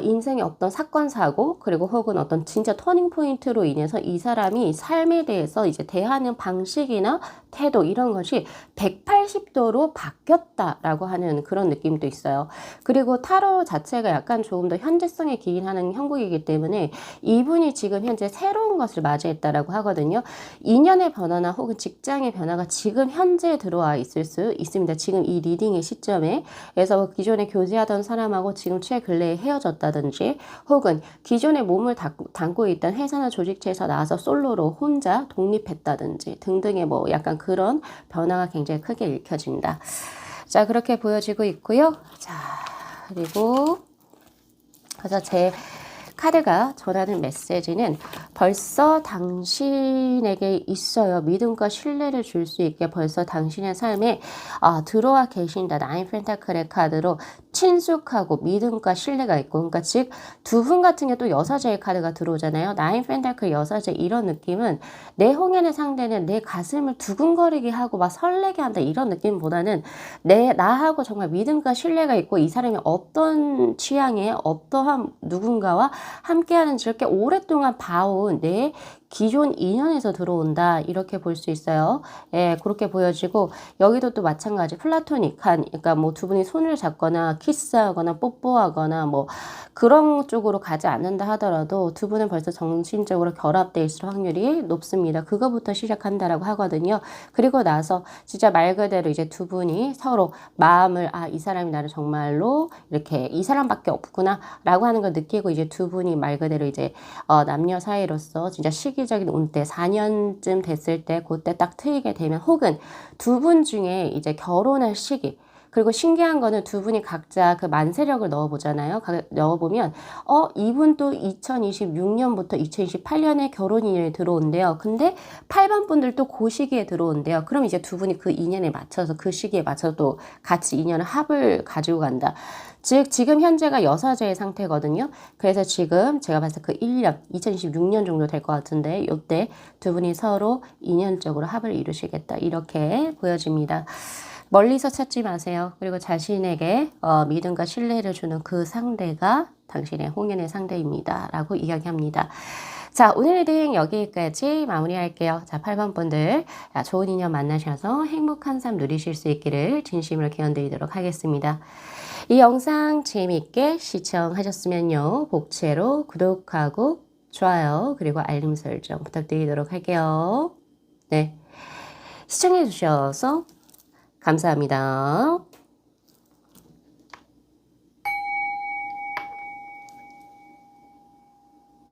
인생의 어떤 사건 사고 그리고 혹은 어떤 진짜 터닝 포인트로 인해서 이 사람이 삶에 대해서 이제 대하는 방식이나 태도 이런 것이 180도로 바뀌었다라고 하는 그런 느낌도 있어요. 그리고 타로 자체가 약간 조금 더 현재성에 기인하는 형국이기 때문에 이분이 지금 현재 새로운 것을 맞이했다라고 하거든요. 인연의 변화나 혹은 직장의 변화가 지금 현재 들어와 있을 수 있습니다. 지금 이 리딩의 시점에. 그래서 기존에 교제하던 사람하고 지금 최근래에 헤어졌다든지 혹은 기존에 몸을 담고 있던 회사나 조직체에서 나와서 솔로로 혼자 독립했다든지 등등의 약간 그런 변화가 굉장히 크게 읽혀집니다. 자, 그렇게 보여지고 있고요. 자, 그리고 그래서 제 카드가 전하는 메시지는 벌써 당신에게 있어요. 믿음과 신뢰를 줄 수 있게 벌써 당신의 삶에 들어와 계신다. 나인 펜타클의 카드로 친숙하고 믿음과 신뢰가 있고, 그러니까 즉 두 분 같은 게 또 여사제의 카드가 들어오잖아요. 나인 펜타클 여사제 이런 느낌은 내 홍연의 상대는 내 가슴을 두근거리게 하고 막 설레게 한다 이런 느낌보다는 나하고 정말 믿음과 신뢰가 있고 이 사람이 어떤 취향에 어떠한 누군가와 함께하는지 이렇게 오랫동안 봐온 내 기존 인연에서 들어온다 이렇게 볼 수 있어요. 예, 그렇게 보여지고 여기도 또 마찬가지 플라토닉한, 그러니까 두 분이 손을 잡거나 키스하거나 뽀뽀하거나 그런 쪽으로 가지 않는다 하더라도 두 분은 벌써 정신적으로 결합돼 있을 확률이 높습니다. 그거부터 시작한다라고 하거든요. 그리고 나서 진짜 말 그대로 이제 두 분이 서로 마음을 이 사람이 나를 정말로 이렇게 이 사람밖에 없구나 라고 하는 걸 느끼고 이제 두 분이 말 그대로 이제 남녀 사이로서 진짜 시기적인 운때 4년쯤 됐을 때 그때 딱 트이게 되면, 혹은 두 분 중에 이제 결혼할 시기, 그리고 신기한 거는 두 분이 각자 그 만세력을 넣어보잖아요. 넣어보면 이분 또 2026년부터 2028년에 결혼 인연이 들어온대요. 근데 8번 분들도 그 시기에 들어온대요. 그럼 이제 두 분이 그 인연에 맞춰서 그 시기에 맞춰서 또 같이 인연을 합을 가지고 간다. 즉 지금 현재가 여사제의 상태거든요. 그래서 지금 제가 봤을 때 그 1년, 2026년 정도 될 것 같은데 이때 두 분이 서로 인연적으로 합을 이루시겠다 이렇게 보여집니다. 멀리서 찾지 마세요. 그리고 자신에게 믿음과 신뢰를 주는 그 상대가 당신의 홍연의 상대입니다. 라고 이야기합니다. 자, 오늘 리딩 여기까지 마무리할게요. 자, 8번 분들 좋은 인연 만나셔서 행복한 삶 누리실 수 있기를 진심으로 기원드리도록 하겠습니다. 이 영상 재미있게 시청하셨으면요. 복채로 구독하고 좋아요 그리고 알림 설정 부탁드리도록 할게요. 네, 시청해 주셔서 감사합니다.